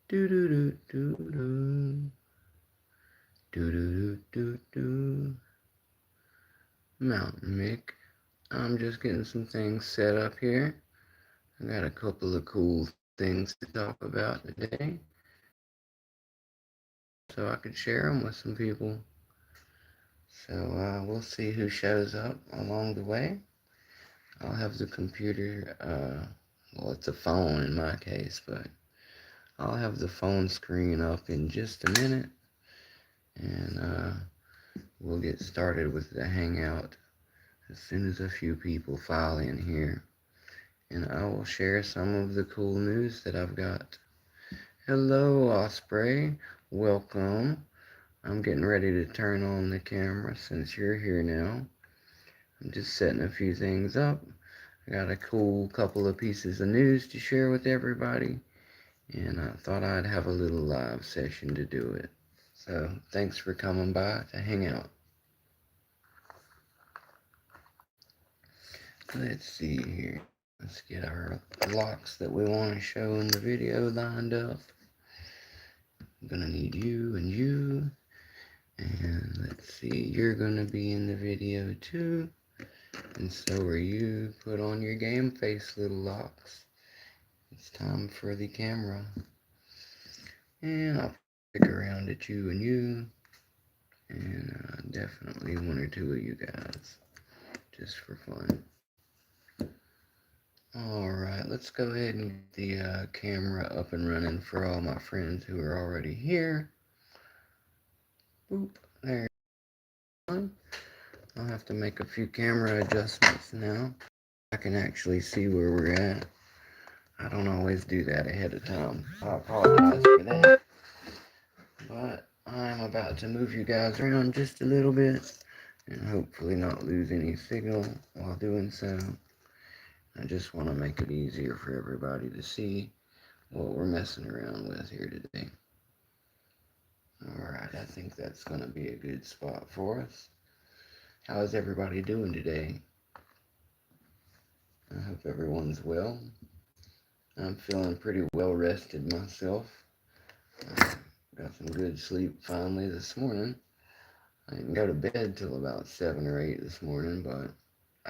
Do do do do do. Do do do do do. Mountain Mick. I'm just getting some things set up here. I got a couple of cool things to talk about today, so I could share them with some people. So we'll see who shows up along the way. I'll have the computer, well, it's a phone in my case, but I'll have the phone screen up in just a minute, and we'll get started with the hangout as soon as a few people file in here. And I will share some of the cool news that I've got. Hello, Osprey. Welcome. I'm getting ready to turn on the camera since you're here now. I'm just setting a few things up. I got a cool couple of pieces of news to share with everybody, and I thought I'd have a little live session to do it. So thanks for coming by to hang out. Let's see here. Let's get our locks that we want to show in the video lined up. I'm gonna need you and you. And let's see, you're gonna be in the video too. And so are you. Put on your game face, little locks. It's time for the camera. And I'll pick around at you and you. And definitely one or two of you guys. Just for fun. Alright, let's go ahead and get the camera up and running for all my friends who are already here. Boop, there. I'll have to make a few camera adjustments now. I can actually see where we're at. I don't always do that ahead of time. I apologize for that. But I'm about to move you guys around just a little bit and hopefully not lose any signal while doing so. I just want to make it easier for everybody to see what we're messing around with here today. Alright, I think that's going to be a good spot for us. How is everybody doing today? I hope everyone's well. I'm feeling pretty well rested myself. Got some good sleep finally this morning. I didn't go to bed till about 7 or 8 this morning, but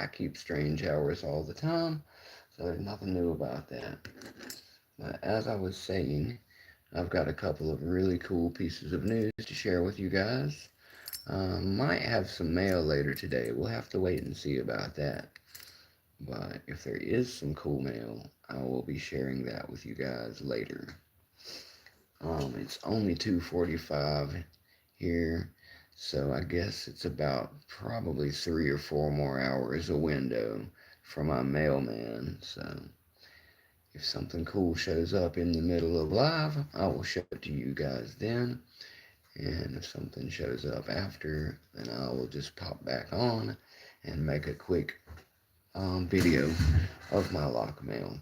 I keep strange hours all the time, so there's nothing new about that. But as I was saying, I've got a couple of really cool pieces of news to share with you guys. Might have some mail later today. We'll have to wait and see about that. But if there is some cool mail, I will be sharing that with you guys later. It's only 2:45 here, so I guess it's about probably 3 or 4 more hours a window for my mailman. So if something cool shows up in the middle of live, I will show it to you guys then. And if something shows up after, then I will just pop back on and make a quick video of my lock mail.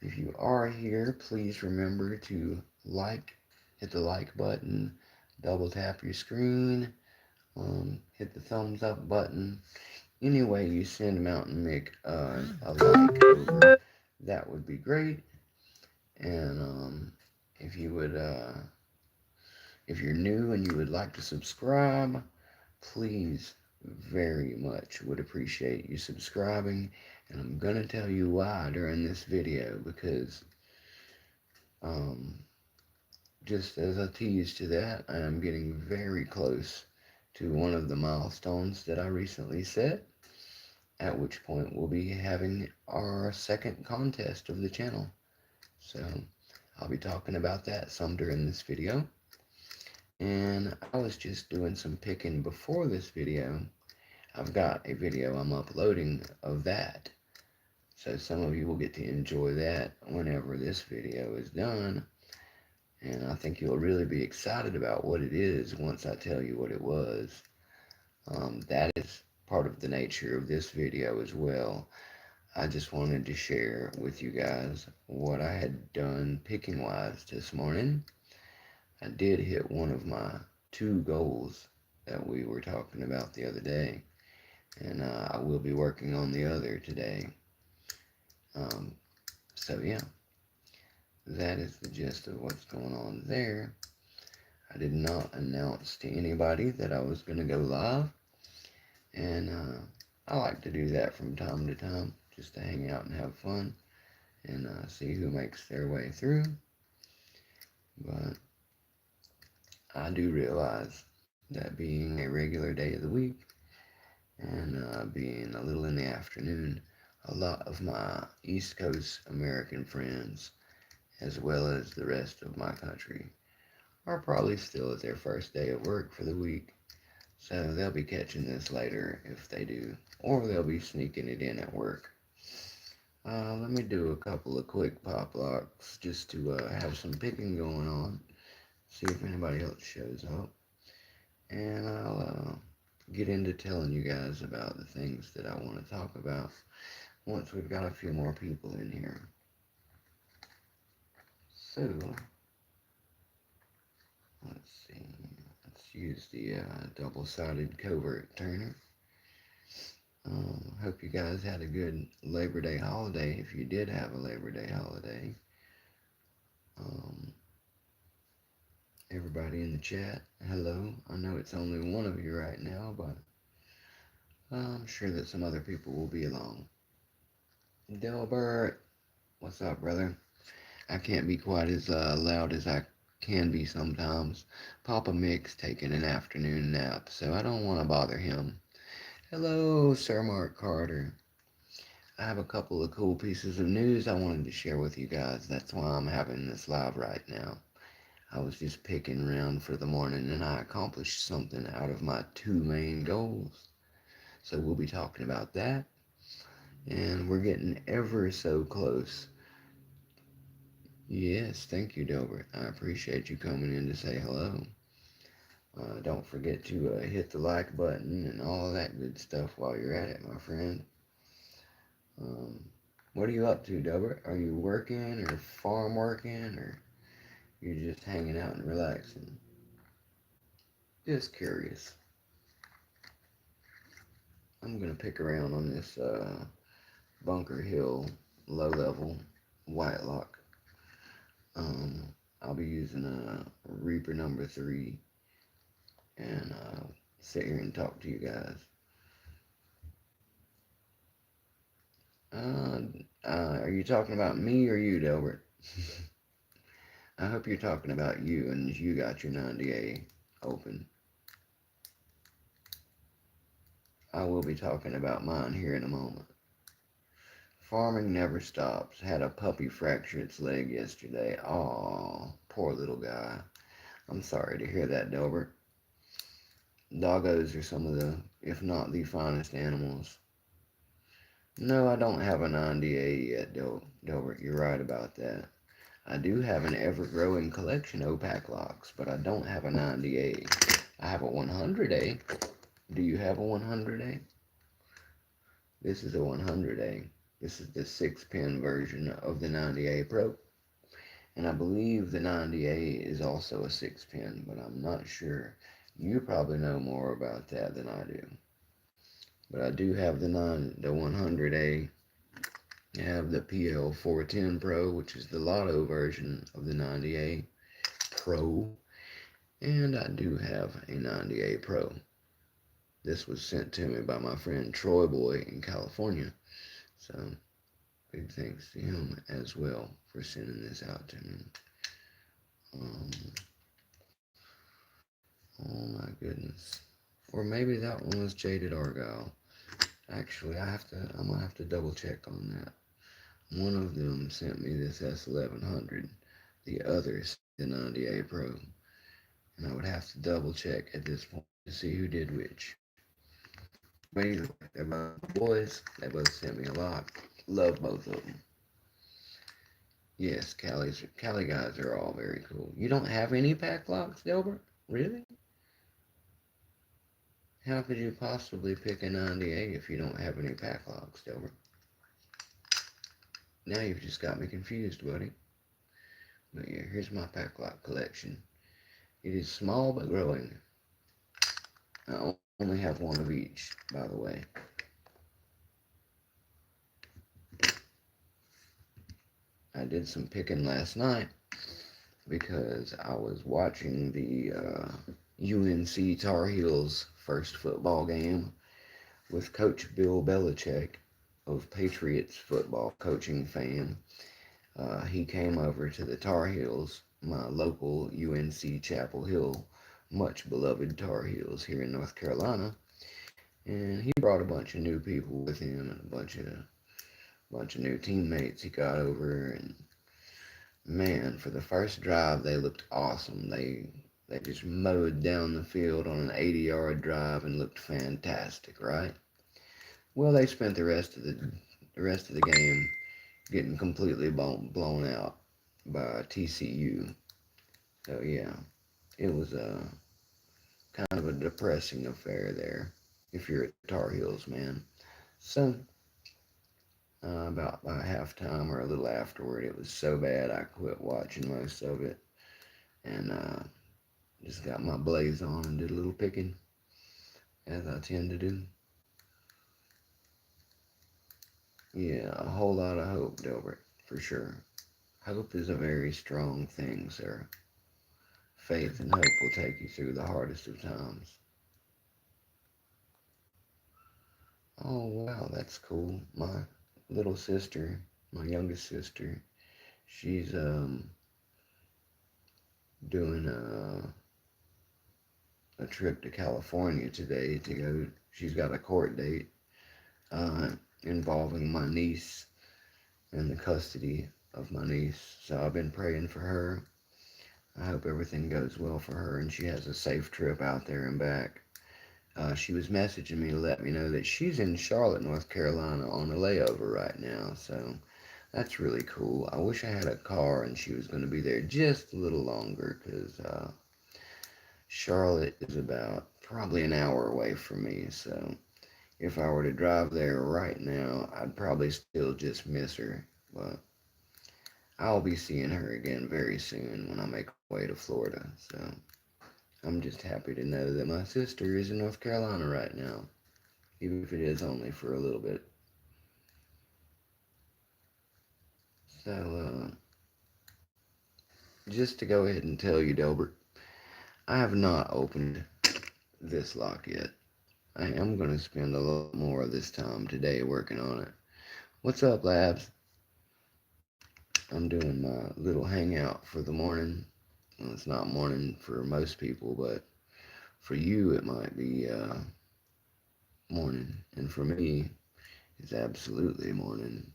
If you are here, please remember to hit the like button, double tap your screen, hit the thumbs up button. Any way you send Mountain Mick a like over, that would be great. And if you would, if you're new and you would like to subscribe, please very much would appreciate you subscribing. And I'm gonna tell you why during this video, because just as a tease to that, I am getting very close to one of the milestones that I recently set, at which point we'll be having our second contest of the channel. So I'll be talking about that some during this video. And I was just doing some picking before this video. I've got a video I'm uploading of that. So some of you will get to enjoy that whenever this video is done. And I think you'll really be excited about what it is once I tell you what it was. That is part of the nature of this video as well. I just wanted to share with you guys what I had done picking wise this morning. I did hit one of my 2 goals that we were talking about the other day. And I will be working on the other today. So yeah, that is the gist of what's going on there. I did not announce to anybody that I was going to go live, and I like to do that from time to time, just to hang out and have fun, and see who makes their way through. But I do realize that being a regular day of the week, and being a little in the afternoon, a lot of my East Coast American friends, as well as the rest of my country, are probably still at their first day of work for the week. So they'll be catching this later if they do, or they'll be sneaking it in at work. Let me do a couple of quick pop locks just to have some picking going on, see if anybody else shows up, and I'll get into telling you guys about the things that I want to talk about once we've got a few more people in here. So, let's see, let's use the double-sided covert turner. Hope you guys had a good Labor Day holiday, if you did have a Labor Day holiday. Everybody in the chat, hello. I know it's only one of you right now, but I'm sure that some other people will be along. Delbert, what's up, brother? I can't be quite as loud as I can be sometimes. Papa Mick's taking an afternoon nap, so I don't want to bother him. Hello, Sir Mark Carter. I have a couple of cool pieces of news I wanted to share with you guys. That's why I'm having this live right now. I was just picking around for the morning, and I accomplished something out of my two main goals. So we'll be talking about that. And we're getting ever so close. Yes, thank you, Delbert. I appreciate you coming in to say hello. Don't forget to hit the like button and all of that good stuff while you're at it, my friend. What are you up to, Delbert? Are you working or farm working, or you're just hanging out and relaxing? Just curious. I'm going to pick around on this Bunker Hill low-level Whitelock. I'll be using a Reaper number 3 and sit here and talk to you guys. Are you talking about me or you, Delbert? I hope you're talking about you and you got your 90A open. I will be talking about mine here in a moment. Farming never stops. Had a puppy fracture its leg yesterday. Aw, poor little guy. I'm sorry to hear that, Delbert. Doggos are some of the, if not the finest animals. No, I don't have a 90A yet, Delbert. You're right about that. I do have an ever-growing collection of opaque locks, but I don't have a 90A. I have a 100A. Do you have a 100A? This is a 100A. This is the 6-pin version of the 90A Pro. And I believe the 90A is also a 6-pin, but I'm not sure. You probably know more about that than I do. But I do have the 100A. I have the PL 410 Pro, which is the Lotto version of the 90A Pro. And I do have a 90A Pro. This was sent to me by my friend Troy Boy in California. So, big thanks to him as well for sending this out to me. Oh my goodness. Or maybe that one was Jaded Argyle. Actually, I'm gonna have to double check on that. One of them sent me this S1100. The other sent the 90A Pro. And I would have to double check at this point to see who did which. But either way, they're both boys. They both sent me a lot. Love both of them. Yes, Cali guys are all very cool. You don't have any pack locks, Delbert? Really? How could you possibly pick a 90A if you don't have any pack locks, Delbert? Now you've just got me confused, buddy. But yeah, here's my pack lock collection. It is small but growing. I only have one of each, by the way. I did some picking last night because I was watching the UNC Tar Heels first football game with Coach Bill Belichick of Patriots football coaching fame. He came over to the Tar Heels, my local UNC Chapel Hill, much beloved Tar Heels here in North Carolina, and he brought a bunch of new people with him and a bunch of new teammates he got over. And man, for the first drive, they looked awesome. They just mowed down the field on an 80-yard drive and looked fantastic, right? Well, they spent the rest of the game getting completely blown out by TCU. So yeah, it was a kind of a depressing affair there if you're a Tar Heels man. So about by halftime or a little afterward, it was so bad I quit watching most of it and just got my blaze on and did a little picking as I tend to do. Yeah, a whole lot of hope, Delbert, for sure. Hope is a very strong thing, sir. Faith and hope will take you through the hardest of times. Oh, wow, that's cool. My little sister, my youngest sister, she's doing a trip to California today to go. She's got a court date uh, involving my niece and the custody of my niece. So I've been praying for her. I hope everything goes well for her and she has a safe trip out there and back. She was messaging me to let me know that she's in Charlotte, North Carolina on a layover right now. So that's really cool. I wish I had a car and she was going to be there just a little longer because Charlotte is about probably an hour away from me. So if I were to drive there right now, I'd probably still just miss her. But I'll be seeing her again very soon when I make my way to Florida. So I'm just happy to know that my sister is in North Carolina right now, even if it is only for a little bit. So, just to go ahead and tell you, Delbert, I have not opened this lock yet. I am going to spend a lot more of this time today working on it. What's up, Labs? I'm doing my little hangout for the morning. Well, it's not morning for most people, but for you, it might be morning. And for me, it's absolutely morning.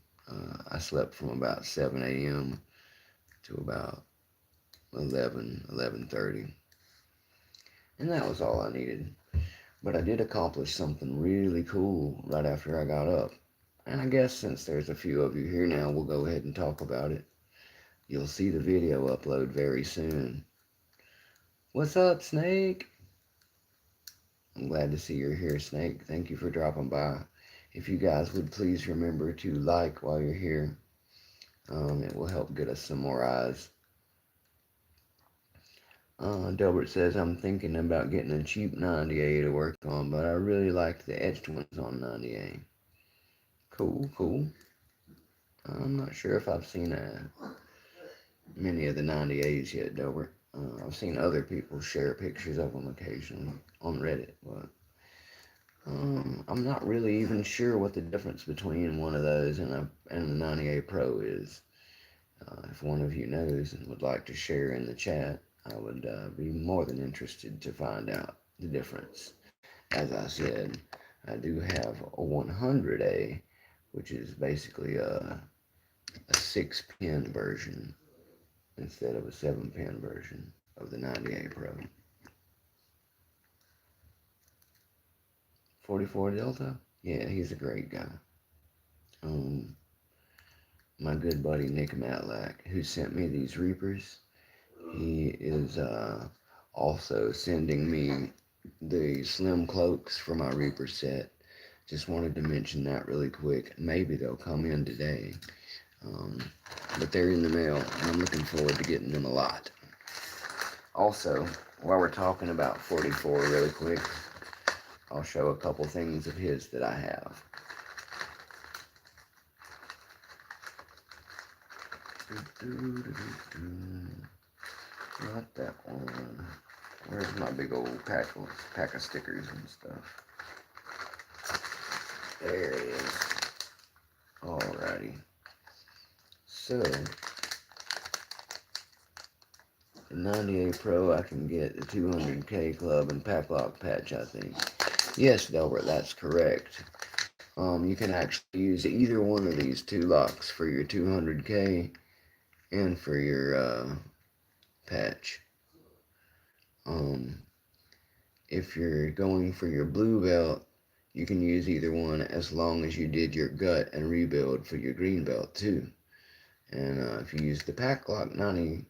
I slept from about 7 a.m. to about 11:30. And that was all I needed. But I did accomplish something really cool right after I got up. And I guess since there's a few of you here now, we'll go ahead and talk about it. You'll see the video upload very soon. What's up, Snake? I'm glad to see you're here, Snake. Thank you for dropping by. If you guys would please remember to like while you're here. It will help get us some more eyes. Delbert says, I'm thinking about getting a cheap 90A to work on, but I really like the etched ones on 90A. Cool, cool. I'm not sure if I've seen many of the 90As yet, Delbert. I've seen other people share pictures of them occasionally on Reddit, but I'm not really even sure what the difference between one of those and the 90A Pro is. If one of you knows and would like to share in the chat, I would be more than interested to find out the difference. As I said, I do have a 100A, which is basically a 6-pin version instead of a 7-pin version of the 90A Pro. 44 Delta? Yeah, he's a great guy. My good buddy Nick Matlak, who sent me these Reapers, he is also sending me the slim cloaks for my Reaper set. Just wanted to mention that really quick. Maybe they'll come in today. But they're in the mail, and I'm looking forward to getting them a lot. Also, while we're talking about 44 really quick, I'll show a couple things of his that I have. Not that one. Where's my big old pack of stickers and stuff? There it is. Alrighty. So, in 98 Pro, I can get the 200K Club and Pack Lock patch, I think. Yes, Delbert, that's correct. You can actually use either one of these two locks for your 200K and for your patch. If you're going for your blue belt, you can use either one as long as you did your gut and rebuild for your green belt too. And if you use the Pack Lock 90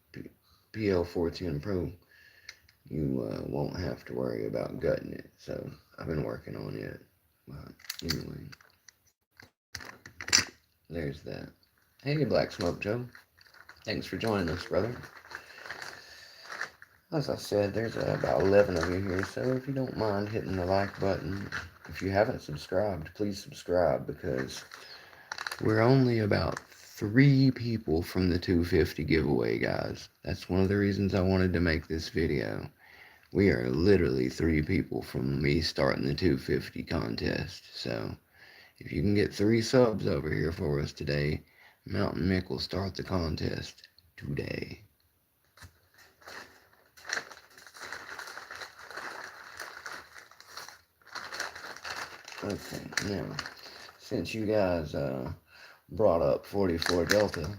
PL410 Pro, you won't have to worry about gutting it. So I've been working on it. But anyway, there's that. Hey, Black Smoke Joe. Thanks for joining us, brother. As I said, there's about 11 of you here, so if you don't mind hitting the like button, if you haven't subscribed, please subscribe, because we're only about 3 people from the 250 giveaway, guys. That's one of the reasons I wanted to make this video. We are literally 3 people from me starting the 250 contest, so if you can get 3 subs over here for us today, Mountain Mick will start the contest today. Okay, now, since you guys brought up 44 Delta,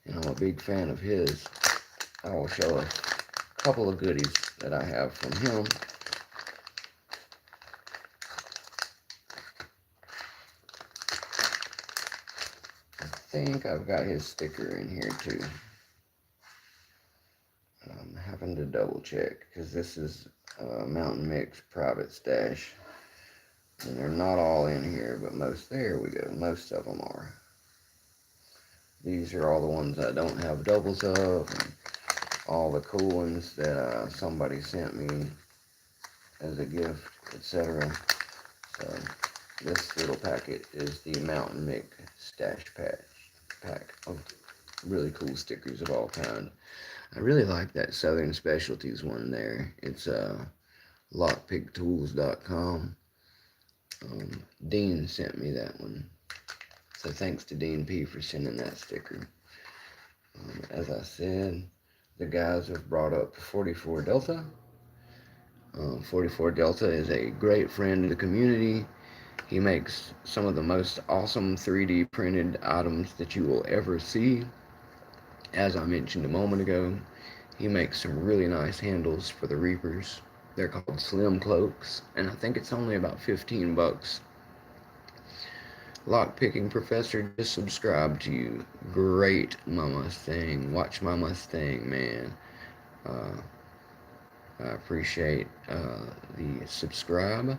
and I'm a big fan of his, I will show a couple of goodies that I have from him. I think I've got his sticker in here too. I'm having to double check, because this is Mountain Mick's private stash. And they're not all in here, but there we go, most of them are. These are all the ones I don't have doubles of, and all the cool ones that somebody sent me as a gift, etc. So, this little packet is the Mountain Mick stash pack of really cool stickers of all kinds. I really like that Southern Specialties one there. It's lockpicktools.com. Dean sent me that one, so thanks to Dean P for sending that sticker. As I said, the guys have brought up 44 Delta. 44 Delta is a great friend of the community. He makes some of the most awesome 3D printed items that you will ever see. As I mentioned a moment ago, he makes some really nice handles for the Reapers. They're called Slim Cloaks, and I think it's only about 15 bucks. Lockpicking Professor just subscribed to you. Great, my Mustang. Watch my Mustang, man. I appreciate the subscribe,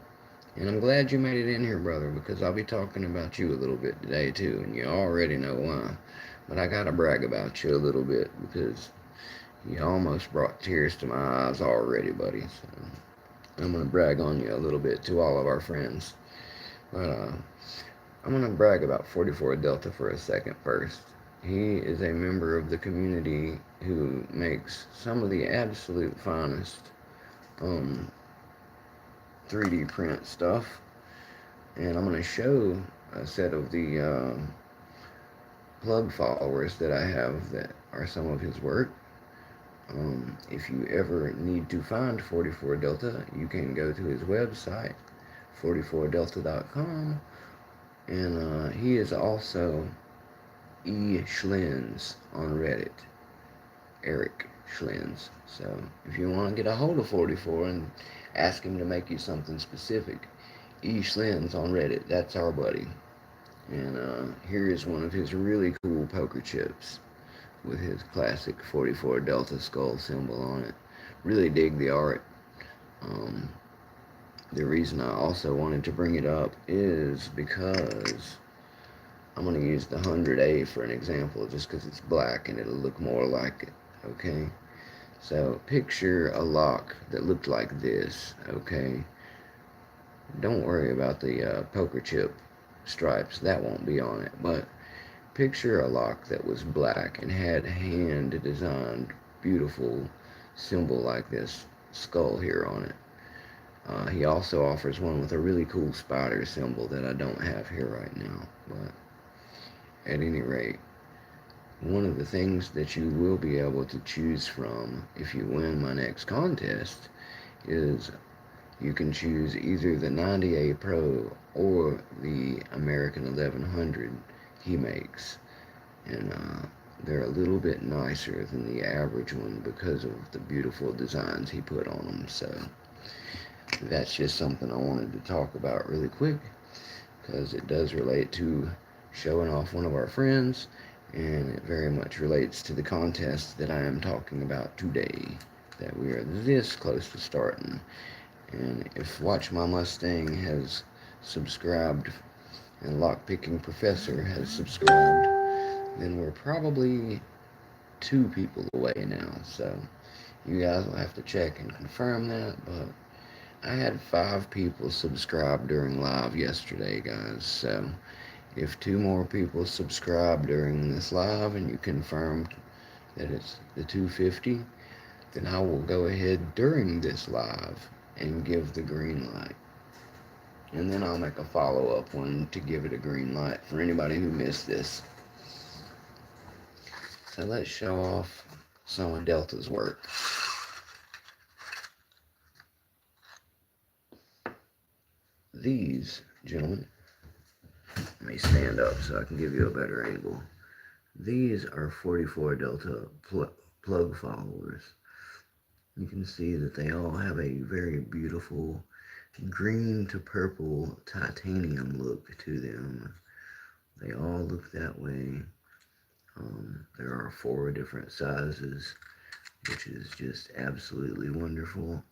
and I'm glad you made it in here, brother, because I'll be talking about you a little bit today too, and you already know why. But I gotta brag about you a little bit, because you almost brought tears to my eyes already, buddy. So I'm going to brag on you a little bit to all of our friends. But I'm going to brag about 44 Delta for a second first. He is a member of the community who makes some of the absolute finest 3D print stuff. And I'm going to show a set of the plug followers that I have that are some of his work. If you ever need to find 44 Delta, you can go to his website, 44delta.com, and he is also Schlins on Reddit, Eric Schlins. So if you want to get a hold of 44 and ask him to make you something specific, Schlins on Reddit, that's our buddy. And here is one of his really cool poker chips with his classic 44 Delta skull symbol on it. Really dig the art. The reason I also wanted to bring it up is because I'm going to use the 100A for an example, just because it's black and it'll look more like it, okay? So picture a lock that looked like this, okay? Don't worry about the poker chip stripes, that won't be on it, but picture a lock that was black and had hand designed beautiful symbol like this skull here on it. He also offers one with a really cool spider symbol that I don't have here right now, but at any rate, one of the things that you will be able to choose from if you win my next contest is you can choose either the 90A Pro or the American 1100 he makes. And they're a little bit nicer than the average one because of the beautiful designs he put on them. So that's just something I wanted to talk about really quick because it does relate to showing off one of our friends, and it very much relates to the contest that I am talking about today that we are this close to starting. And if Watch My Mustang has subscribed and Lockpicking Professor has subscribed, then we're probably 2 people away now. So you guys will have to check and confirm that, but I had 5 people subscribe during live yesterday, guys. So if 2 more people subscribe during this live and you confirmed that it's the 250, then I will go ahead during this live and give the green light. And then I'll make a follow-up one to give it a green light for anybody who missed this. So let's show off some of Delta's work. These, gentlemen, let me stand up so I can give you a better angle. These are 44 Delta plug followers. You can see that they all have a very beautiful green to purple titanium look to them. They all look that way. There are 4 different sizes, which is just absolutely wonderful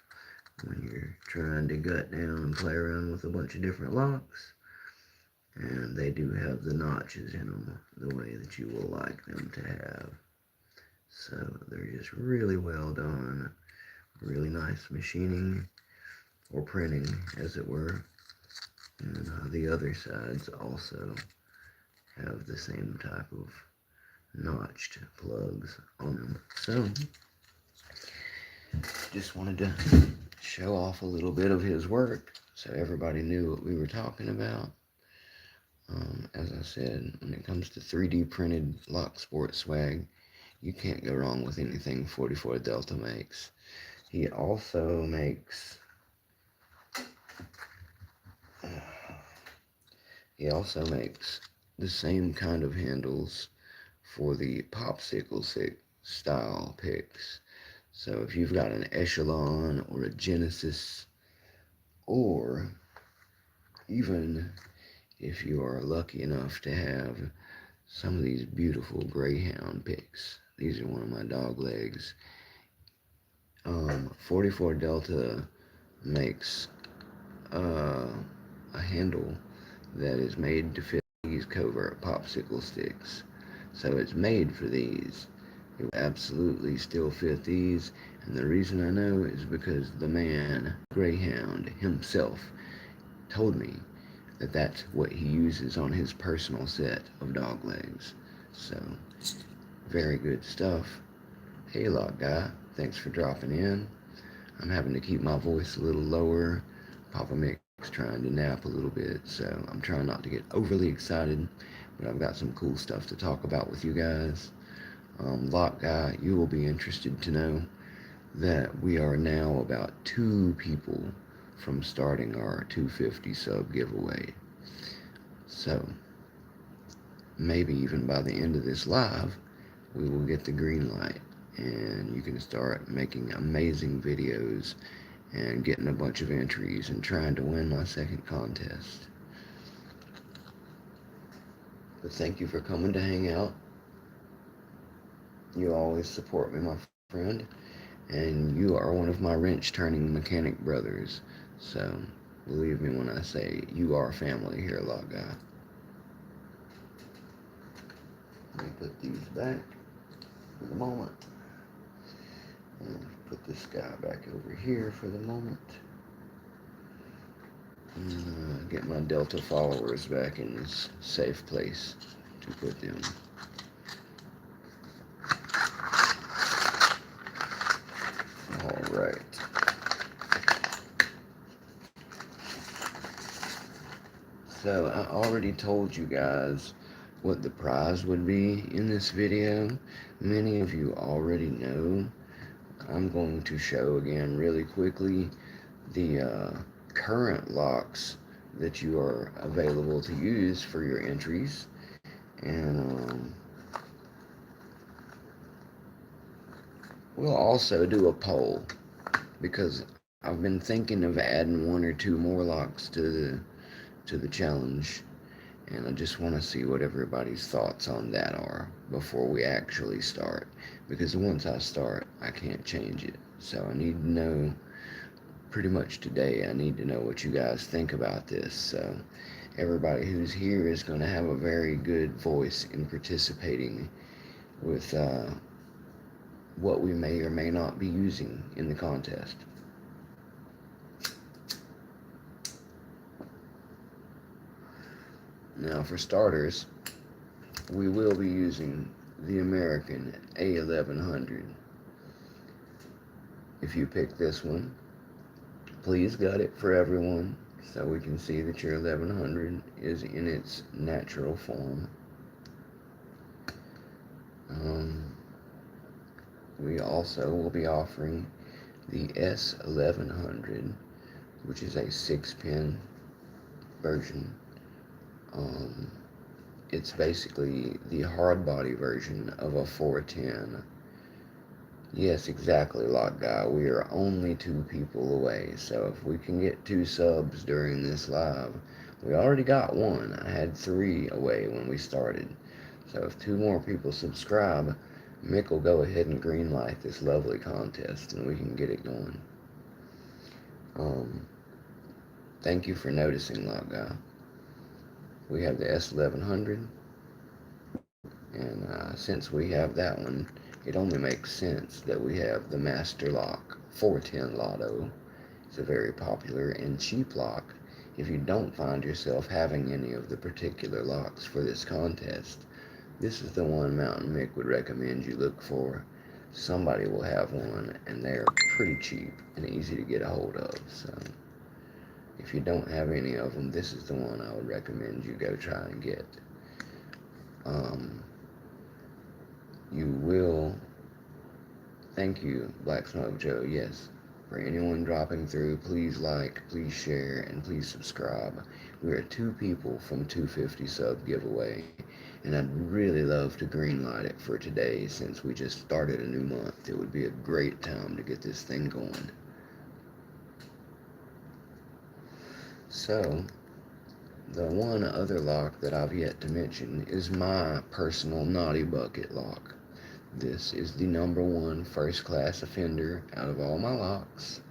when you're trying to gut down and play around with a bunch of different locks. And they do have the notches in them the way that you will like them to have. So they're just really well done. Really nice machining or printing, as it were. And the other sides also have the same type of notched plugs on them. So just wanted to show off a little bit of his work so everybody knew what we were talking about. As I said, when it comes to 3D printed lock sport swag, you can't go wrong with anything 44 Delta makes. He also makes the same kind of handles for the popsicle stick style picks. So if you've got an Echelon or a Genesis, or even if you are lucky enough to have some of these beautiful Greyhound picks. These are one of my dog legs. 44 Delta makes a handle that is made to fit these covert popsicle sticks. So it's made for these. It will absolutely still fit these. And the reason I know is because the man, Greyhound himself, told me that that's what he uses on his personal set of dog legs. So, very good stuff. Hey, Lock Guy, thanks for dropping in. I'm having to keep my voice a little lower. Papa Mick's trying to nap a little bit, so I'm trying not to get overly excited, but I've got some cool stuff to talk about with you guys. Lock Guy, you will be interested to know that we are now about 2 people from starting our 250 sub giveaway. So maybe even by the end of this live, we will get the green light and you can start making amazing videos and getting a bunch of entries and trying to win my second contest. But thank you for coming to hang out. You always support me, my friend, and you are one of my wrench turning mechanic brothers. So believe me when I say you are family here, Lock Guy. Let me put these back for the moment. And put this guy back over here for the moment. And get my Delta followers back in this safe place. to put them. Alright. So I already told you guys what the prize would be in this video. Many of you already know. I'm going to show again really quickly the current locks that you are available to use for your entries. And we'll also do a poll, because I've been thinking of adding one or two more locks to the challenge, and I just want to see what everybody's thoughts on that are before we actually start, because once I start I can't change it. So I need to know pretty much today. I need to know what you guys think about this. So everybody who's here is going to have a very good voice in participating with what we may or may not be using in the contest. Now, for starters, we will be using the American A1100. If you pick this one, please gut it for everyone so we can see that your 1100 is in its natural form. We also will be offering the S1100, which is a 6-pin version. It's basically the hard body version of a 410. Yes, exactly, Lock Guy. We are only 2 people away, so if we can get 2 subs during this live, we already got 1. I had 3 away when we started. So if 2 more people subscribe, Mick will go ahead and greenlight this lovely contest, and we can get it going. Thank you for noticing, Lock Guy. We have the S1100, and since we have that one, it only makes sense that we have the Master Lock 410 Lotto. It's a very popular and cheap lock. If you don't find yourself having any of the particular locks for this contest, this is the one Mountain Mick would recommend you look for. Somebody will have one, and they're pretty cheap and easy to get a hold of. So if you don't have any of them, this is the one I would recommend you go try and get. You will, thank you, Black Smoke Joe, yes. For anyone dropping through, please like, please share, and please subscribe. We are 2 people from 250 sub giveaway, and I'd really love to greenlight it for today since we just started a new month. It would be a great time to get this thing going. So, the one other lock that I've yet to mention is my personal Naughty Bucket lock. This is the #1 first-class offender out of all my locks.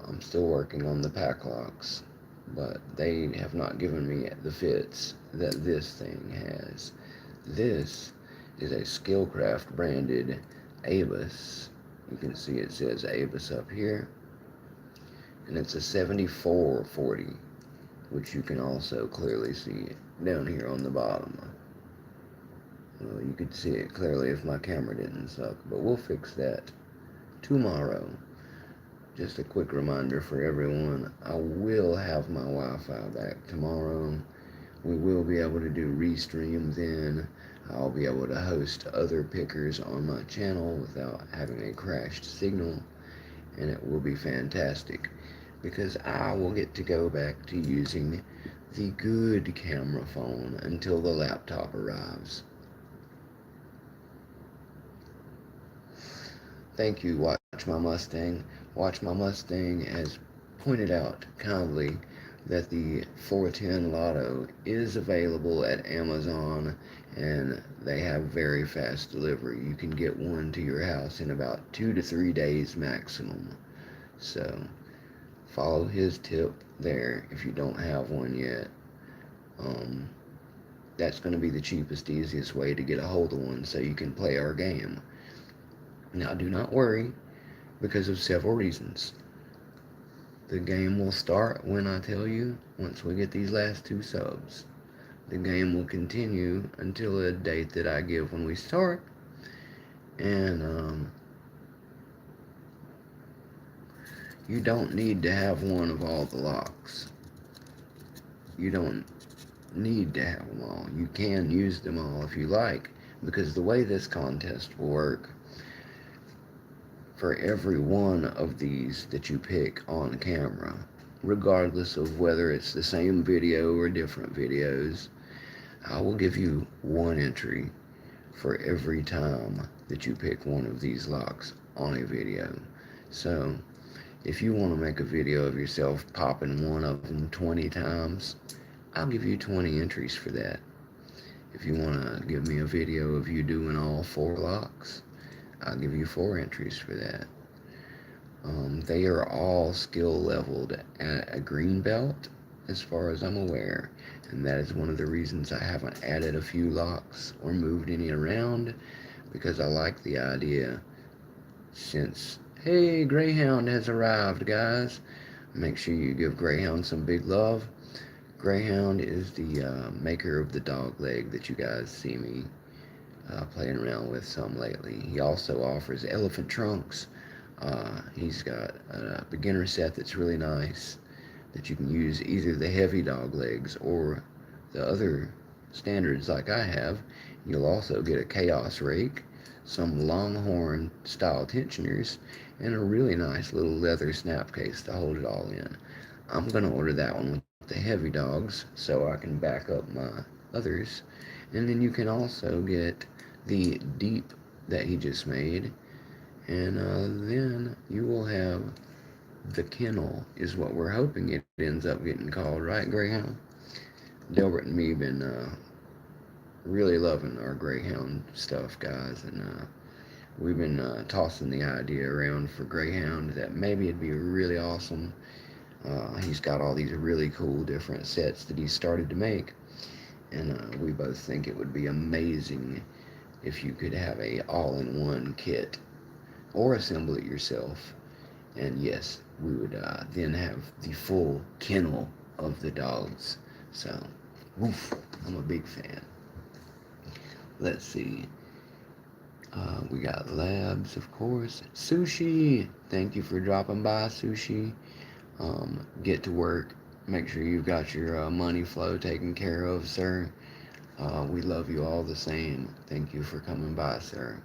I'm still working on the pack locks, but they have not given me the fits that this thing has. This is a Skillcraft branded Abus. You can see it says Abus up here, and it's a 7440, which you can also clearly see down here on the bottom. Well, you could see it clearly if my camera didn't suck, but we'll fix that tomorrow. Just a quick reminder for everyone, I will have my Wi-Fi back tomorrow. We will be able to do restream then. I'll be able to host other pickers on my channel without having a crashed signal, and it will be fantastic because I will get to go back to using the good camera phone until the laptop arrives. Thank you, Watch My Mustang. Watch My Mustang has pointed out kindly that the 410 Lotto is available at Amazon, and they have very fast delivery. You can get one to your house in about 2 to 3 days maximum. So follow his tip there if you don't have one yet. That's going to be the cheapest, easiest way to get a hold of one so you can play our game. Now, do not worry, because of several reasons. The game will start when I tell you, once we get these last 2 subs. The game will continue until a date that I give when we start. And you don't need to have one of all the locks. You don't need to have them all. You can use them all if you like, because the way this contest will work, for every one of these that you pick on camera, regardless of whether it's the same video or different videos, I will give you one entry for every time that you pick one of these locks on a video. So if you want to make a video of yourself popping one of them 20 times, I'll give you 20 entries for that. If you want to give me a video of you doing all 4 locks, I'll give you 4 entries for that. They are all skill leveled at a green belt, as far as I'm aware, and that is one of the reasons I haven't added a few locks or moved any around, because I like the idea. Since, hey, Greyhound has arrived, guys. Make sure you give Greyhound some big love. Greyhound is the maker of the dog leg that you guys see me playing around with some lately. He also offers elephant trunks. He's got a beginner set that's really nice, that you can use either the heavy dog legs or the other standards like I have. You'll also get a chaos rake, some longhorn style tensioners, and a really nice little leather snap case to hold it all in. I'm going to order that one with the heavy dogs so I can back up my others. And then you can also get the deep that he just made, and then you will have the kennel, is what we're hoping it ends up getting called, right, Greyhound? Delbert and me been really loving our Greyhound stuff, guys, and we've been tossing the idea around for Greyhound that maybe it'd be really awesome. He's got all these really cool different sets that he started to make, and we both think it would be amazing if you could have a all-in-one kit or assemble it yourself. And yes, we would then have the full kennel of the dogs. So, woof, I'm a big fan. Let's see. We got Labs, of course. Sushi! Thank you for dropping by, Sushi. Get to work. Make sure you've got your money flow taken care of, sir. We love you all the same. Thank you for coming by, sir.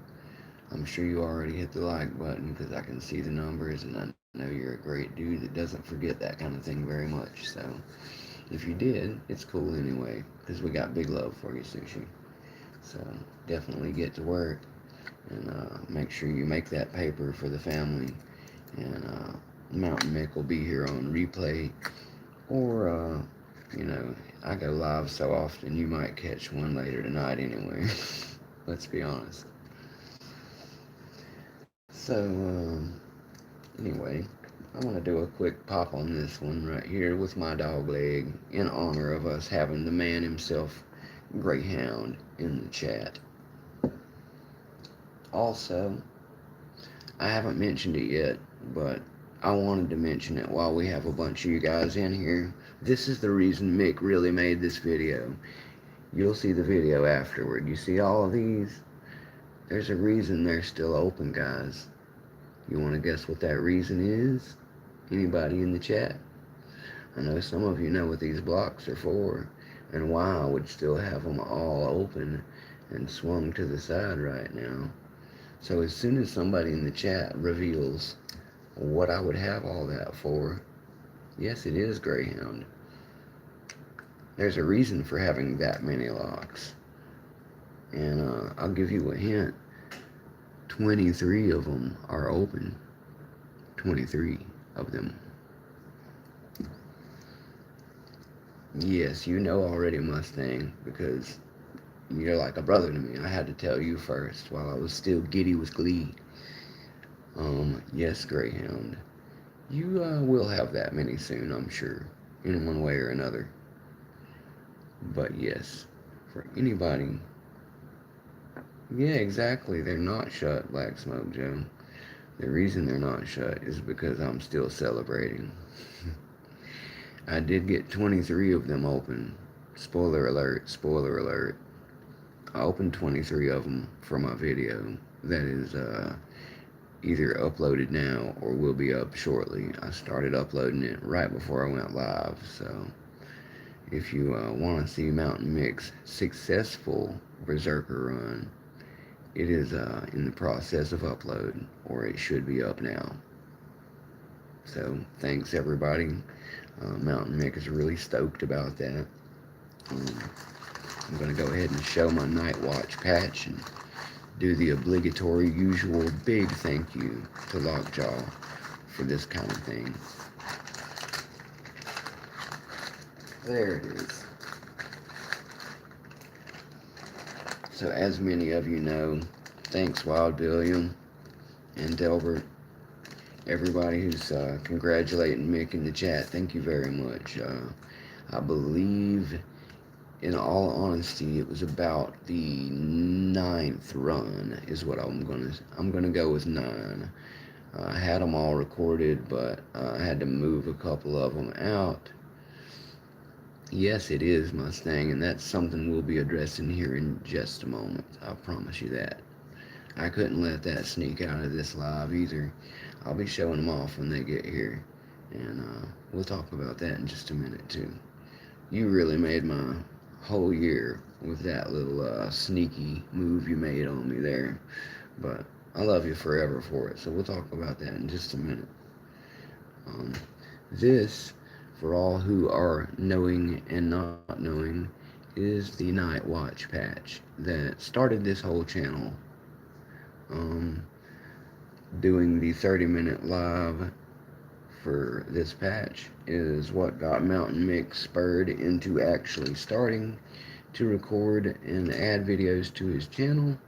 I'm sure you already hit the like button because I can see the numbers, and I know you're a great dude that doesn't forget that kind of thing very much. So if you did, it's cool anyway, because we got big love for you, Sushi. So definitely get to work and make sure you make that paper for the family. And Mountain Mick will be here on replay, or I go live so often you might catch one later tonight anyway. Let's be honest. So anyway, I want to do a quick pop on this one right here with my dog leg in honor of us having the man himself, Greyhound, in the chat. Also, I haven't mentioned it yet, but I wanted to mention it while we have a bunch of you guys in here. This is the reason Mick really made this video. You'll see the video afterward. You see all of these? There's a reason they're still open, guys. You want to guess what that reason is? Anybody in the chat? I know some of you know what these blocks are for, and why I would still have them all open and swung to the side right now. So as soon as somebody in the chat reveals what I would have all that for, yes, it is Greyhound. There's a reason for having that many locks. And I'll give you a hint. 23 of them are open. 23 of them. Yes, you know already, Mustang, because you're like a brother to me. I had to tell you first while I was still giddy with glee. Yes, Greyhound. You will have that many soon, I'm sure, in one way or another. But yes, for anybody. Yeah, exactly. They're not shut, Black Smoke Joe. The reason they're not shut is because I'm still celebrating. I did get 23 of them open. Spoiler alert, spoiler alert. I opened 23 of them for my video that is either uploaded now or will be up shortly. I started uploading it right before I went live, so if you want to see Mountain Mix successful Berserker run, it is in the process of upload, or it should be up now. So thanks everybody. Mountain Mick is really stoked about that. Um, I'm going to go ahead and show my Night Watch patch and do the obligatory usual big thank you to Lockjaw for this kind of thing. There it is. So as many of you know, thanks Wild Billiam and Delbert, everybody who's congratulating Mick in the chat, thank you very much. I believe, in all honesty, it was about the 9th run is what I'm gonna go with 9. I had them all recorded, but I had to move a couple of them out. Yes, it is Mustang, and that's something we'll be addressing here in just a moment. I promise you that. I couldn't let that sneak out of this live either. I'll be showing them off when they get here, and we'll talk about that in just a minute too. You really made my whole year with that little sneaky move you made on me there, but I love you forever for it, so we'll talk about that in just a minute. This, for all who are knowing and not knowing, is the Night Watch patch that started this whole channel. Doing the 30-minute live for this patch is what got Mountain Mix spurred into actually starting to record and add videos to his channel.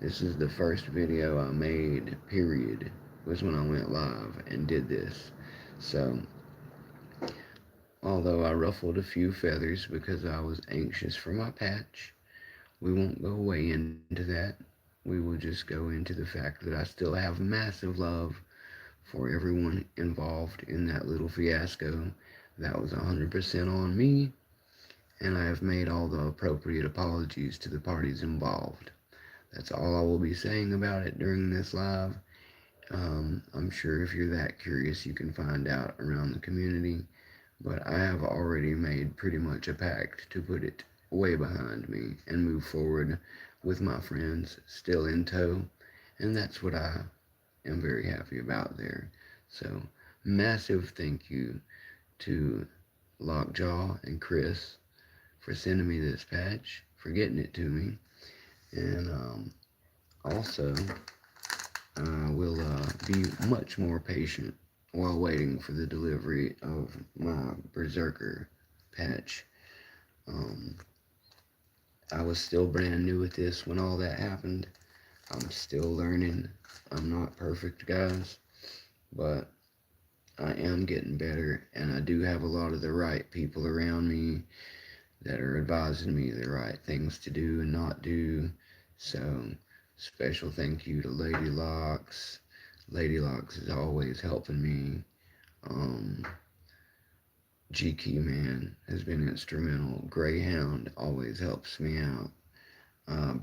This is the first video I made, period, was when I went live and did this. So, although I ruffled a few feathers because I was anxious for my patch, we won't go way into that. We will just go into the fact that I still have massive love for everyone involved in that little fiasco. That was 100% on me, and I have made all the appropriate apologies to the parties involved. That's all I will be saying about it during this live. I'm sure if you're that curious, you can find out around the community, but I have already made pretty much a pact to put it way behind me and move forward with my friends still in tow, and that's what I am very happy about there. So, massive thank you to Lockjaw and Chris for sending me this patch, for getting it to me, and also I will be much more patient while waiting for the delivery of my Berserker patch. I was still brand new at this when all that happened. I'm still learning. I'm not perfect, guys, but I am getting better, and I do have a lot of the right people around me that are advising me the right things to do and not do. So, special thank you to Lady Locks. Lady Locks is always helping me. GQ Man has been instrumental. Greyhound always helps me out.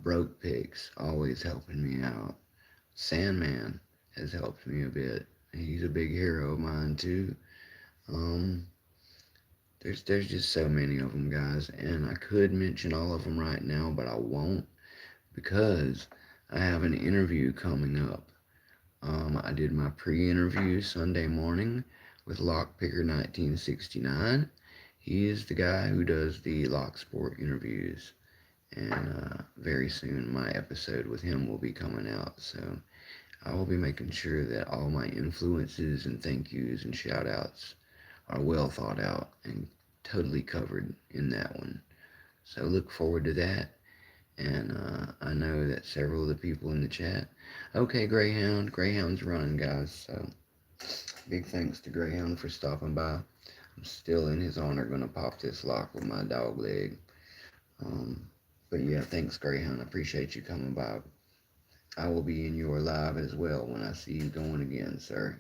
Broke Pigs always helping me out. Sandman has helped me a bit. He's a big hero of mine too. There's just so many of them, guys, and I could mention all of them right now, but I won't because I have an interview coming up. I did my pre-interview Sunday morning with Lockpicker 1969. He is the guy who does the Locksport interviews, and very soon my episode with him will be coming out, so I will be making sure that all my influences and thank yous and shout outs are well thought out and totally covered in that one. So look forward to that. And I know that several of the people in the chat, okay, Greyhound's running, guys. So big thanks to Greyhound for stopping by. I'm still in his honor going to pop this lock with my dog leg. But yeah, thanks, Greyhound. I appreciate you coming by. I will be in your live as well when I see you going again, sir.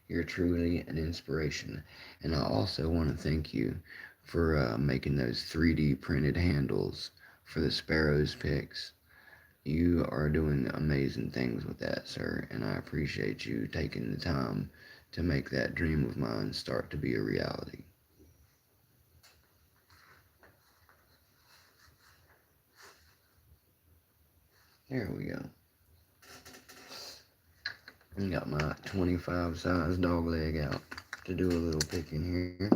You're truly an inspiration. And I also want to thank you for making those 3D printed handles for the Sparrows picks. You are doing amazing things with that, sir, and I appreciate you taking the time to make that dream of mine start to be a reality. There we go. I got my 25 size dog leg out to do a little picking here.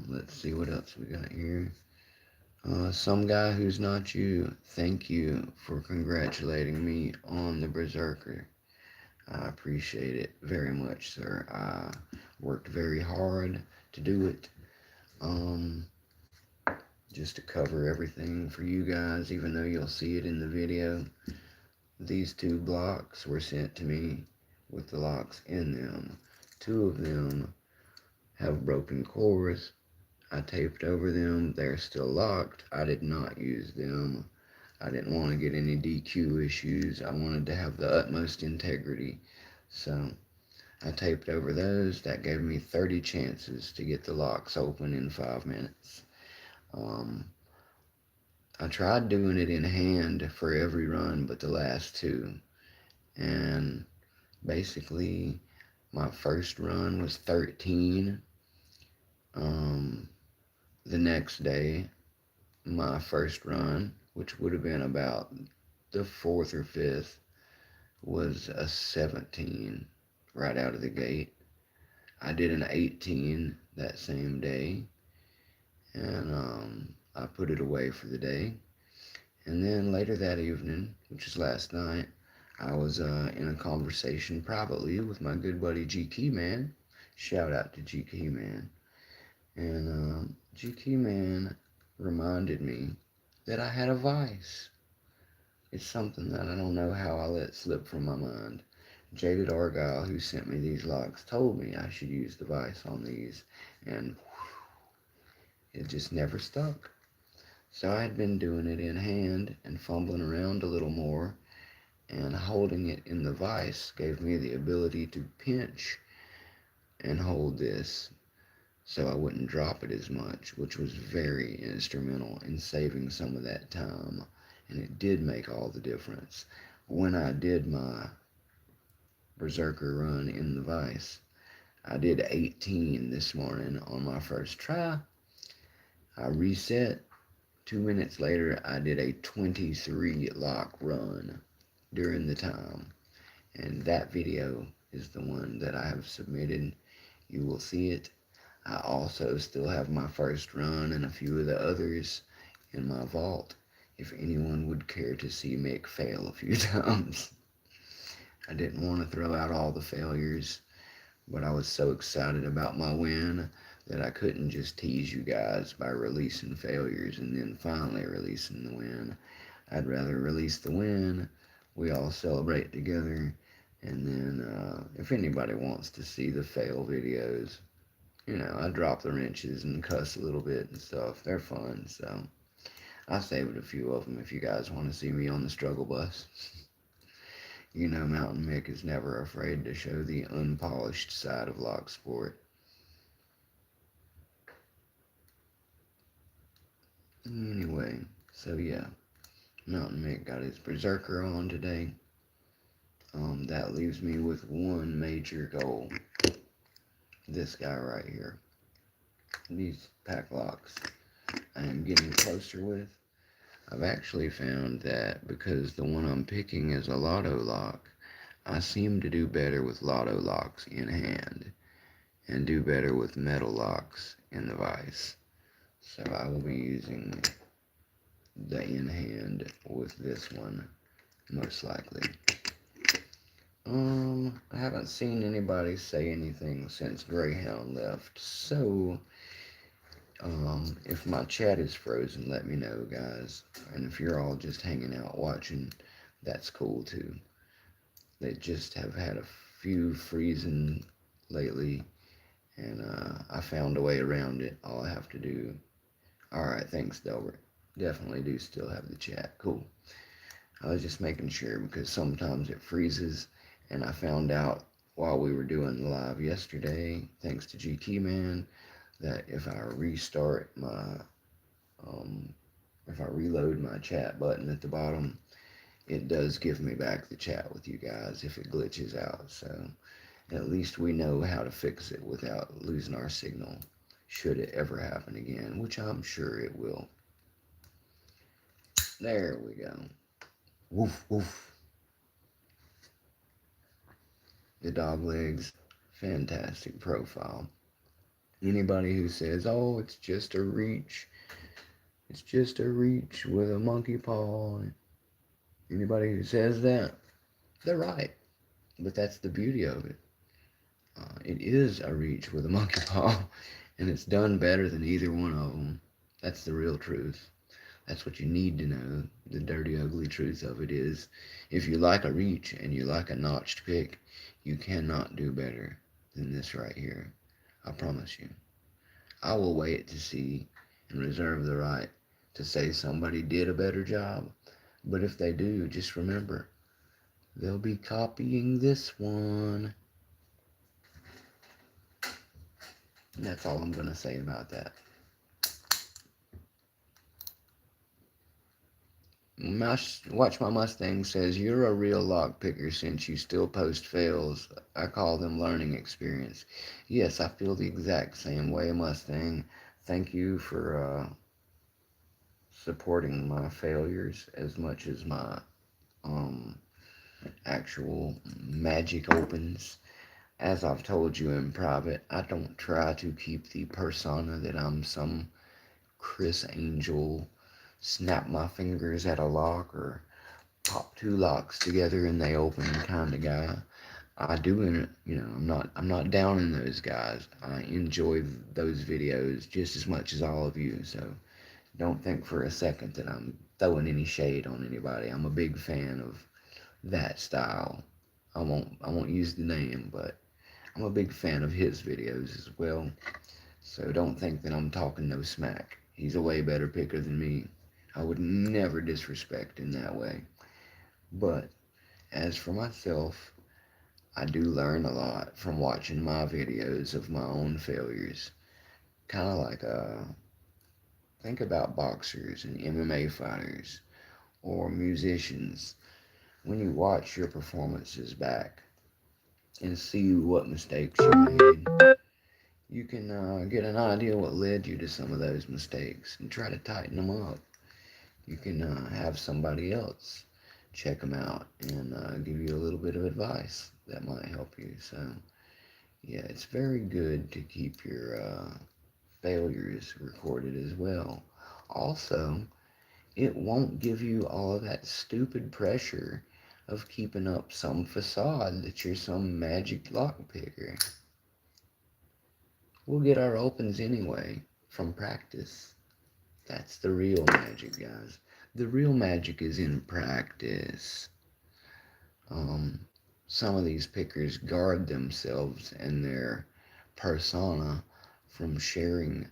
Let's see what else we got here. Some guy who's not you, thank you for congratulating me on the Berserker. I appreciate it very much, sir. I worked very hard to do it. Just to cover everything for you guys, even though you'll see it in the video. These 2 blocks were sent to me with the locks in them. 2 of them have broken cores. I taped over them. They're still locked. I did not use them. I didn't want to get any DQ issues. I wanted to have the utmost integrity. So I taped over those. That gave me 30 chances to get the locks open in 5 minutes. I tried doing it in hand for every run but the last 2. And basically, my first run was 13. The next day, my first run, which would have been about the 4th or 5th, was a 17 right out of the gate. I did an 18 that same day, and I put it away for the day. And then later that evening, which is last night, I was in a conversation privately with my good buddy GK Man. Shout out to GK Man. And GK Man reminded me that I had a vice. It's something that I don't know how I let slip from my mind. Jaded Argyle, who sent me these locks, told me I should use the vice on these, and it just never stuck. So I had been doing it in hand and fumbling around a little more, and holding it in the vice gave me the ability to pinch and hold this so I wouldn't drop it as much, which was very instrumental in saving some of that time, and it did make all the difference. When I did my Berserker run in the vice, I did 18 this morning on my first try. I reset. 2 minutes later, I did a 23 lock run during the time, and that video is the one that I have submitted. You will see it. I also still have my first run and a few of the others in my vault if anyone would care to see Mick fail a few times. I didn't want to throw out all the failures, but I was so excited about my win that I couldn't just tease you guys by releasing failures and then finally releasing the win. I'd rather release the win, we all celebrate together, and then if anybody wants to see the fail videos, I drop the wrenches and cuss a little bit and stuff. They're fun, so I saved a few of them if you guys want to see me on the struggle bus. Mountain Mick is never afraid to show the unpolished side of lock sport. Anyway, so yeah, Mountain Mick got his Berserker on today. That leaves me with one major goal. This guy right here. These pack locks I am getting closer with. I've actually found that because the one I'm picking is a lotto lock, I seem to do better with lotto locks in hand and do better with metal locks in the vise. So I will be using the in hand with this one, most likely. I haven't seen anybody say anything since Greyhound left, so if my chat is frozen, let me know, guys. And if you're all just hanging out watching, that's cool too. They just have had a few freezing lately, and I found a way around it. All I have to do. Alright, thanks, Delbert. Definitely do still have the chat. Cool. I was just making sure because sometimes it freezes, and I found out while we were doing the live yesterday, thanks to GK Man, that if I restart my, um, if I reload my chat button at the bottom, it does give me back the chat with you guys if it glitches out. So at least we know how to fix it without losing our signal, should it ever happen again, which I'm sure it will. There we go. Woof, woof. The dog legs, fantastic profile. Anybody who says, oh, it's just a reach with a monkey paw. Anybody who says that, they're right. But that's the beauty of it. It is a reach with a monkey paw, and it's done better than either one of them. That's the real truth. That's what you need to know. The dirty, ugly truth of it is, if you like a reach and you like a notched pick, you cannot do better than this right here. I promise you. I will wait to see and reserve the right to say somebody did a better job. But if they do, just remember, they'll be copying this one. And that's all I'm going to say about that. Watch My Mustang says, you're a real lock picker since you still post fails. I call them learning experience. Yes, I feel the exact same way, Mustang. Thank you for supporting my failures as much as my actual magic opens. As I've told you in private, I don't try to keep the persona that I'm some Chris Angel, snap my fingers at a lock or pop two locks together and they open kind of guy. I do, I'm not down in those guys. I enjoy those videos just as much as all of you. So don't think for a second that I'm throwing any shade on anybody. I'm a big fan of that style. I won't use the name, but I'm a big fan of his videos as well. So don't think that I'm talking no smack. He's a way better picker than me. I would never disrespect in that way. But as for myself, I do learn a lot from watching my videos of my own failures. Kind of like think about boxers and MMA fighters or musicians. When you watch your performances back and see what mistakes you made, you can get an idea what led you to some of those mistakes and try to tighten them up. You can have somebody else check them out and give you a little bit of advice that might help you. So, yeah, it's very good to keep your failures recorded as well. Also, it won't give you all of that stupid pressure of keeping up some facade that you're some magic lock picker. We'll get our opens anyway from practice. That's the real magic, guys. The real magic is in practice. Some of these pickers guard themselves and their persona from sharing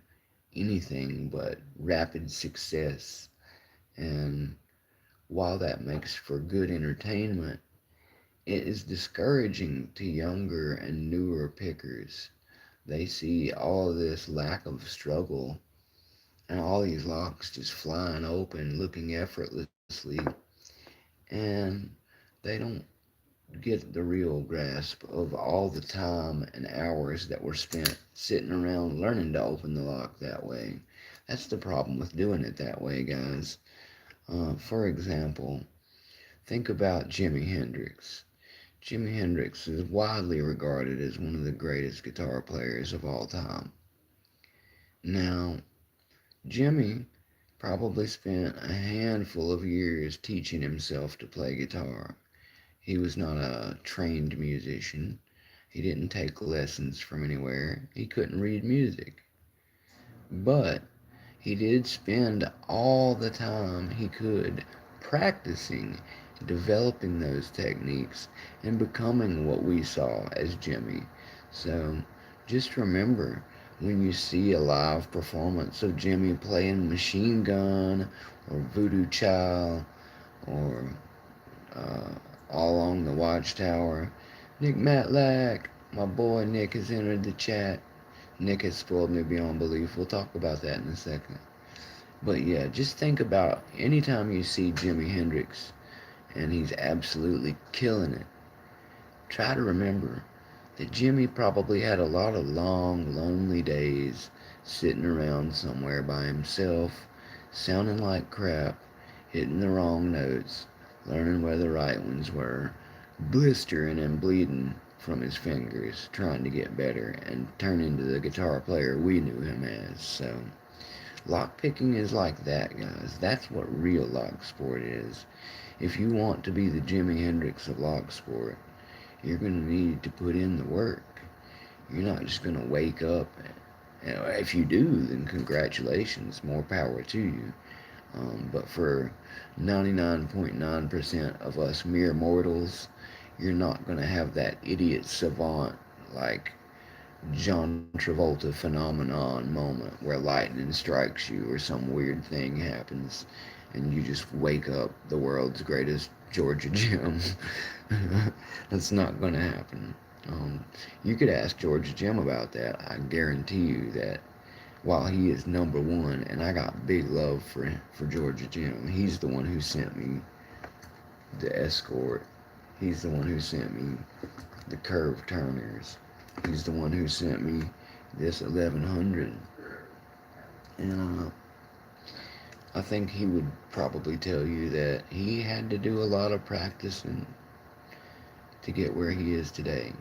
anything but rapid success. And while that makes for good entertainment, it is discouraging to younger and newer pickers. They see all this lack of struggle and all these locks just flying open, looking effortlessly, and they don't get the real grasp of all the time and hours that were spent sitting around learning to open the lock that way. That's the problem with doing it that way, guys. For example, think about Jimi Hendrix. Jimi Hendrix is widely regarded as one of the greatest guitar players of all time. Now, Jimmy probably spent a handful of years teaching himself to play guitar. He was not a trained musician. He didn't take lessons from anywhere. He couldn't read music. But he did spend all the time he could practicing, developing those techniques, and becoming what we saw as Jimmy. So just remember, when you see a live performance of Jimmy playing Machine Gun or Voodoo Child or uh, All Along the Watchtower, Nick Matlak, my boy Nick has entered the chat. Nick has spoiled me beyond belief. We'll talk about that in a second. But yeah, just think about anytime you see Jimi Hendrix and he's absolutely killing it, try to remember that Jimmy probably had a lot of long, lonely days sitting around somewhere by himself, sounding like crap, hitting the wrong notes, learning where the right ones were, blistering and bleeding from his fingers, trying to get better and turn into the guitar player we knew him as. So, lockpicking is like that, guys. That's what real lock sport is. If you want to be the Jimi Hendrix of lock sport, you're going to need to put in the work. You're not just going to wake up. If you do, then congratulations, more power to you. But for 99.9% of us mere mortals, you're not going to have that idiot savant like John Travolta phenomenon moment where lightning strikes you or some weird thing happens and you just wake up the world's greatest Georgia Jim. That's not going to happen. You could ask Georgia Jim about that. I guarantee you that while he is number one, and I got big love for Georgia Jim, he's the one who sent me the Escort. He's the one who sent me the curved turners. He's the one who sent me this 1100. And I think he would probably tell you that he had to do a lot of practicing to get where he is today.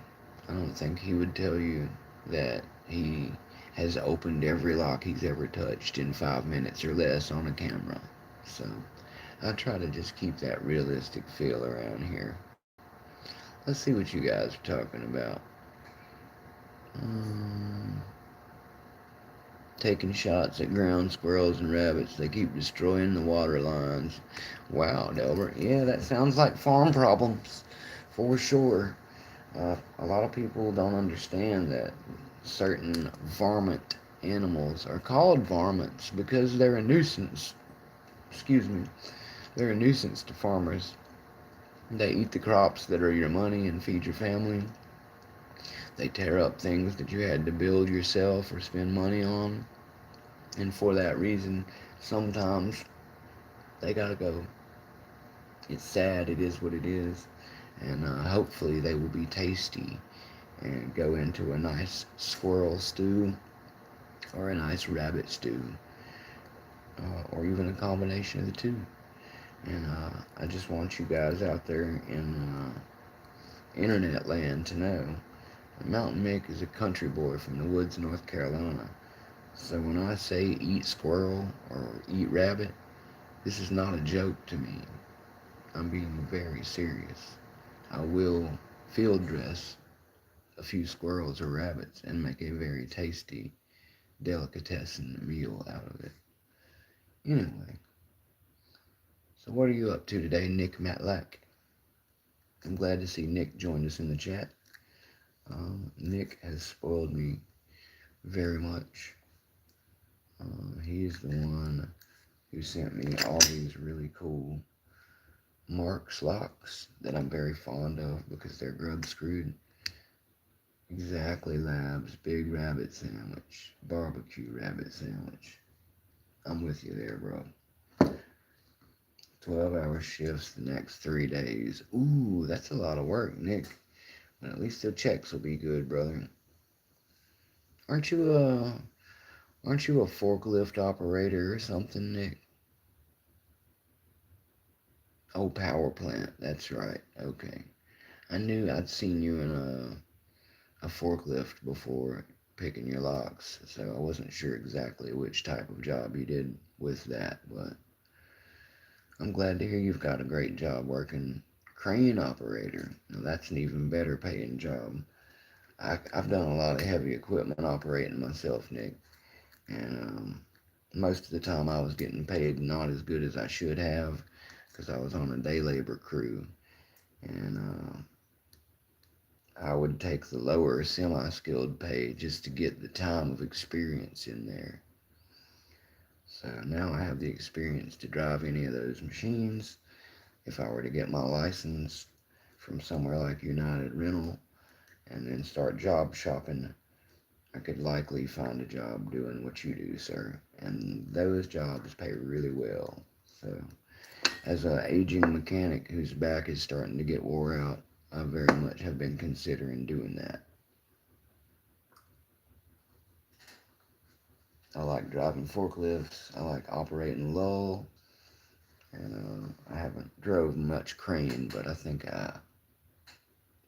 I don't think he would tell you that he has opened every lock he's ever touched in 5 minutes or less on a camera. So I try to just keep that realistic feel around here. Let's see what you guys are talking about. Um, Taking shots at ground squirrels and rabbits. They keep destroying the water lines. Wow, Delbert. Yeah, that sounds like farm problems for sure. A lot of people don't understand that certain varmint animals are called varmints because they're a nuisance. Excuse me. They're a nuisance to farmers. They eat the crops that are your money and feed your family. They tear up things that you had to build yourself or spend money on. And for that reason, sometimes they gotta go. It's sad, it is what it is. And hopefully they will be tasty and go into a nice squirrel stew or a nice rabbit stew or even a combination of the two. And I just want you guys out there in internet land to know that Mountain Mick is a country boy from the woods, North Carolina. So when I say eat squirrel or eat rabbit, this is not a joke to me. I'm being very serious. I will field dress a few squirrels or rabbits and make a very tasty delicatessen meal out of it. Anyway, so what are you up to today, Nick Matlak? I'm glad to see Nick join us in the chat. Nick has spoiled me very much. He is the one who sent me all these really cool Marks locks that I'm very fond of because they're grub screwed. Exactly, Labs. Big rabbit sandwich. Barbecue rabbit sandwich. I'm with you there, bro. 12-hour shifts the next 3 days. Ooh, that's a lot of work, Nick. But at least the checks will be good, brother. Aren't you a aren't you a forklift operator or something, Nick? Oh, power plant. That's right. Okay. I knew I'd seen you in a forklift before picking your locks, so I wasn't sure exactly which type of job you did with that, but I'm glad to hear you've got a great job working crane operator. Now that's an even better paying job. I've done a lot of heavy equipment operating myself, Nick, and most of the time I was getting paid not as good as I should have because I was on a day labor crew, and I would take the lower semi-skilled pay just to get the time of experience in there. So now I have the experience to drive any of those machines. If I were to get my license from somewhere like United Rental and then start job shopping I could likely find a job doing what you do, sir. And those jobs pay really well. So, as an aging mechanic whose back is starting to get wore out, I very much have been considering doing that. I like driving forklifts. I like operating lull. And I haven't drove much crane, but I think I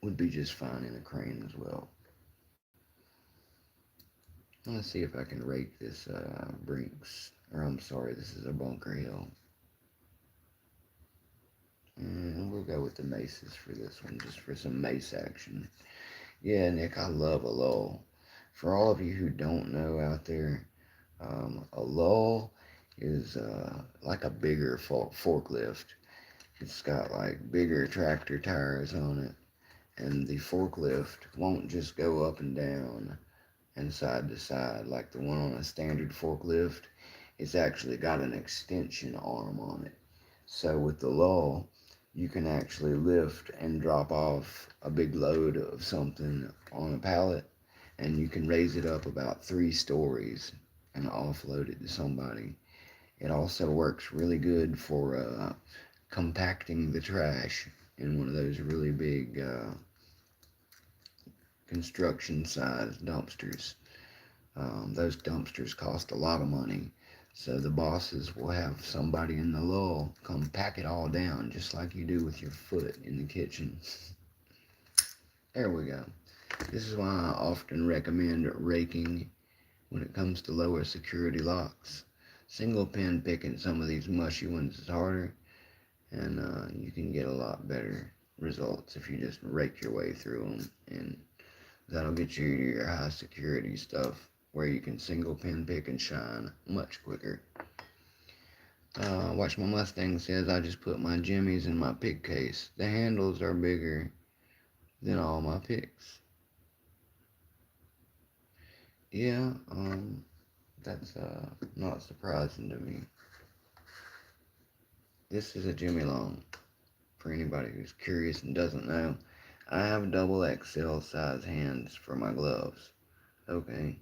would be just fine in a crane as well. Let's see if I can rake this Brinks. Or I'm sorry, this is a Bunker Hill. And we'll go with the maces for this one, just for some mace action. Yeah, Nick, I love a lull. For all of you who don't know out there, a lull is like a bigger forklift. It's got like bigger tractor tires on it, and the forklift won't just go up and down and side to side like the one on a standard forklift. It's actually got an extension arm on it. So with the lull, you can actually lift and drop off a big load of something on a pallet, and you can raise it up about 3 stories and offload it to somebody. It also works really good for compacting the trash in one of those really big construction sized dumpsters. Those dumpsters cost a lot of money, so the bosses will have somebody in the lull come pack it all down, just like you do with your foot in the kitchen. There we go. This is why I often recommend raking when it comes to lower security locks. Single pin picking some of these mushy ones is harder, and you can get a lot better results if you just rake your way through them, and that'll get you to your high security stuff where you can single pin pick and shine much quicker. Watch My Mustang says I just put my jimmies in my pick case. The handles are bigger than all my picks. Yeah, that's not surprising to me. This is a Jimmy Long. For anybody who's curious and doesn't know, I have double XL size hands for my gloves. Okay,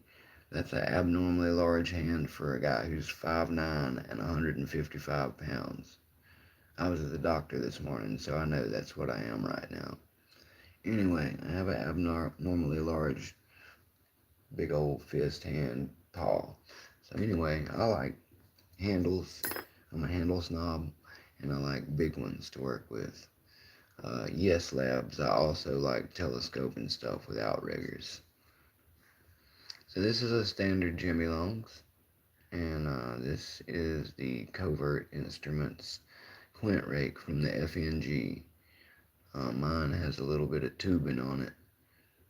that's an abnormally large hand for a guy who's 5'9" and 155 pounds. I was at the doctor this morning, so I know that's what I am right now. Anyway, I have an abnormally large, big old fist hand paw. So anyway, I like handles. I'm a handle snob, and I like big ones to work with. Yes Labs, I also like telescoping stuff with outriggers. So this is a standard Jimmy Longs, and this is the Covert Instruments Quint Rake from the FNG. Mine has a little bit of tubing on it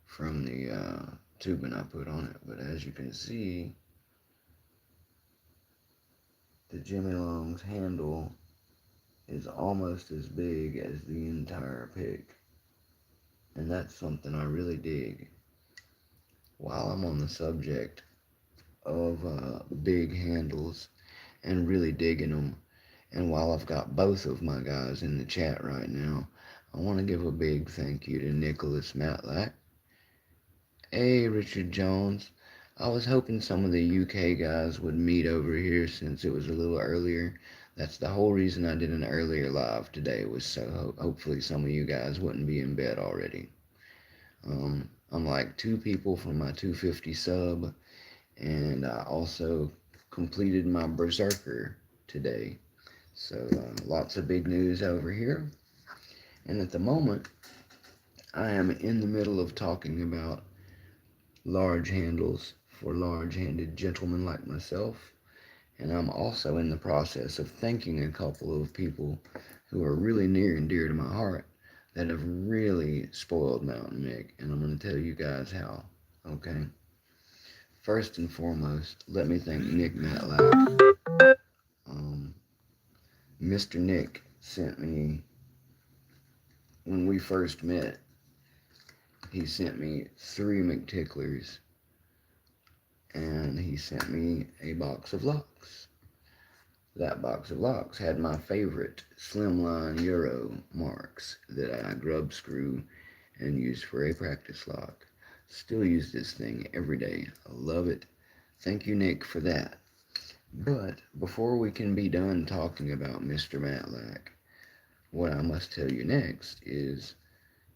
from the tubing I put on it, but as you can see, the Jimmy Long's handle is almost as big as the entire pick, and that's something I really dig. While I'm on the subject of big handles and really digging them, and while I've got both of my guys in the chat right now, I want to give a big thank you to Nicholas Matlak. Hey, Richard Jones. I was hoping some of the UK guys would meet over here since it was a little earlier. That's the whole reason I did an earlier live today, was so hopefully some of you guys wouldn't be in bed already. I'm like 2 people from my 250 sub, and I also completed my Berserker today. So lots of big news over here. And at the moment, I am in the middle of talking about large handles for large-handed gentlemen like myself. And I'm also in the process of thanking a couple of people who are really near and dear to my heart that have really spoiled Mountain Mick. And I'm going to tell you guys how, okay? First and foremost, let me thank Nick Matlak. Mr. Nick sent me, when we first met, he sent me 3 McTicklers, and he sent me a box of locks. That box of locks had my favorite slimline Euro marks that I grub screw and use for a practice lock. Still use this thing every day. I love it. Thank you, Nick, for that. But before we can be done talking about Mr. Matlak, what I must tell you next is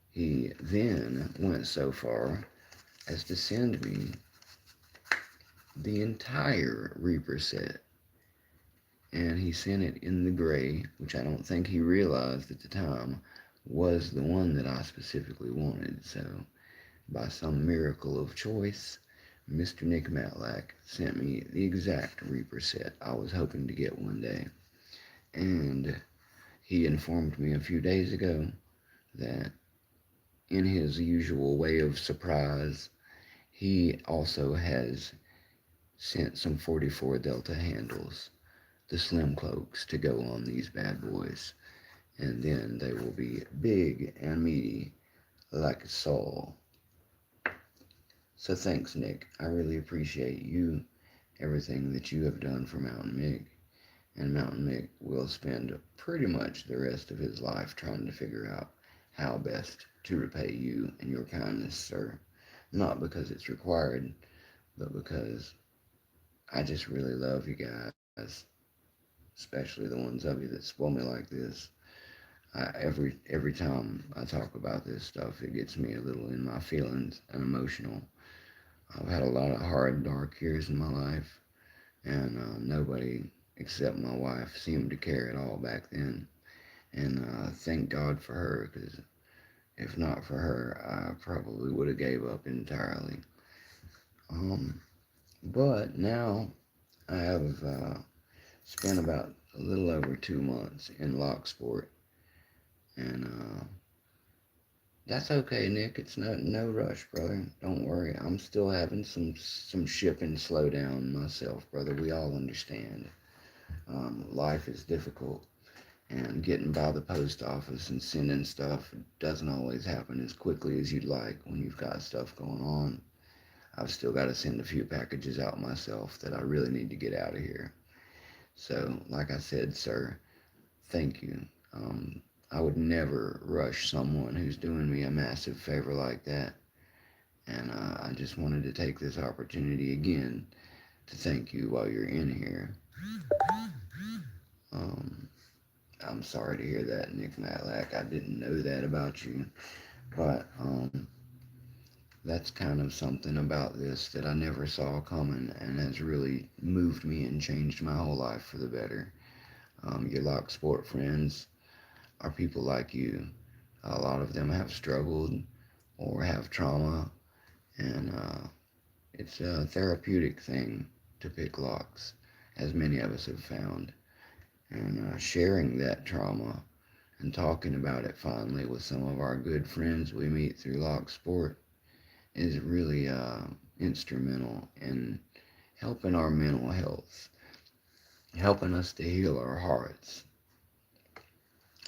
he then went so far as to send me the entire Reaper set. And he sent it in the gray, which I don't think he realized at the time was the one that I specifically wanted. So, by some miracle of choice, Mr. Nick Matlak sent me the exact Reaper set I was hoping to get one day. And he informed me a few days ago that, in his usual way of surprise, he also has sent some 44 Delta handles, the slim cloaks, to go on these bad boys. And then they will be big and meaty like a soul. So thanks, Nick. I really appreciate you, everything that you have done for Mountain Mick. And Mountain Mick will spend pretty much the rest of his life trying to figure out how best to repay you and your kindness, sir. Not because it's required, but because I just really love you guys, especially the ones of you that spoil me like this. Every time I talk about this stuff, it gets me a little in my feelings and emotional. I've had a lot of hard, dark years in my life, and nobody except my wife seemed to care at all back then. And thank God for her, because if not for her, I probably would have gave up entirely. But now I have spent about a little over 2 months in Locksport, and that's okay, Nick. It's no rush, brother. Don't worry. I'm still having some shipping slowdown myself, brother. We all understand. Life is difficult, and getting by the post office and sending stuff doesn't always happen as quickly as you'd like when you've got stuff going on. I've still got to send a few packages out myself that I really need to get out of here. So, like I said, sir, thank you. I would never rush someone who's doing me a massive favor like that. And I just wanted to take this opportunity again to thank you while you're in here. Um, I'm sorry to hear that, Nick Matlak. I didn't know that about you. But that's kind of something about this that I never saw coming and has really moved me and changed my whole life for the better. Your Lock Sport friends are people like you. A lot of them have struggled or have trauma, and it's a therapeutic thing to pick locks, as many of us have found. And sharing that trauma and talking about it finally with some of our good friends we meet through Lock Sport is really instrumental in helping our mental health, helping us to heal our hearts.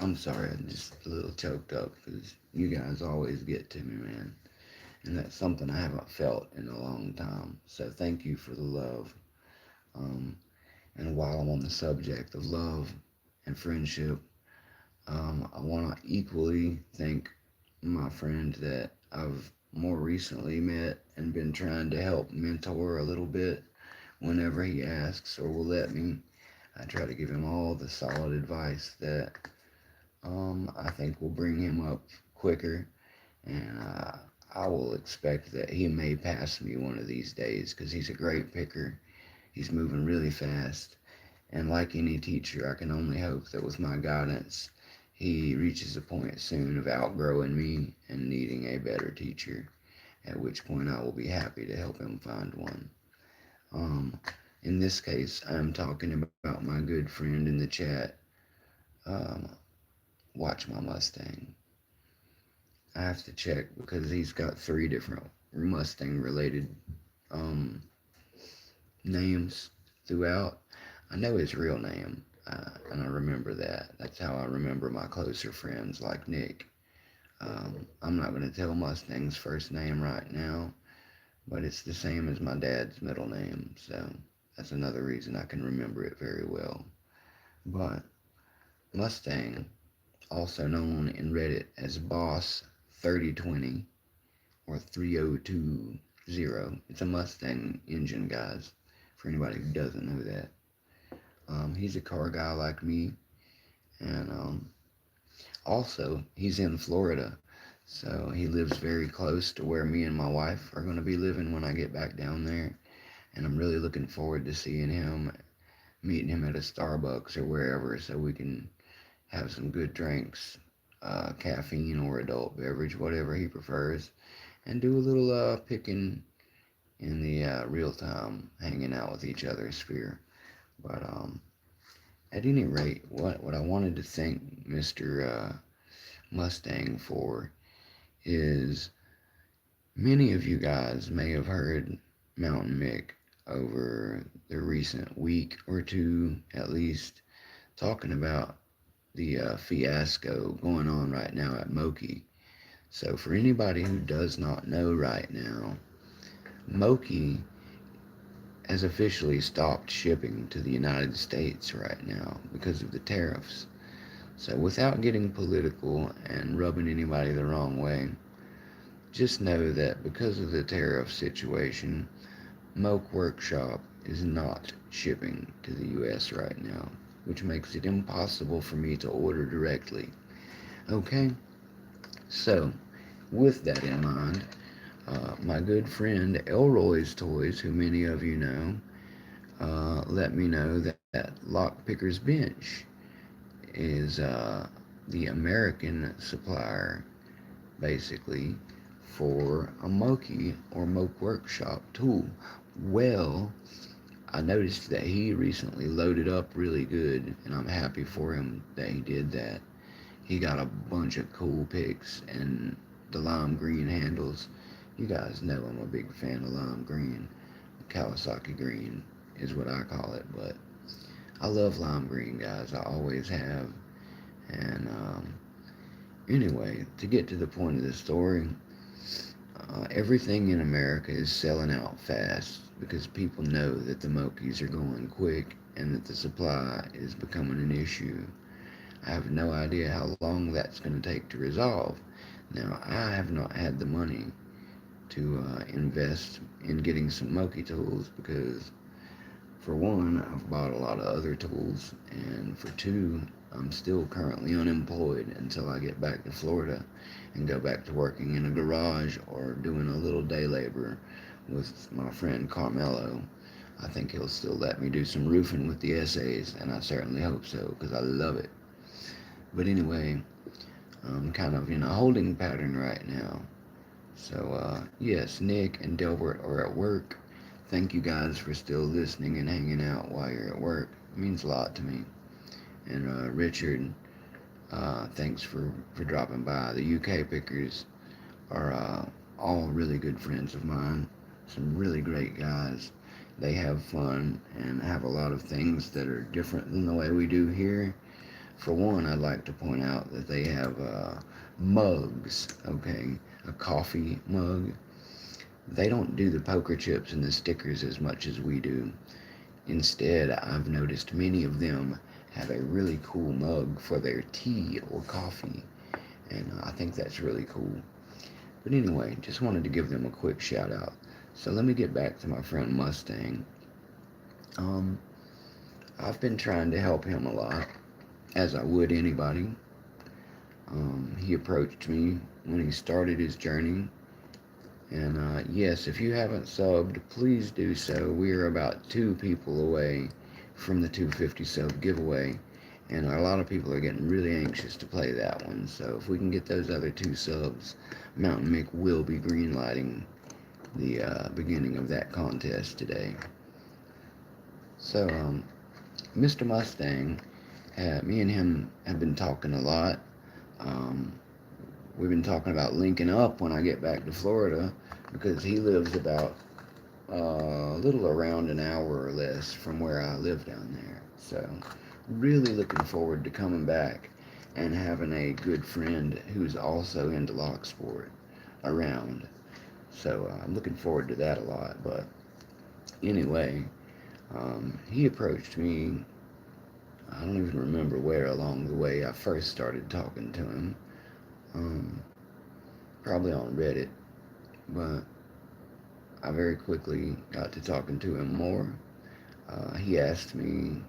I'm sorry, I'm just a little choked up because you guys always get to me, man. And that's something I haven't felt in a long time. So thank you for the love. Um, and while I'm on the subject of love and friendship, I want to equally thank my friend that I've more recently met and been trying to help mentor a little bit whenever he asks or will let me. I try to give him all the solid advice that I think will bring him up quicker, and I will expect that he may pass me one of these days because he's a great picker. He's moving really fast, and like any teacher, I can only hope that with my guidance, he reaches a point soon of outgrowing me and needing a better teacher, at which point I will be happy to help him find one. Um, in this case, I'm talking about my good friend in the chat, um, Watch My Mustang. I have to check because he's got 3 different Mustang related um, names throughout. I know his real name, and I remember that. That's how I remember my closer friends like Nick. I'm not going to tell Mustang's first name right now, but it's the same as my dad's middle name, so that's another reason I can remember it very well. But Mustang, also known in Reddit as Boss 3020, or 3020. It's a Mustang engine, guys, for anybody who doesn't know that. He's a car guy like me, and also he's in Florida, so he lives very close to where me and my wife are going to be living when I get back down there, and I'm really looking forward to seeing him, meeting him at a Starbucks or wherever, so we can have some good drinks, caffeine or adult beverage, whatever he prefers, and do a little picking in the real time, hanging out with each other sphere. But at any rate, what I wanted to thank Mr. Mustang for is many of you guys may have heard Mountain Mick over the recent week or two, at least, talking about the fiasco going on right now at Moki. So, for anybody who does not know right now, Moki has officially stopped shipping to the United States right now because of the tariffs. So, without getting political and rubbing anybody the wrong way, just know that because of the tariff situation, Moke Workshop is not shipping to the US right now, which makes it impossible for me to order directly. Okay? So, with that in mind, my good friend Elroy's Toys, who many of you know, let me know that Lockpicker's Bench is the American supplier, basically, for a Moki or Moke Workshop tool. Well, I noticed that he recently loaded up really good, and I'm happy for him that he did that. He got a bunch of cool picks and the lime green handles. You guys know I'm a big fan of lime green. Kawasaki green is what I call it, but I love lime green, guys. I always have. And anyway, to get to the point of the story, everything in America is selling out fast because people know that the Mokis are going quick and that the supply is becoming an issue. I have no idea how long that's going to take to resolve. Now, I have not had the money to invest in getting some Moki tools because, for one, I've bought a lot of other tools, and for two, I'm still currently unemployed until I get back to Florida and go back to working in a garage or doing a little day labor with my friend Carmelo. I think he'll still let me do some roofing with the essays, and I certainly hope so because I love it. But anyway, I'm kind of in a holding pattern right now. So, yes, Nick and Delbert are at work. Thank you guys for still listening and hanging out while you're at work. It means a lot to me. And Richard, thanks for dropping by. The UK pickers are all really good friends of mine. Some really great guys. They have fun and have a lot of things that are different than the way we do here. For one, I'd like to point out that they have mugs, okay? A coffee mug. They don't do the poker chips and the stickers as much as we do. Instead, I've noticed many of them have a really cool mug for their tea or coffee, and I think that's really cool. But anyway, just wanted to give them a quick shout out. So let me get back to my friend Mustang. I've been trying to help him a lot, as I would anybody. He approached me when he started his journey. And yes, if you haven't subbed, please do so. We are about 2 people away from the 250 sub giveaway. And a lot of people are getting really anxious to play that one. So if we can get those other 2 subs, Mountain Mick will be greenlighting the beginning of that contest today. So, Mr. Mustang, me and him have been talking a lot. We've been talking about linking up when I get back to Florida because he lives about a little around an hour or less from where I live down there. So really looking forward to coming back and having a good friend who's also into lock sport around. So I'm looking forward to that a lot. But anyway, he approached me. I don't even remember where along the way I first started talking to him. Probably on Reddit. but I very quickly got to talking to him more. He asked me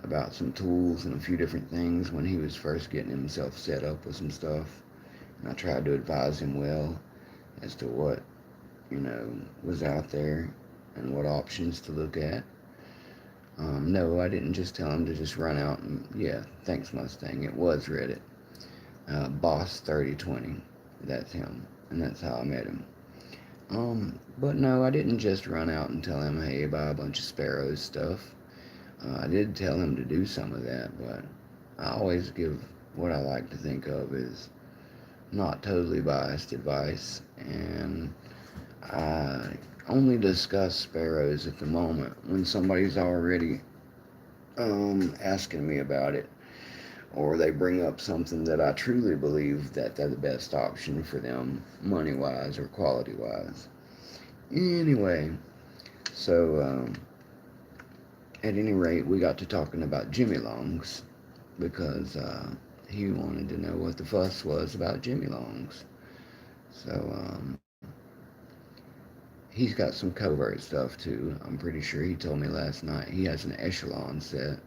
about some tools and a few different things when he was first getting himself set up with some stuff. And I tried to advise him well as to what, was out there and what options to look at. No, I didn't just tell him to just run out and, yeah, thanks Mustang. It was Reddit. Boss 3020. That's him. And that's how I met him. But no, I didn't just run out and tell him, hey, buy a bunch of Sparrows stuff. I did tell him to do some of that, but I always give what I like to think of as not totally biased advice, and I only discuss Sparrows at the moment when somebody's already asking me about it, or they bring up something that I truly believe that they're the best option for them, money-wise or quality-wise. Anyway, so at any rate, we got to talking about Jimmy Longs because he wanted to know what the fuss was about Jimmy Longs. So he's got some covert stuff too. I'm pretty sure he told me last night he has an echelon set.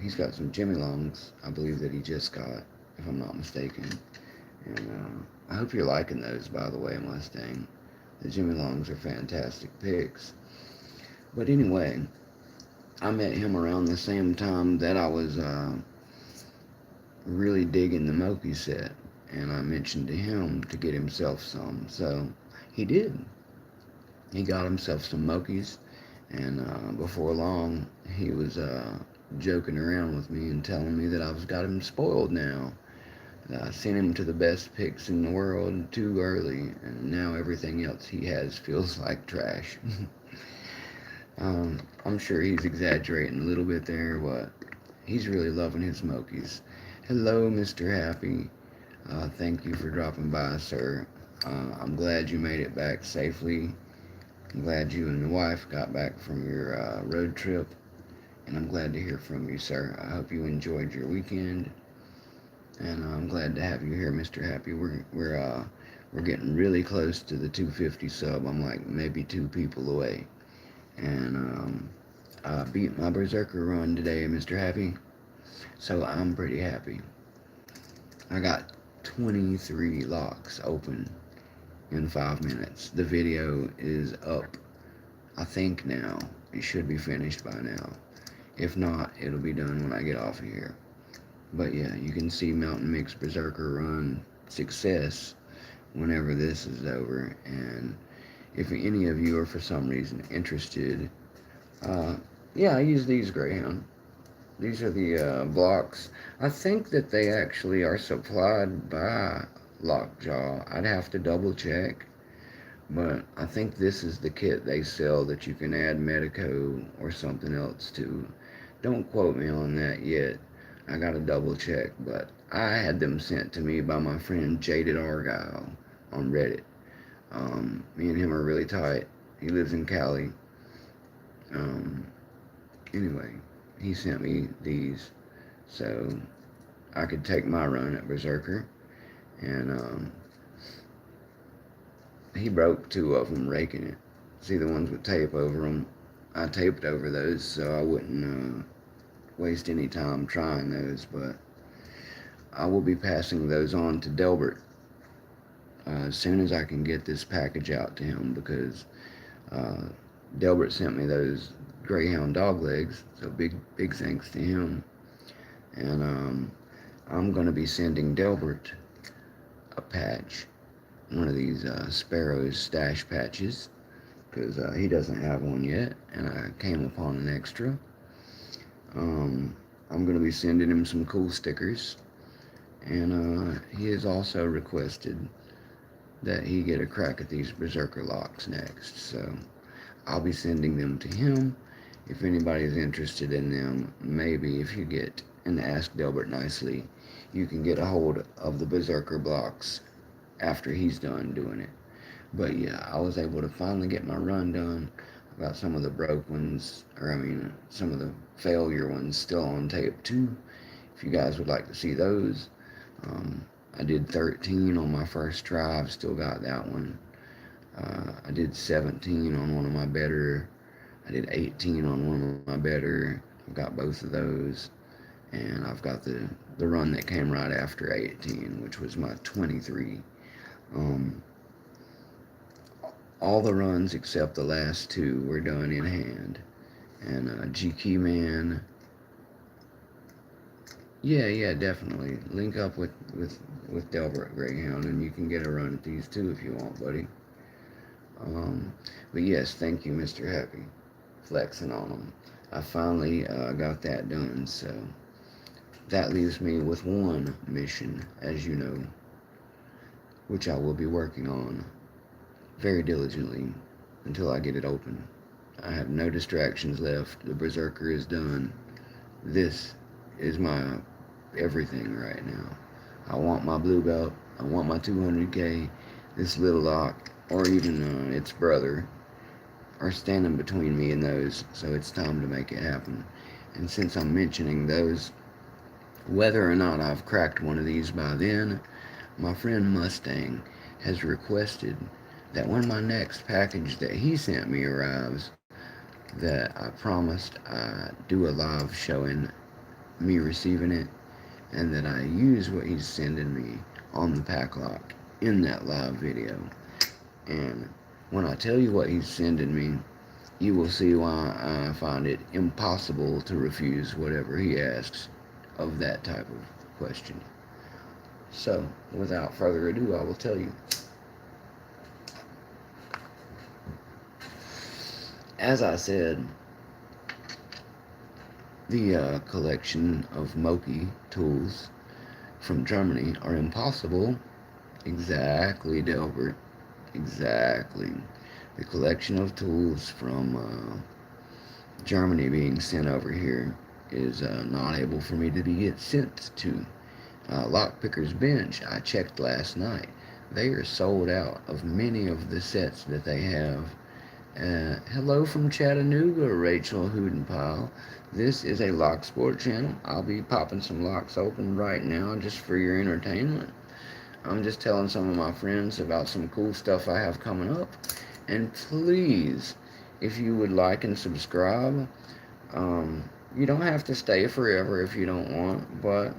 He's got some Jimmy Longs, I believe that he just got, if I'm not mistaken. And I hope you're liking those, by the way, Mustang. The Jimmy Longs are fantastic picks. But anyway, I met him around the same time that I was really digging the Moki set, and I mentioned to him to get himself some. So he did. He got himself some Mokis, and before long, he was joking around with me and telling me that I've got him spoiled now. I sent him to the best picks in the world too early, and now everything else he has feels like trash. I'm sure he's exaggerating a little bit there, but he's really loving his Mokis. Hello, Mr. Happy. Thank you for dropping by, sir. I'm glad you made it back safely. I'm glad you and the wife got back from your road trip, and I'm glad to hear from you, sir. I hope you enjoyed your weekend, and I'm glad to have you here, Mr. Happy. We're getting really close to the 250 sub. I'm like maybe 2 people away, and I beat my Berserker run today, Mr. Happy. So I'm pretty happy. I got 23 locks open in 5 minutes. The video is up, I think now. It should be finished by now. If not, it'll be done when I get off of here. But yeah, you can see Mountain Mix Berserker run success whenever this is over. And if any of you are for some reason interested, yeah, I use these Greyhound. These are the blocks. I think that they actually are supplied by Lockjaw. I'd have to double check, but I think this is the kit they sell that you can add Medico or something else to. Don't quote me on that yet. I gotta double check, but I had them sent to me by my friend Jaded Argyle on Reddit. Me and him are really tight. He lives in Cali. Anyway, he sent me these so I could take my run at Berserker, and he broke 2 of them raking it. See the ones with tape over them? I taped over those so I wouldn't waste any time trying those, but I will be passing those on to Delbert as soon as I can get this package out to him, because Delbert sent me those Greyhound dog legs, so big thanks to him. And I'm going to be sending Delbert a patch, one of these Sparrows stash patches, because he doesn't have one yet, and I came upon an extra. I'm going to be sending him some cool stickers, and he has also requested that he get a crack at these Berserker locks next, so I'll be sending them to him. If anybody's interested in them, maybe if you get and ask Delbert nicely, you can get a hold of the Berserker blocks after he's done doing it. But yeah, I was able to finally get my run done. I got some of the broke ones, some of the failure ones still on tape too. If you guys would like to see those, I did 13 on my first try. I've still got that one. I did 17 on one of my better. I did 18 on one of my better. I've got both of those. And I've got the run that came right after 18, which was my 23. Um, all the runs except the last two were done in hand. And GK Man, yeah, definitely. Link up with Delbert Greyhound, and you can get a run at these too if you want, buddy. But yes, thank you, Mr. Happy. Flexing on them. I finally got that done, so that leaves me with one mission, as you know, which I will be working on very diligently until I get it open. I have no distractions left. The Berserker is done. This is my everything right now. I want my blue belt. I want my 200K. This little lock, or even its brother, are standing between me and those, so it's time to make it happen. And since I'm mentioning those, whether or not I've cracked one of these by then, my friend Mustang has requested that when my next package that he sent me arrives, that I promised I'd do a live showing me receiving it, and that I use what he's sending me on the pack lock in that live video. And when I tell you what he's sending me, you will see why I find it impossible to refuse whatever he asks of that type of question. So, without further ado, I will tell you. As I said, the collection of Moki tools from Germany are impossible. Exactly, Delbert. Exactly. The collection of tools from Germany being sent over here is not able for me to be sent to. Lockpicker's Bench, I checked last night. They are sold out of many of the sets that they have. Hello from Chattanooga, Rachel Hoodenpile. This is a Lock Sport channel. I'll be popping some locks open right now just for your entertainment. I'm just telling some of my friends about some cool stuff I have coming up. And please, if you would like and subscribe, you don't have to stay forever if you don't want, but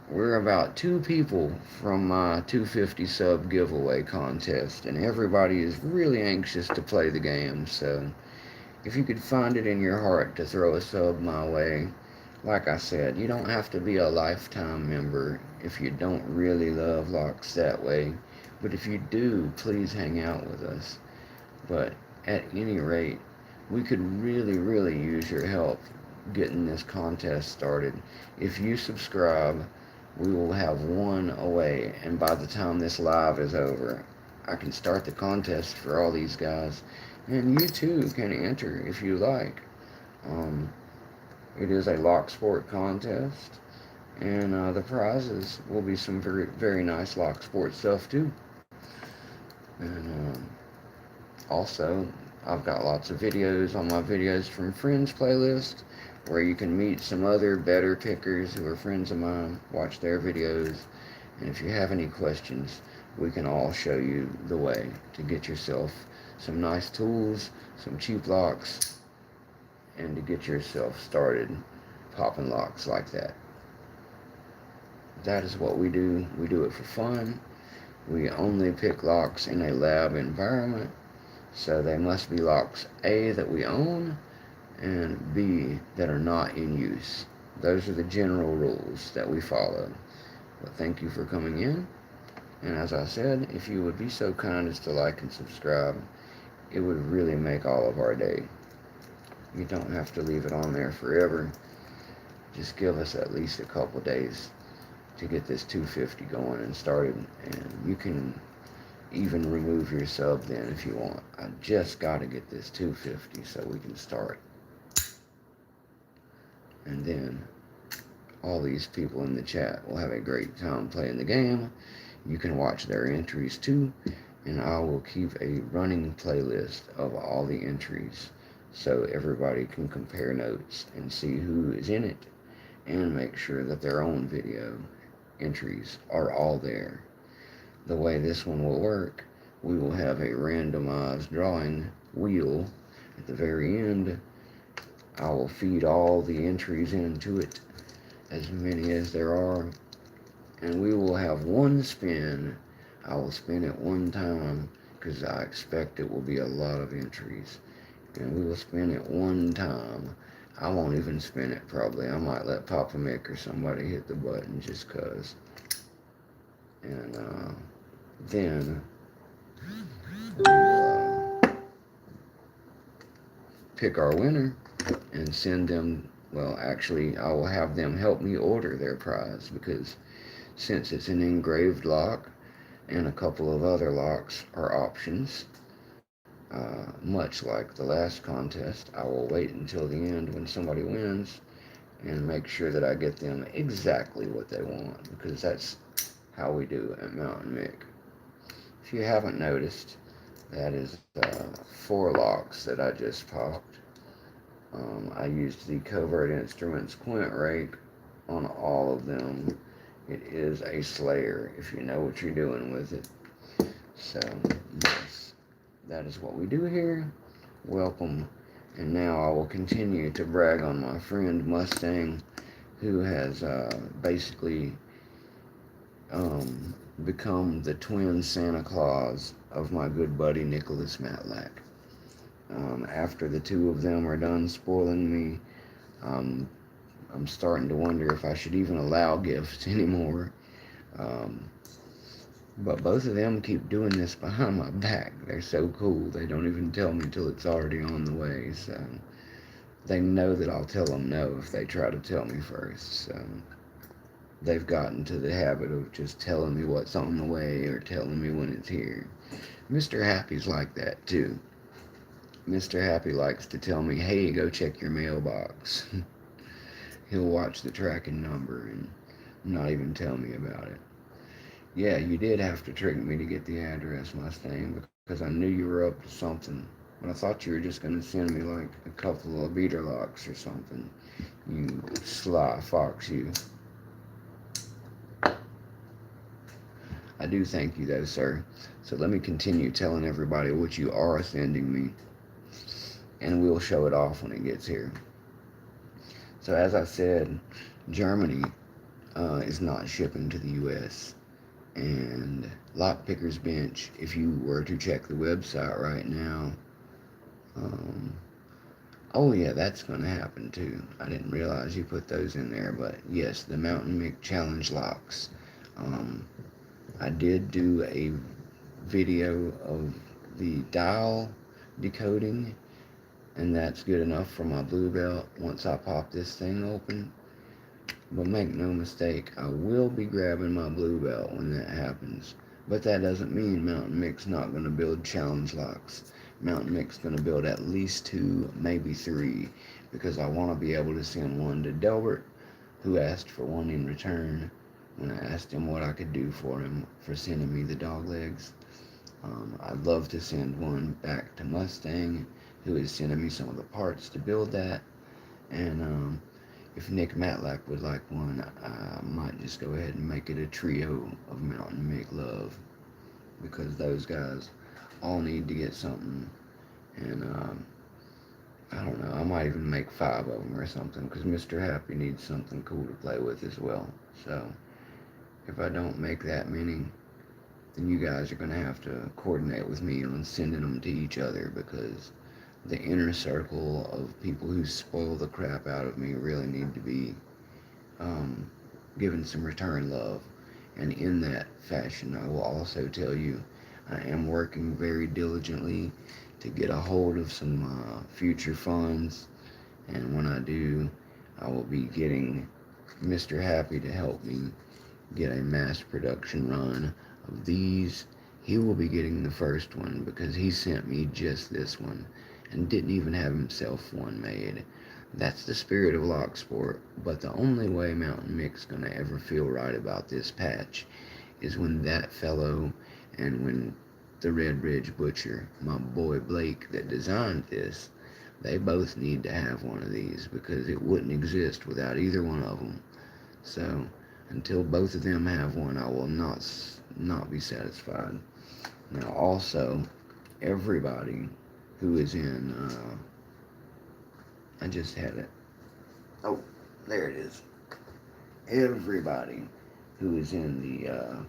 we're about 2 people from my 250 sub giveaway contest, and everybody is really anxious to play the game, so if you could find it in your heart to throw a sub my way, like I said, you don't have to be a lifetime member if you don't really love locks that way, but if you do, please hang out with us. But at any rate, we could really use your help getting this contest started. If you subscribe, we will have one away, and by the time this live is over, I can start the contest for all these guys, and you too can enter if you like. It is a Lock Sport contest, and the prizes will be some very nice Lock Sport stuff too. And also, I've got lots of videos on my Videos from Friends playlist, where you can meet some other better pickers who are friends of mine, watch their videos, and if you have any questions, we can all show you the way to get yourself some nice tools, some cheap locks, and to get yourself started popping locks like that. That is what we do. We do it for fun. We only pick locks in a lab environment, so they must be locks A, that we own, and B, that are not in use. Those are the general rules that we follow. But thank you for coming in, and as I said, if you would be so kind as to like and subscribe, it would really make all of our day. You don't have to leave it on there forever. Just give us at least a couple days to get this 250 going and started, and you can even remove your sub then if you want. I just got to get this 250 so we can start. And then all these people in the chat will have a great time playing the game. You can watch their entries too, and I will keep a running playlist of all the entries so everybody can compare notes and see who is in it and make sure that their own video entries are all there. The way this one will work, we will have a randomized drawing wheel at the very end. I will feed all the entries into it, as many as there are, and we will have one spin. I will spin it one time because I expect it will be a lot of entries. And we will spin it one time. I won't even spin it probably. I might let Papa Mick or somebody hit the button just cause. And then we'll pick our winner and send them. Well, actually, I will have them help me order their prize because since it's an engraved lock and a couple of other locks are options, much like the last contest, I will wait until the end when somebody wins and make sure that I get them exactly what they want because that's how we do at Mountain Mick. If you haven't noticed, that is 4 locks that I just popped. I used the Covert Instruments Quint Rake on all of them. It is a Slayer if you know what you're doing with it. So, yes, that is what we do here. Welcome. And now I will continue to brag on my friend Mustang, who has basically become the twin Santa Claus of my good buddy Nicholas Matlak. After the two of them are done spoiling me, I'm starting to wonder if I should even allow gifts anymore. But both of them keep doing this behind my back. They're so cool. They don't even tell me till it's already on the way. So they know that I'll tell them no if they try to tell me first. So they've gotten to the habit of just telling me what's on the way or telling me when it's here. Mr. Happy's like that too. Mr. Happy likes to tell me, hey, go check your mailbox. He'll watch the tracking number and not even tell me about it. Yeah, you did have to trick me to get the address, Mustang, because I knew you were up to something. But I thought you were just going to send me like a couple of beater locks or something. You sly fox, you. I do thank you, though, sir. So let me continue telling everybody what you are sending me. And we'll show it off when it gets here. So as I said, Germany is not shipping to the U.S. And Lockpicker's Bench, if you were to check the website right now, oh yeah, that's going to happen too. I didn't realize you put those in there, but yes, the Mountain Mick Challenge locks. I did do a video of the dial decoding, and that's good enough for my blue belt once I pop this thing open. But make no mistake, I will be grabbing my blue belt when that happens. But that doesn't mean Mountain Mick's not going to build challenge locks. Mountain Mick's going to build at least 2, maybe 3, because I want to be able to send one to Delbert, who asked for one in return when I asked him what I could do for him for sending me the dog legs. I'd love to send one back to Mustang, who is sending me some of the parts to build that. And if Nick Matlak would like one, I might just go ahead and make it a trio of Mountain Mick love, because those guys all need to get something. And I don't know, I might even make 5 of them or something, because Mr. Happy needs something cool to play with as well. So if I don't make that many, then you guys are going to have to coordinate with me on sending them to each other, because the inner circle of people who spoil the crap out of me really need to be given some return love. And in that fashion, I will also tell you, I am working very diligently to get a hold of some future funds. And when I do, I will be getting Mr. Happy to help me get a mass production run of these. He will be getting the first one because he sent me just this one and didn't even have himself one made. That's the spirit of Locksport, but the only way Mountain Mick's gonna ever feel right about this patch is when that fellow and when the Red Ridge Butcher, my boy Blake that designed this, they both need to have one of these because it wouldn't exist without either one of them. So Until both of them have one, I will not be satisfied. Now, also, everybody who is in, I just had it. Oh, there it is. Everybody who is in the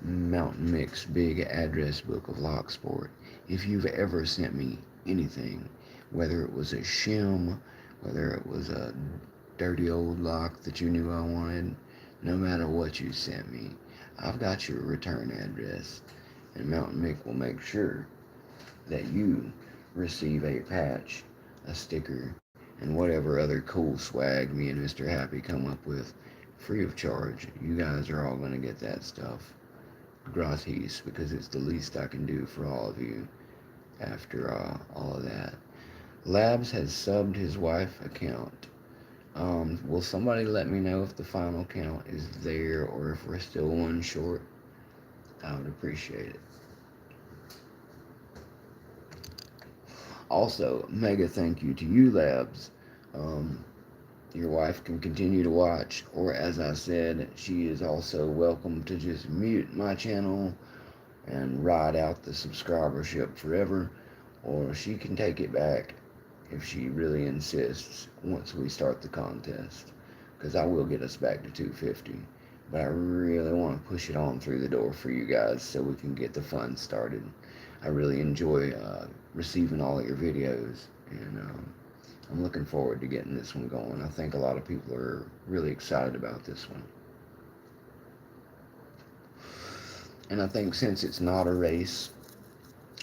Mountain Mix Big Address Book of Locksport, if you've ever sent me anything, whether it was a shim, whether it was a dirty old lock that you knew I wanted, no matter what you sent me, I've got your return address, and Mountain Mick will make sure that you receive a patch, a sticker, and whatever other cool swag me and Mr. Happy come up with, free of charge. You guys are all going to get that stuff gratis, because it's the least I can do for all of you after all of that. Labs has subbed his wife account. Will somebody let me know if the final count is there or if we're still one short? I would appreciate it. Also, mega thank you to you, Labs. Your wife can continue to watch, or as I said, she is also welcome to just mute my channel and ride out the subscribership forever, or she can take it back if she really insists once we start the contest, because I will get us back to 250, but I really want to push it on through the door for you guys so we can get the fun started. I really enjoy receiving all of your videos, and I'm looking forward to getting this one going. I think a lot of people are really excited about this one. And I think since it's not a race,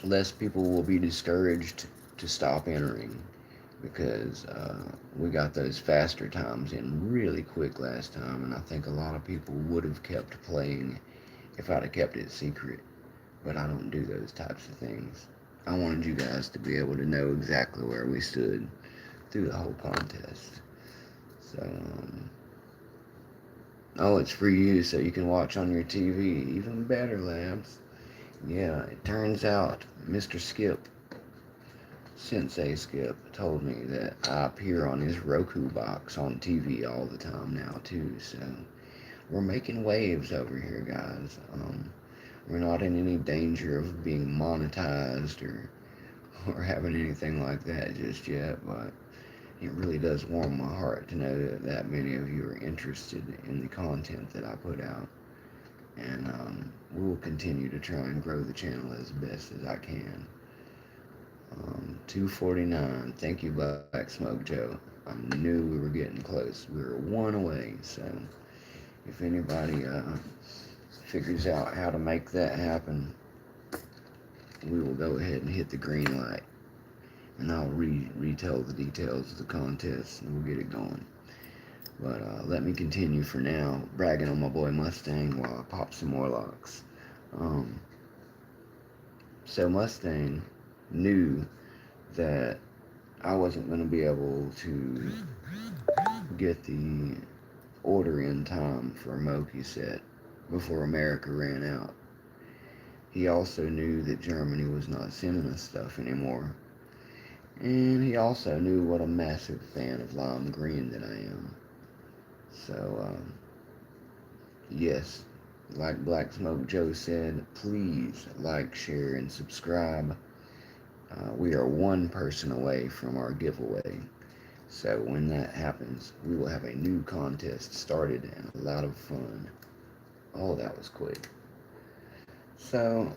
less people will be discouraged to stop entering, because we got those faster times in really quick last time, and I think a lot of people would have kept playing if I'd have kept it secret. But I don't do those types of things. I wanted you guys to be able to know exactly where we stood through the whole contest. So, oh, it's for you, so you can watch on your TV. Even better, Labs. Yeah, it turns out Mr. Skip, Sensei Skip, told me that I appear on his Roku box on TV all the time now, too. So, we're making waves over here, guys. We're not in any danger of being monetized or having anything like that just yet, but it really does warm my heart to know that many of you are interested in the content that I put out. And we will continue to try and grow the channel as best as I can. 249. Thank you, Black Smoke Joe. I knew we were getting close. We were one away, so if anybody figures out how to make that happen, we will go ahead and hit the green light, and I'll retell the details of the contest, and we'll get it going. But let me continue for now, bragging on my boy Mustang while I pop some more locks. So Mustang knew that I wasn't going to be able to get the order in time for a Moki set before America ran out. He also knew that Germany was not sending us stuff anymore. And he also knew what a massive fan of lime green that I am. So, yes, like Black Smoke Joe said, please like, share, and subscribe. We are one person away from our giveaway. So when that happens, we will have a new contest started and a lot of fun. Oh, that was quick. So,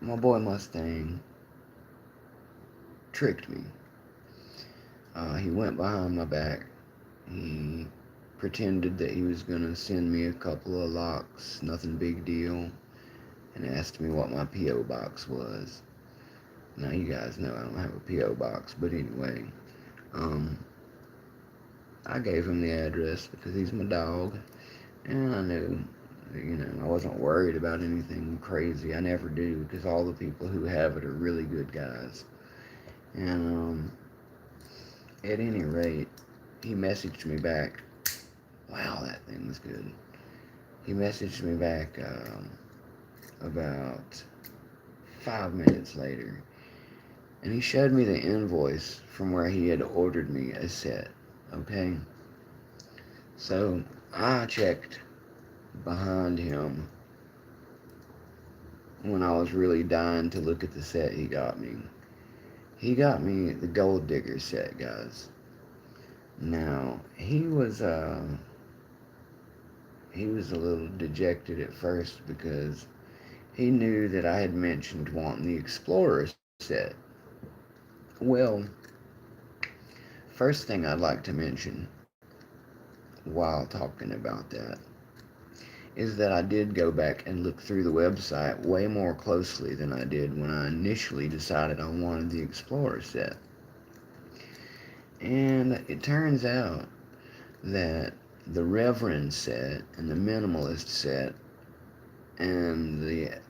my boy Mustang tricked me. He went behind my back. He pretended that he was going to send me a couple of locks, nothing big deal, and asked me what my P.O. box was. Now, you guys know I don't have a P.O. box, but anyway, I gave him the address because he's my dog, and I knew, I wasn't worried about anything crazy. I never do, because all the people who have it are really good guys. And, at any rate, he messaged me back. Wow, that thing was good. He messaged me back about 5 minutes later, and he showed me the invoice from where he had ordered me a set, okay? So I checked behind him when I was really dying to look at the set he got me. He got me the Gold Digger set, guys. Now, he was a little dejected at first because he knew that I had mentioned wanting the Explorer set. Well, first thing I'd like to mention while talking about that is that I did go back and look through the website way more closely than I did when I initially decided I wanted the Explorer set. And it turns out that the Reverend set and the Minimalist set and the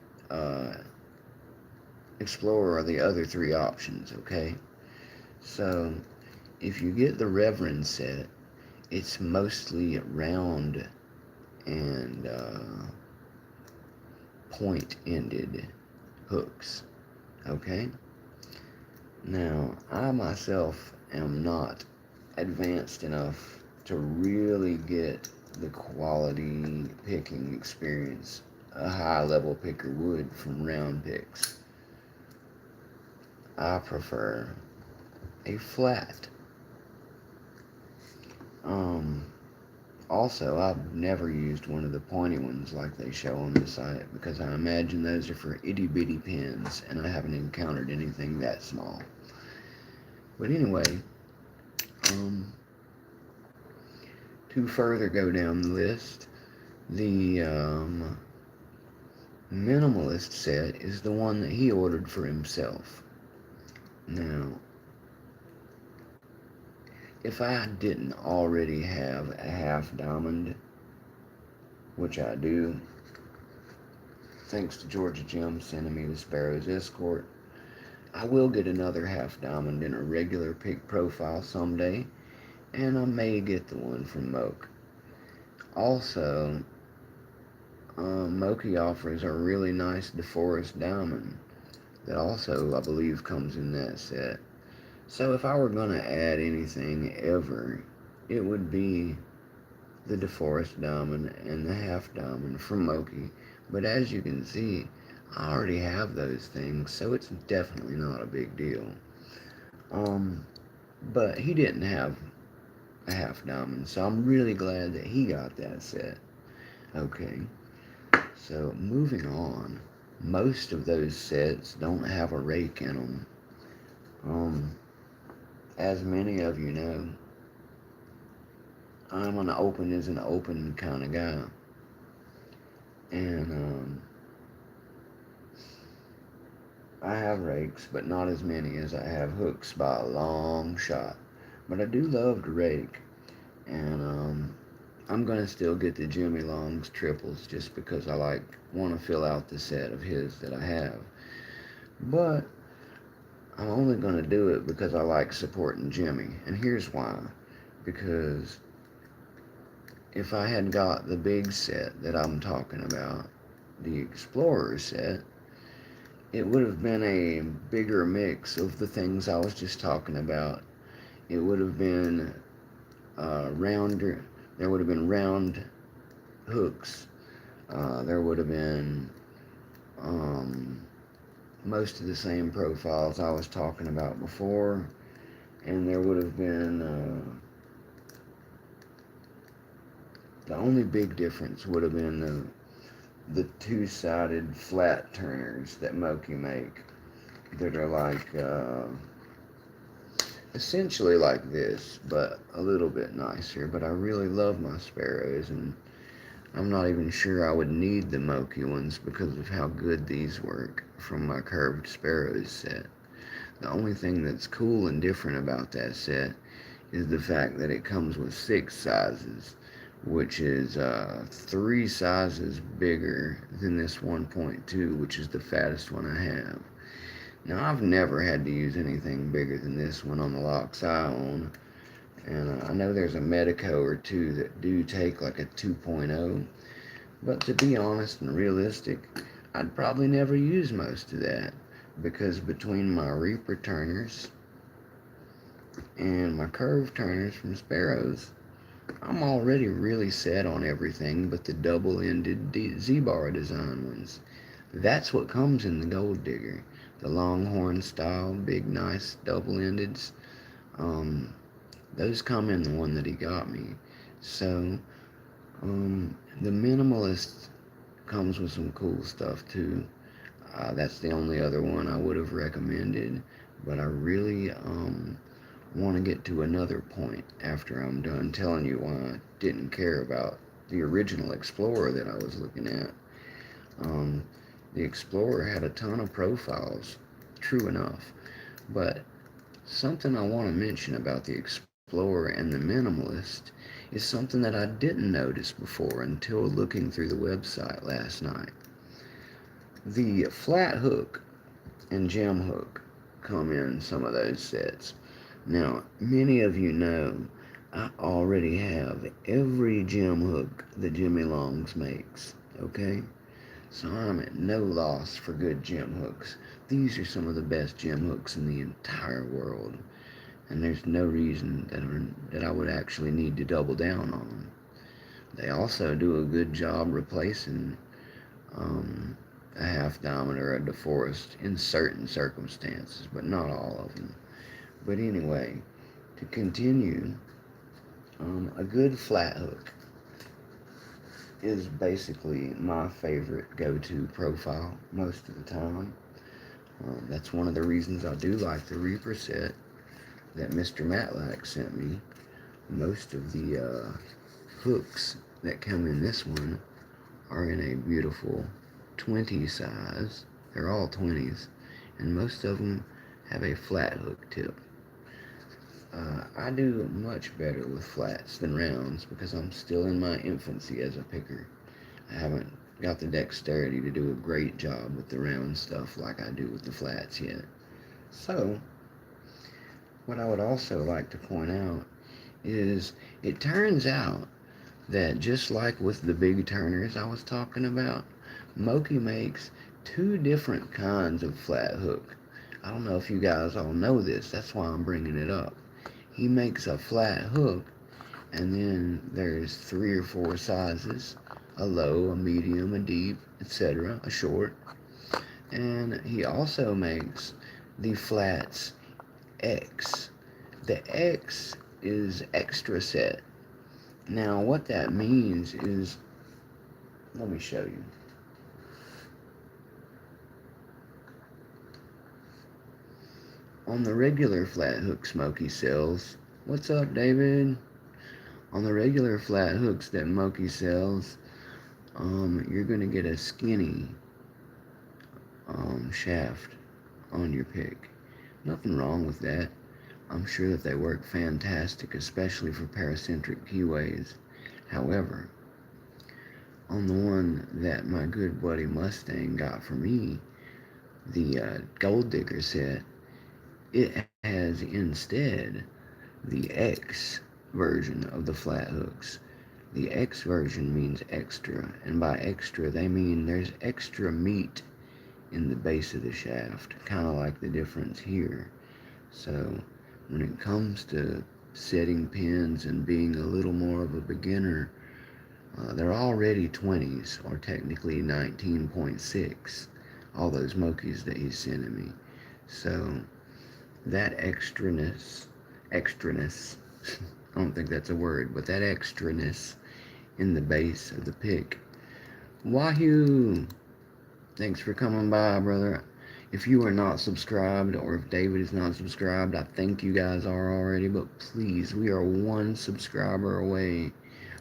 Explorer are the other three options, okay? So, if you get the Reverend set, it's mostly round and point-ended hooks, okay? Now, I myself am not advanced enough to really get the quality picking experience a high-level picker would from round picks. I prefer a flat. Also, I've never used one of the pointy ones like they show on the site because I imagine those are for itty-bitty pins, and I haven't encountered anything that small. But anyway, to further go down the list, the Minimalist set is the one that he ordered for himself. Now, if I didn't already have a half diamond, which I do, thanks to Georgia Jim sending me the Sparrow's Escort, I will get another half diamond in a regular pick profile someday, and I may get the one from Moki. Also, Moki offers a really nice DeForest diamond that also, I believe, comes in that set. So if I were going to add anything ever, it would be the DeForest diamond and the half diamond from Moki. But as you can see, I already have those things, so it's definitely not a big deal. But he didn't have a half diamond, so I'm really glad that he got that set. Okay, so moving on. Most of those sets don't have a rake in them. As many of you know, I'm an open is an open kind of guy. And I have rakes, but not as many as I have hooks by a long shot. But I do love to rake. And I'm going to still get the Jimmy Long's triples just because I want to fill out the set of his that I have. But I'm only going to do it because I like supporting Jimmy. And here's why. Because if I had got the big set that I'm talking about, the Explorer set, it would have been a bigger mix of the things I was just talking about. It would have been rounder. There would have been round hooks. There would have been most of the same profiles I was talking about before, and there would have been the only big difference would have been the two-sided flat turners that Moki make that are like essentially like this, but a little bit nicer. But I really love my Sparrows, and I'm not even sure I would need the Moki ones because of how good these work from my curved Sparrows set. The only thing that's cool and different about that set is the fact that it comes with 6 sizes, which is 3 sizes bigger than this 1.2, which is the fattest one I have. Now, I've never had to use anything bigger than this one on the locks I own, and I know there's a Medico or two that do take like a 2.0, but to be honest and realistic, I'd probably never use most of that, because between my Reaper turners and my curved turners from Sparrows, I'm already really set on everything but the double-ended Z-bar design ones. That's what comes in the Gold Digger. The Longhorn style, big, nice double-endeds. Um, those come in the one that he got me. So, the Minimalist comes with some cool stuff too. That's the only other one I would have recommended. But I really want to get to another point after I'm done telling you why I didn't care about the original Explorer that I was looking at. Um, the Explorer had a ton of profiles, true enough, but something I want to mention about the Explorer and the Minimalist is something that I didn't notice before until looking through the website last night. The flat hook and gem hook come in some of those sets. Now, many of you know I already have every gem hook that Jimmy Longs makes, okay? So I'm at no loss for good gem hooks. These are some of the best gem hooks in the entire world, and there's no reason that I would actually need to double down on them. They also do a good job replacing um, a half diameter of DeForest in certain circumstances, but not all of them. But anyway, to continue, a good flat hook is basically my favorite go-to profile most of the time. That's one of the reasons I do like the Reaper set that Mr. Matlak sent me. Most of the hooks that come in this one are in a beautiful 20 size. They're all 20s, and most of them have a flat hook tip. I do much better with flats than rounds because I'm still in my infancy as a picker. I haven't got the dexterity to do a great job with the round stuff like I do with the flats yet. So, what I would also like to point out is it turns out that just like with the big turners I was talking about, Moki makes two different kinds of flat hook. I don't know if you guys all know this, that's why I'm bringing it up. He makes a flat hook, and then there's 3 or 4 sizes: a low, a medium, a deep, etc., a short. And he also makes the flats X. The X is extra set. Now, what that means is, let me show you. On the regular flat hook Smokey sells, what's up, David? On the regular flat hooks that Moki sells, you're going to get a skinny shaft on your pick. Nothing wrong with that. I'm sure that they work fantastic, especially for paracentric keyways. However, on the one that my good buddy Mustang got for me, the Gold Digger set, it has instead the X version of the flat hooks. The X version means extra, and by extra they mean there's extra meat in the base of the shaft, kind of like the difference here. So when it comes to setting pins and being a little more of a beginner, they're already 20s, or technically 19.6, all those Mokis that he's sending me. So that extraness, I don't think that's a word, but that extraness in the base of the pick. Wahoo! Thanks for coming by, brother. If you are not subscribed, or if David is not subscribed, I think you guys are already, but please, we are 1 subscriber away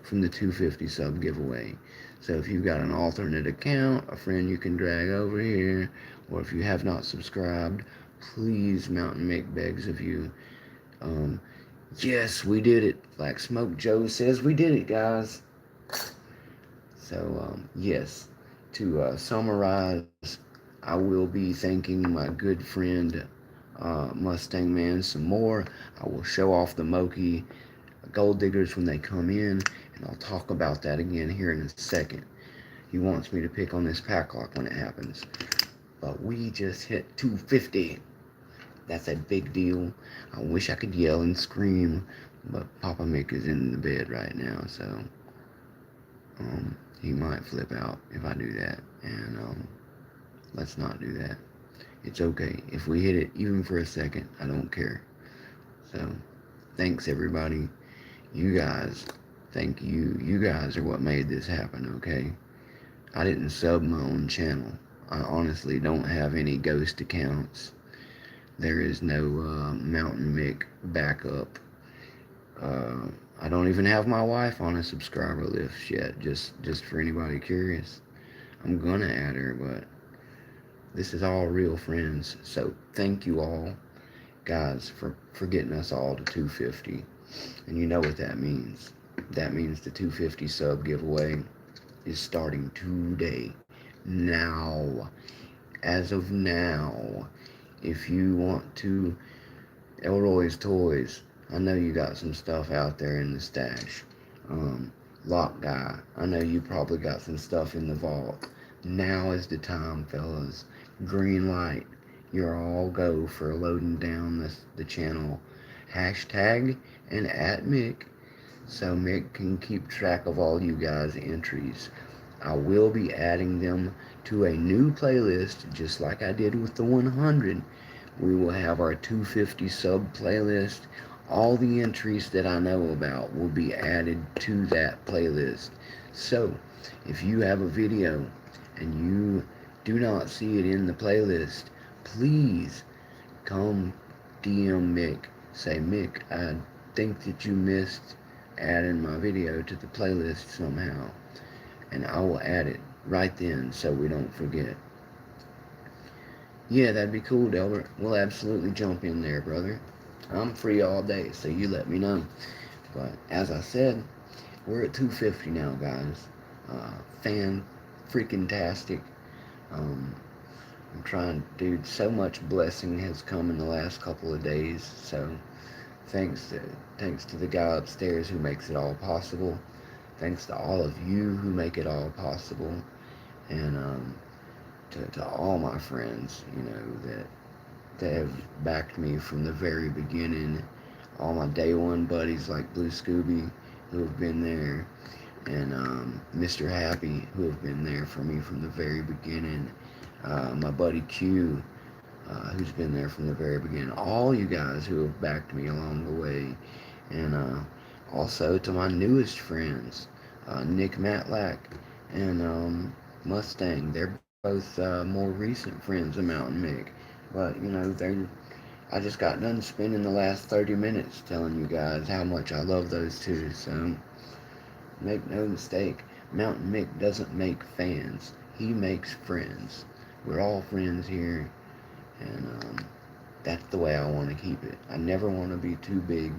from the 250 sub giveaway. So if you've got an alternate account, a friend you can drag over here, or if you have not subscribed, please, Mountain Mick begs of you. Yes, we did it. Like Smoke Joe says, we did it, guys. So, yes, to summarize, I will be thanking my good friend Mustang Man some more. I will show off the Moki Gold Diggers when they come in, and I'll talk about that again here in a second. He wants me to pick on this pack lock when it happens. But we just hit 250. That's a big deal. I wish I could yell and scream, But Papa Mick is in the bed right now, so he might flip out if I do that. And let's not do that. It's okay. If we hit it even for a second, I don't care. So, thanks everybody. You guys, thank you. You guys are what made this happen, okay? I didn't sub my own channel. I honestly don't have any ghost accounts. There is no Mountain Mick backup. I don't even have my wife on a subscriber list yet, just for anybody curious. I'm gonna add her, but this is all real friends. So thank you all, guys, for getting us all to 250. And you know what that means. That means the 250 sub giveaway is starting today. Now. As of now. If you want to, Elroy's Toys, I know you got some stuff out there in the stash. Lock Guy, I know you probably got some stuff in the vault. Now is the time, fellas. Green light. You're all go for loading down the channel. Hashtag and at Mick, so Mick can keep track of all you guys' entries. I will be adding them to a new playlist, just like I did with the 100. We will have our 250 sub playlist. All the entries that I know about will be added to that playlist. So, if you have a video and you do not see it in the playlist, please come DM Mick. Say, Mick, I think that you missed adding my video to the playlist somehow. And I will add it right then so we don't forget. Yeah, that'd be cool, Delbert. We'll absolutely jump in there, brother. I'm free all day, so you let me know. But as I said, we're at 250 now, guys. Freaking-tastic. I'm trying, dude, so much blessing has come in the last couple of days, so thanks to the guy upstairs who makes it all possible. Thanks to all of you who make it all possible. And to all my friends, that have backed me from the very beginning. All my day one buddies like Blue Scooby who have been there. And Mr. Happy who have been there for me from the very beginning. My buddy Q, who's been there from the very beginning. All you guys who have backed me along the way. And also to my newest friends, Nick Matlak and Mustang. They're both more recent friends of Mountain Mick. But, I just got done spending the last 30 minutes telling you guys how much I love those two. So, make no mistake, Mountain Mick doesn't make fans. He makes friends. We're all friends here. And that's the way I want to keep it. I never want to be too big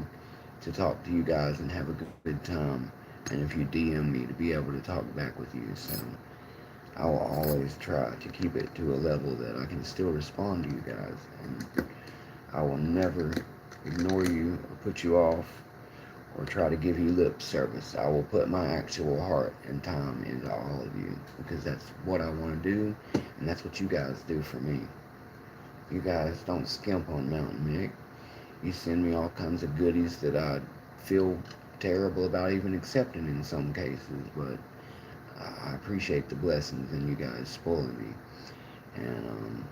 to talk to you guys and have a good time. And if you DM me, to be able to talk back with you. So I will always try to keep it to a level that I can still respond to you guys. And I will never ignore you or put you off or try to give you lip service. I will put my actual heart and time into all of you because that's what I want to do, and that's what you guys do for me. You guys don't skimp on Mountain Mick. You send me all kinds of goodies that I feel terrible about even accepting in some cases, but I appreciate the blessings and you guys spoiling me. And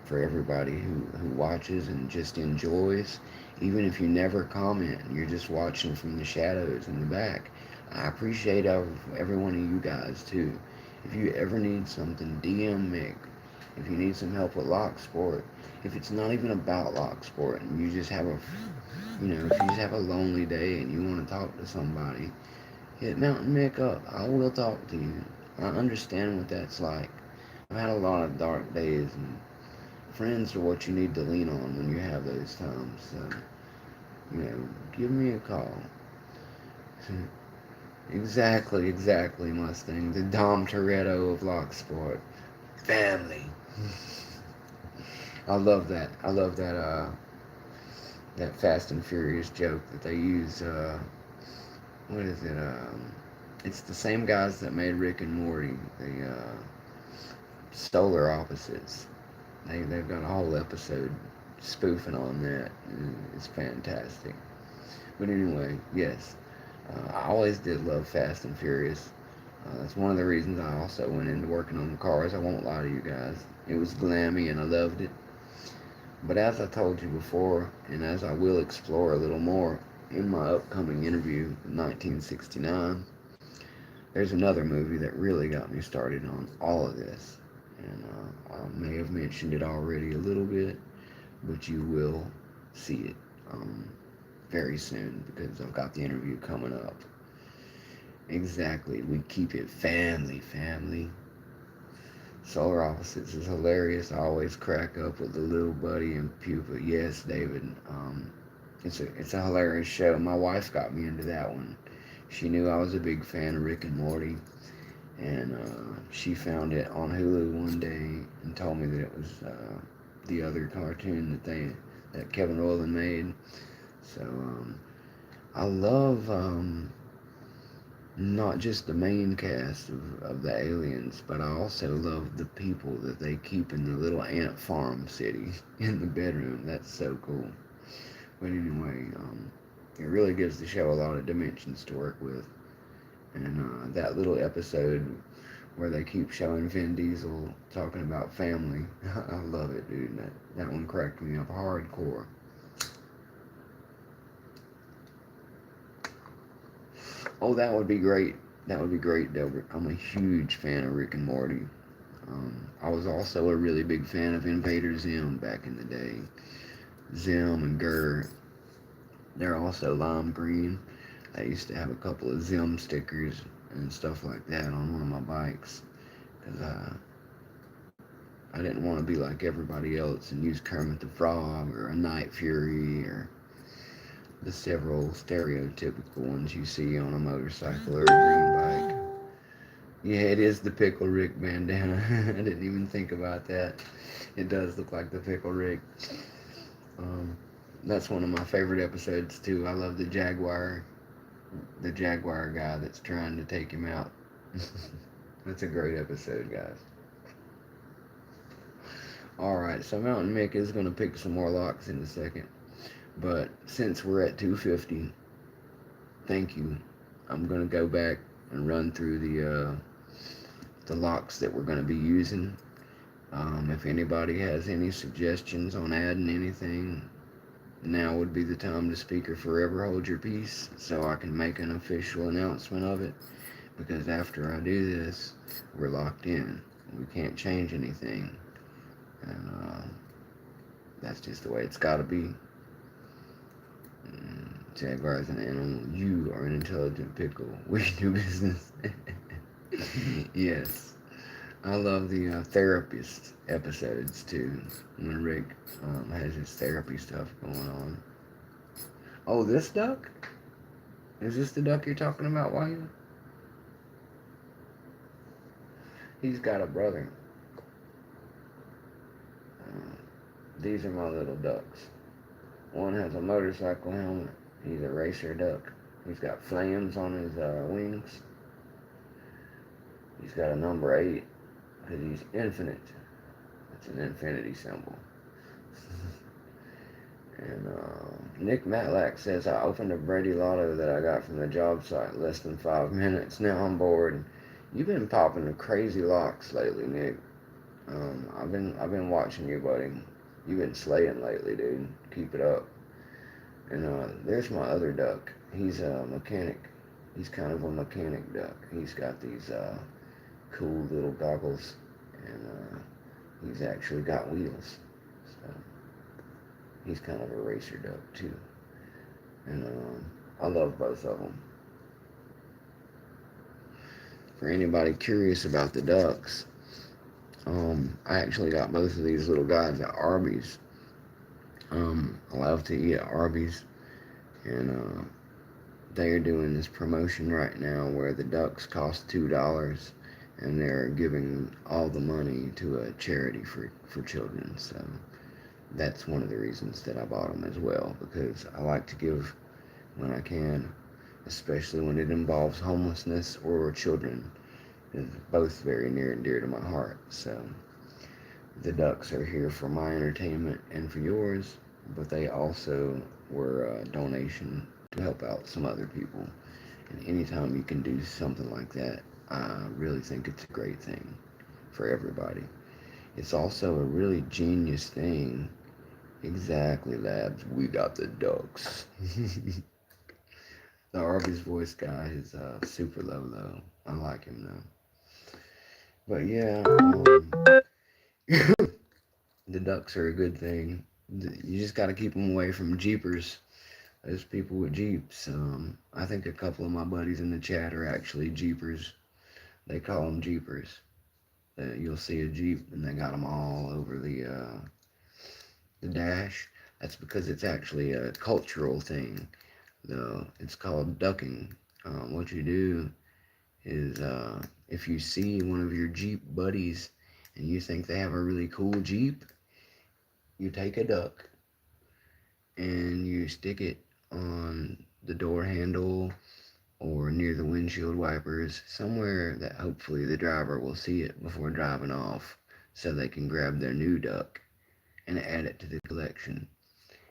for everybody who watches and just enjoys, even if you never comment and you're just watching from the shadows in the back, I appreciate every one of you guys too. If you ever need something, DM Mick. If you need some help with lock sport, if it's not even about lock sport and you just have if you just have a lonely day and you want to talk to somebody, hit Mountain Mick up. I will talk to you. I understand what that's like. I've had a lot of dark days, and friends are what you need to lean on when you have those times. So, give me a call. Exactly, Mustang. The Dom Toretto of lock sport. Family. I love that. That Fast and Furious joke that they use. What is it? It's the same guys that made Rick and Morty. The Solar Opposites. They've got a whole episode spoofing on that. It's fantastic. But anyway, yes, I always did love Fast and Furious. That's one of the reasons I also went into working on the cars. I won't lie to you guys. It was glammy and I loved it. But as I told you before, and as I will explore a little more in my upcoming interview, 1969, there's another movie that really got me started on all of this. And I may have mentioned it already a little bit, but you will see it very soon because I've got the interview coming up. Exactly. We keep it family, family. Solar Opposites is hilarious. I always crack up with the little buddy and Pupa. Yes, David. It's a hilarious show. My wife got me into that one. She knew I was a big fan of Rick and Morty, and she found it on Hulu one day and told me that it was the other cartoon that Kevin Rowland made. So I love not just the main cast of the aliens, but I also love the people that they keep in the little ant farm city in the bedroom. That's so cool. But anyway, it really gives the show a lot of dimensions to work with. And that little episode where they keep showing Vin Diesel talking about family, I love it, dude. That one cracked me up hardcore. Oh, that would be great. That would be great, Delbert. I'm a huge fan of Rick and Morty. I was also a really big fan of Invader Zim back in the day. Zim and Gert. They're also lime green. I used to have a couple of Zim stickers and stuff like that on one of my bikes because I didn't want to be like everybody else and use Kermit the Frog or a Night Fury or the several stereotypical ones you see on a motorcycle or a green bike. Yeah, it is the Pickle Rick bandana. I didn't even think about that. It does look like the Pickle Rick. Um, that's one of my favorite episodes too. I love the Jaguar guy that's trying to take him out. That's a great episode, guys. Alright, so Mountain Mick is going to pick some more locks in a second. But since we're at 250, thank you. I'm going to go back and run through the locks that we're going to be using. If anybody has any suggestions on adding anything, now would be the time to speak or forever hold your peace so I can make an official announcement of it. Because after I do this, we're locked in. We can't change anything. And that's just the way it's got to be. Jaguar is an animal. You are an intelligent pickle. We do business. Yes. I love the therapist episodes too. When Rick has his therapy stuff going on. Oh, this duck? Is this the duck you're talking about, William? He's got a brother. These are my little ducks. One has a motorcycle helmet. He's a racer duck. He's got flames on his wings. He's got a number 8 because he's infinite. It's an infinity symbol. And Nick Matlak says, I opened a Brady Lotto that I got from the job site less than 5 minutes. Now I'm bored. You've been popping the crazy locks lately, Nick. I've been watching you, buddy. You've been slaying lately, dude. Keep it up. And there's my other duck. He's a mechanic. He's kind of a mechanic duck. He's got these cool little goggles, and he's actually got wheels. So he's kind of a racer duck too. And I love both of them. For anybody curious about the ducks, I actually got both of these little guys at Arby's. I love to eat at Arby's, and they're doing this promotion right now where the ducks cost $2, and they're giving all the money to a charity for children. So that's one of the reasons that I bought them as well, because I like to give when I can, especially when it involves homelessness or children. It's both very near and dear to my heart. So the ducks are here for my entertainment and for yours, but they also were a donation to help out some other people. And anytime you can do something like that, I really think it's a great thing for everybody. It's also a really genius thing. Exactly, Labs. We got the ducks. The Arby's voice guy is super low though. I like him though. But yeah, the ducks are a good thing. You just got to keep them away from jeepers. Those people with jeeps. I think a couple of my buddies in the chat are actually jeepers. They call them jeepers. You'll see a jeep and they got them all over the dash. That's because it's actually a cultural thing. Though it's called ducking. What you do is if you see one of your Jeep buddies and you think they have a really cool Jeep, you take a duck and you stick it on the door handle or near the windshield wipers, somewhere that hopefully the driver will see it before driving off so they can grab their new duck and add it to the collection.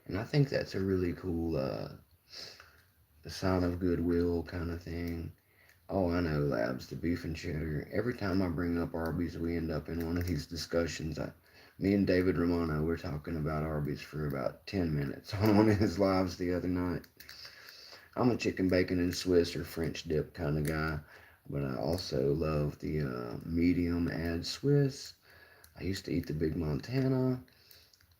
And I think that's a really cool sign of goodwill kind of thing. Oh, I know, Labs, the beef and cheddar. Every time I bring up Arby's, we end up in one of these discussions. Me and David Romano were talking about Arby's for about 10 minutes on one of his lives the other night. I'm a chicken, bacon, and Swiss or French dip kind of guy, but I also love the medium add Swiss. I used to eat the Big Montana,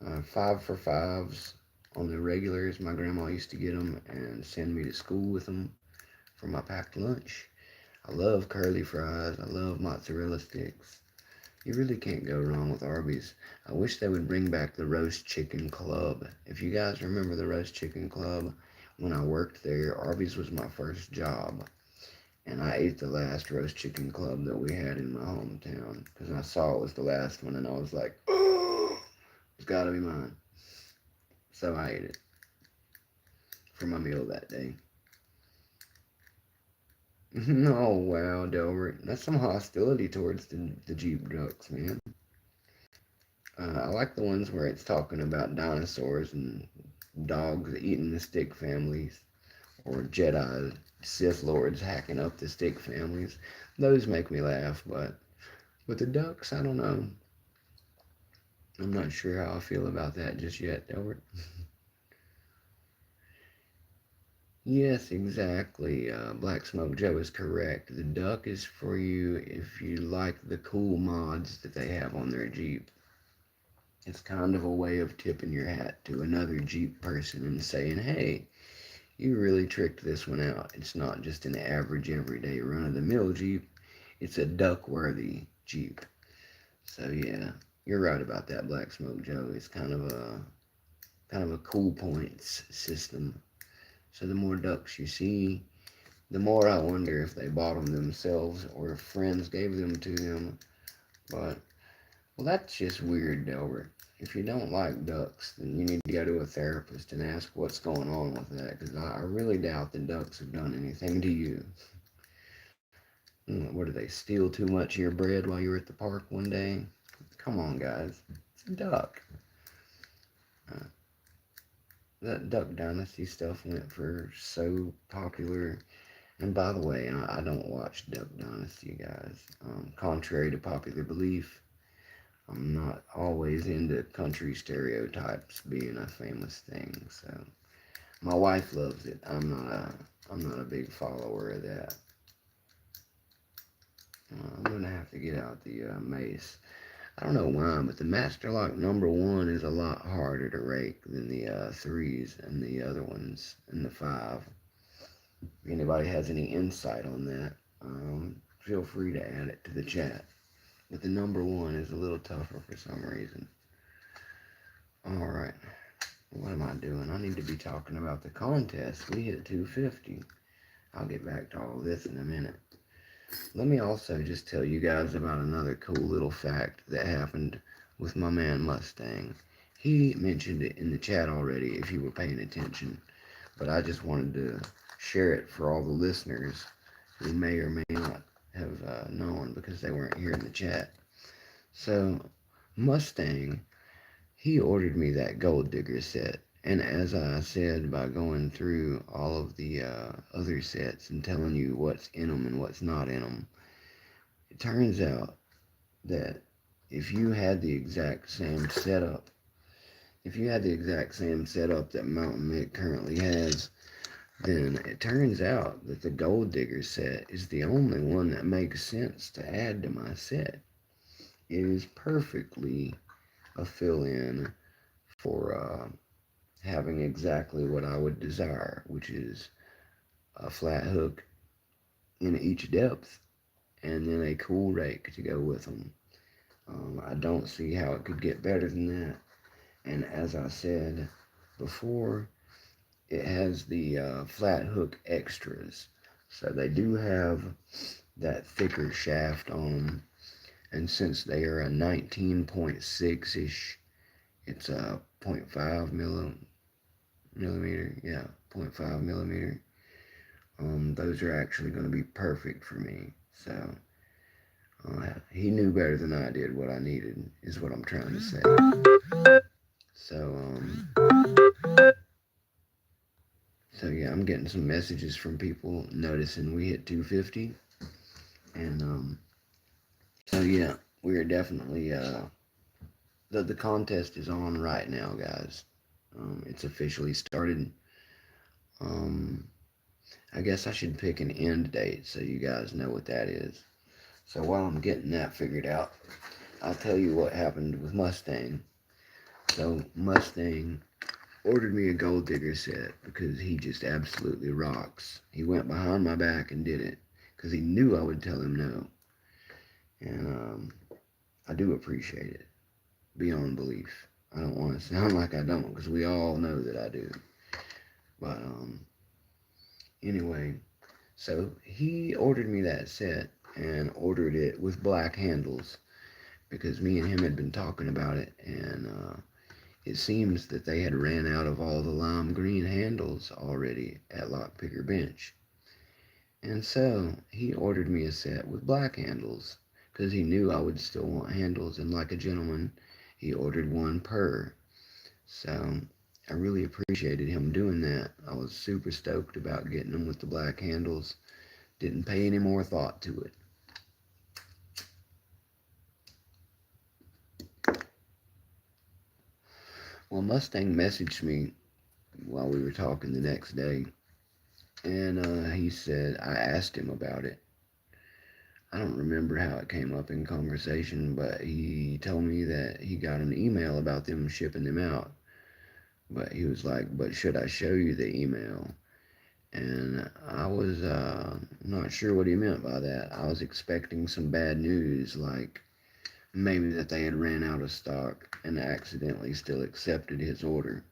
5 for 5s on the regulars. My grandma used to get them and send me to school with them for my packed lunch. I love curly fries. I love mozzarella sticks. You really can't go wrong with Arby's. I wish they would bring back the roast chicken club. If you guys remember the roast chicken club, when I worked there, Arby's was my first job. And I ate the last roast chicken club that we had in my hometown because I saw it was the last one and I was like, oh, it's got to be mine. So I ate it for my meal that day. Oh, wow, Delbert. That's some hostility towards the Jeep ducks, man. I like the ones where it's talking about dinosaurs and dogs eating the stick families or Jedi Sith Lords hacking up the stick families. Those make me laugh, but with the ducks, I don't know. I'm not sure how I feel about that just yet, Delbert. Yes, exactly. Black Smoke Joe is correct. The duck is for you if you like the cool mods that they have on their Jeep. It's kind of a way of tipping your hat to another Jeep person and saying, hey, you really tricked this one out. It's not just an average, everyday, run-of-the-mill Jeep. It's a duck-worthy Jeep. So yeah, you're right about that, Black Smoke Joe. It's kind of a cool points system. So the more ducks you see, the more I wonder if they bought them themselves or if friends gave them to them. But, well, that's just weird, Delbert. If you don't like ducks, then you need to go to a therapist and ask what's going on with that, because I really doubt the ducks have done anything to you. What, did they steal too much of your bread while you were at the park one day? Come on, guys. It's a duck. Uh, that Duck Dynasty stuff went for so popular. And by the way, I don't watch Duck Dynasty, guys. Contrary to popular belief, I'm not always into country stereotypes being a famous thing. So my wife loves it. I'm not a big follower of that. I'm gonna have to get out the mace. I don't know why, but the Master Lock #1 is a lot harder to rake than the 3s and the other ones and the 5. If anybody has any insight on that, feel free to add it to the chat. But the #1 is a little tougher for some reason. Alright, what am I doing? I need to be talking about the contest. We hit 250. I'll get back to all this in a minute. Let me also just tell you guys about another cool little fact that happened with my man Mustang. He mentioned it in the chat already if you were paying attention, but I just wanted to share it for all the listeners who may or may not have known because they weren't here in the chat. So, Mustang, he ordered me that Gold Digger set, And as I said, by going through all of the other sets and telling you what's in them and what's not in them, it turns out that if you had the exact same setup, that Mountain Mick currently has, then it turns out that the Gold Digger set is the only one that makes sense to add to my set. It is perfectly a fill-in for having exactly what I would desire, which is a flat hook in each depth and then a cool rake to go with them. I don't see how it could get better than that. And as I said before, it has the flat hook extras. So they do have that thicker shaft on them. And since they are a 19.6-ish, it's a 0.5 millimeter. Yeah, 0.5 millimeter. Those are actually going to be perfect for me. So he knew better than I did what I needed, is what I'm trying to say. So, yeah, I'm getting some messages from people noticing we hit 250. And, so yeah, we are definitely, the contest is on right now, guys. It's officially started. I guess I should pick an end date so you guys know what that is. So while I'm getting that figured out, I'll tell you what happened with Mustang. So Mustang ordered me a Gold Digger set because he just absolutely rocks. He went behind my back and did it because he knew I would tell him no. And I do appreciate it beyond belief. I don't want to sound like I don't, because we all know that I do. But anyway, so he ordered me that set and ordered it with black handles because me and him had been talking about it, and it seems that they had ran out of all the lime green handles already at Lockpicker Bench. And so he ordered me a set with black handles because he knew I would still want handles, and like a gentleman, he ordered one per. So I really appreciated him doing that. I was super stoked about getting them with the black handles. Didn't pay any more thought to it. Well, Mustang messaged me while we were talking the next day, and he said, I asked him about it. I don't remember how it came up in conversation, but he told me that he got an email about them shipping them out. But he was like, but should I show you the email? And I was not sure what he meant by that. I was expecting some bad news, like maybe that they had ran out of stock and accidentally still accepted his order.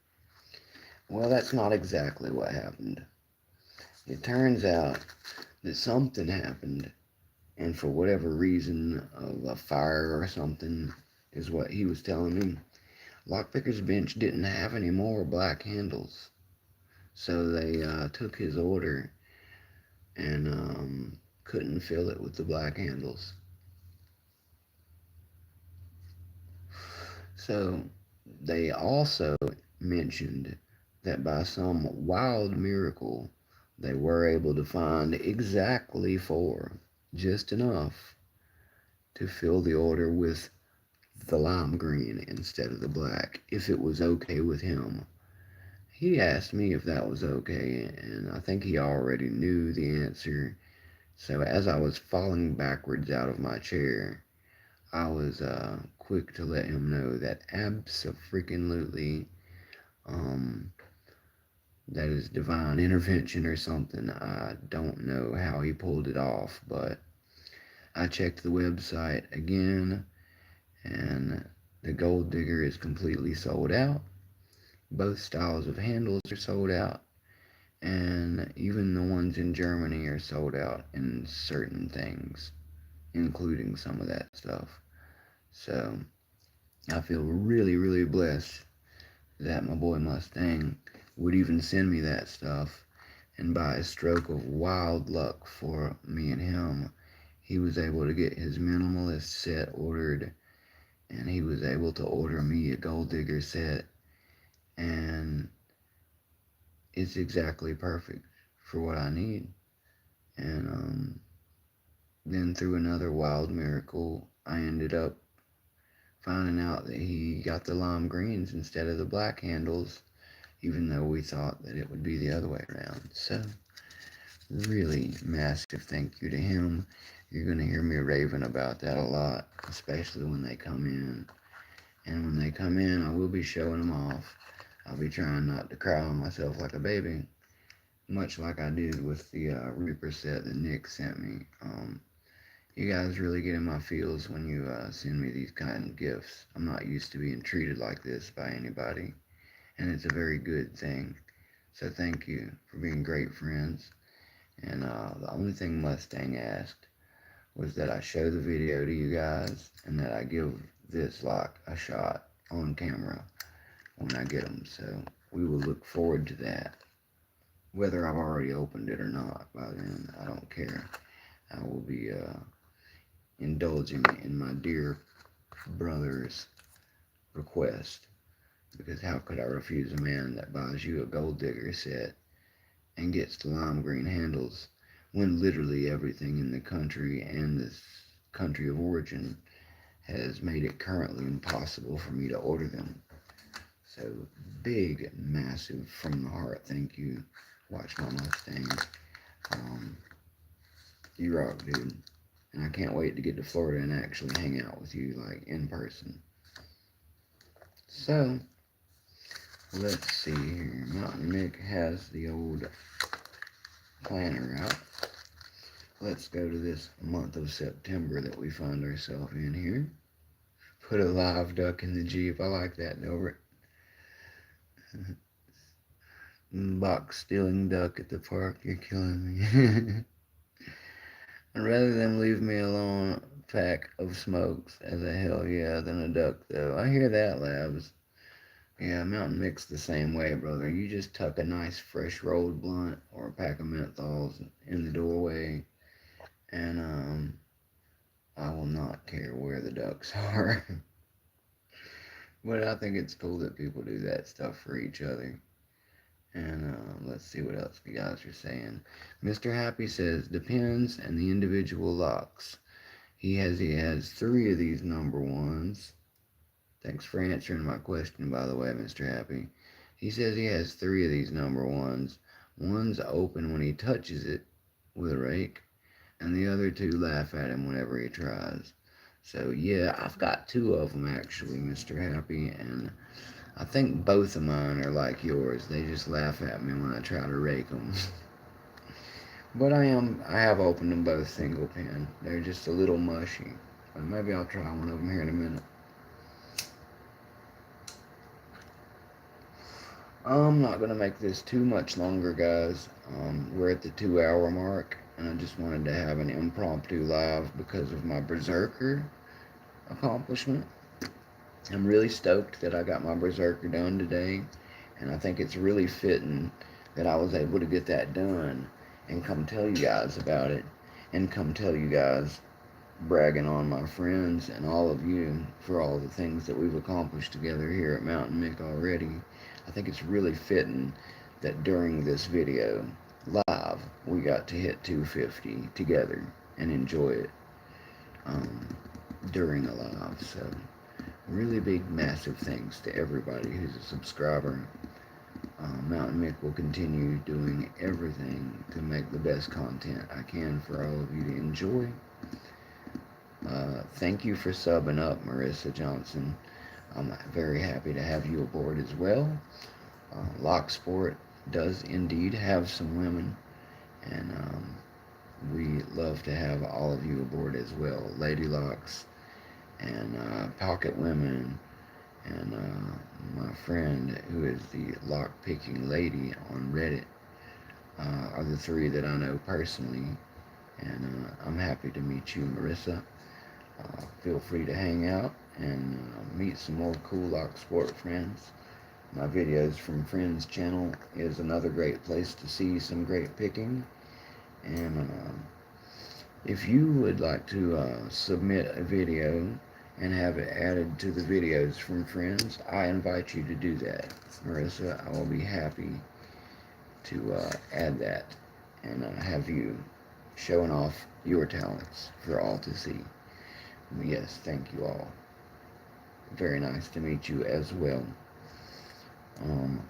Well, that's not exactly what happened. It turns out that something happened, and for whatever reason of a fire or something, is what he was telling me, Lockpicker's Bench didn't have any more black handles. So they took his order and couldn't fill it with the black handles. So they also mentioned that by some wild miracle, they were able to find exactly four, just enough to fill the order with the lime green instead of the black, if it was okay with him. He asked me if that was okay, and I think he already knew the answer. So as I was falling backwards out of my chair, I was quick to let him know that abso-freaking-lutely, that is divine intervention or something. I don't know how he pulled it off, but I checked the website again, and the Gold Digger is completely sold out. Both styles of handles are sold out, and even the ones in Germany are sold out in certain things, including some of that stuff. So I feel really, really blessed that my boy Mustang would even send me that stuff. And by a stroke of wild luck for me and him, he was able to get his minimalist set ordered, and he was able to order me a Gold Digger set. And it's exactly perfect for what I need. And then through another wild miracle, I ended up finding out that he got the lime greens instead of the black handles, even though we thought that it would be the other way around. So, really massive thank you to him. You're going to hear me raving about that a lot, especially when they come in. And when they come in, I will be showing them off. I'll be trying not to cry on myself like a baby, much like I did with the Reaper set that Nick sent me. You guys really get in my feels when you send me these kind of gifts. I'm not used to being treated like this by anybody, and it's a very good thing. So thank you for being great friends. And the only thing Mustang asked was that I show the video to you guys and that I give this lock a shot on camera when I get them. So we will look forward to that. Whether I've already opened it or not by then, I don't care. I will be indulging in my dear brother's request, because how could I refuse a man that buys you a gold digger set and gets the lime green handles when literally everything in the country and this country of origin has made it currently impossible for me to order them. So big, massive, from the heart thank you. Watch my Mustang. You rock, dude. And I can't wait to get to Florida and actually hang out with you, like, in person. So, let's see here. Mountain Mick has the old planner out. Let's go to this month of September that we find ourselves in here. Put a live duck in the Jeep. I like that, Norbert. Box stealing duck at the park. You're killing me. Rather than leave me alone, pack of smokes as a hell yeah than a duck, though. I hear that, Labs. Yeah, Mountain Mix the same way, brother. You just tuck a nice fresh rolled blunt or a pack of menthols in the doorway, and I will not care where the ducks are. But I think it's cool that people do that stuff for each other. And let's see what else you guys are saying. Mr. Happy says, depends and the individual locks. He has 3 of these number ones. Thanks for answering my question, by the way, Mr. Happy. He says he has 3 of these number ones. One's open when he touches it with a rake, and the other 2 laugh at him whenever he tries. So, yeah, I've got 2 of them, actually, Mr. Happy, and I think both of mine are like yours. They just laugh at me when I try to rake them. But I have opened them both single pin. They're just a little mushy. But maybe I'll try one of them here in a minute. I'm not going to make this too much longer, guys. We're at the 2-hour mark, and I just wanted to have an impromptu live because of my Berserker accomplishment. I'm really stoked that I got my Berserker done today, and I think it's really fitting that I was able to get that done and come tell you guys about it, and come tell you guys, bragging on my friends and all of you for all the things that we've accomplished together here at Mountain Mick already. I think it's really fitting that during this video, live, we got to hit 250 together and enjoy it during a live. So, really big, massive thanks to everybody who's a subscriber. Mountain Mick will continue doing everything to make the best content I can for all of you to enjoy. Thank you for subbing up, Marissa Johnson. I'm very happy to have you aboard as well. Locksport does indeed have some women, and we love to have all of you aboard as well. Lady Locks and Pocket Women and my friend who is the lock-picking lady on Reddit are the 3 that I know personally, and I'm happy to meet you, Marissa. Feel free to hang out and meet some more cool Locksport friends. My videos from Friends channel is another great place to see some great picking, and if you would like to submit a video and have it added to the videos from Friends, I invite you to do that, Marissa. I will be happy to add that and have you showing off your talents for all to see. Yes, thank you all. Very nice to meet you as well. Um,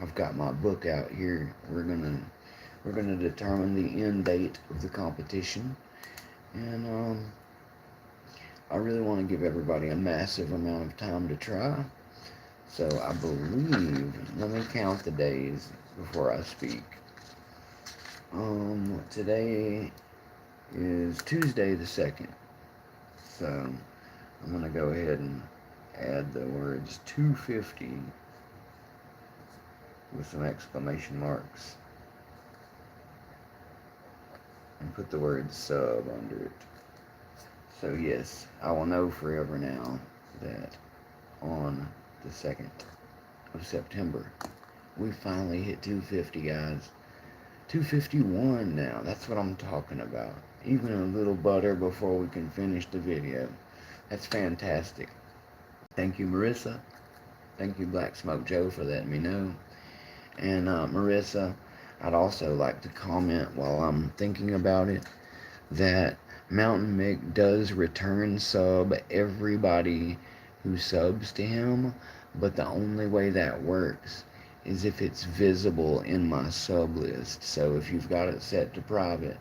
I've got my book out here. We're gonna determine the end date of the competition, and I really want to give everybody a massive amount of time to try. So I believe, let me count the days before I speak. Today is Tuesday the 2nd. So I'm going to go ahead and add the words 250 with some exclamation marks and put the word sub under it. So yes, I will know forever now that on the 2nd of September, we finally hit 250, guys. 251 now. That's what I'm talking about. Even a little butter before we can finish the video. That's fantastic. Thank you, Marissa. Thank you, Black Smoke Joe, for letting me know. And Marissa, I'd also like to comment while I'm thinking about it that Mountain Mick does return sub everybody who subs to him, but the only way that works is if it's visible in my sub list. So if you've got it set to private,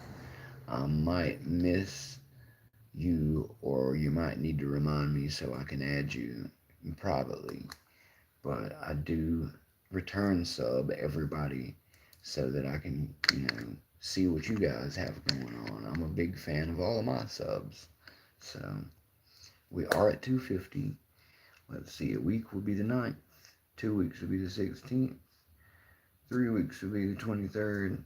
I might miss you, or you might need to remind me so I can add you privately. But I do return sub everybody so that I can, see what you guys have going on. I'm a big fan of all of my subs. So we are at 250. Let's see, a week will be the 9th. 2 weeks will be the 16th. 3 weeks will be the 23rd.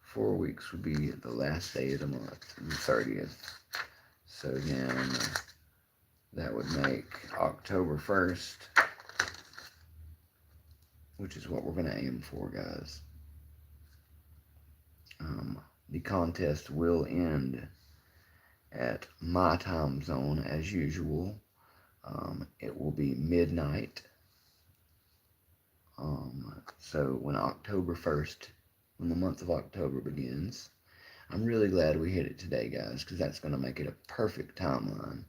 4 weeks will be the last day of the month, the 30th. So again, that would make October 1st, which is what we're going to aim for, guys. The contest will end at my time zone as usual. It will be midnight. So when October 1st, when the month of October begins, I'm really glad we hit it today, guys, because that's going to make it a perfect timeline.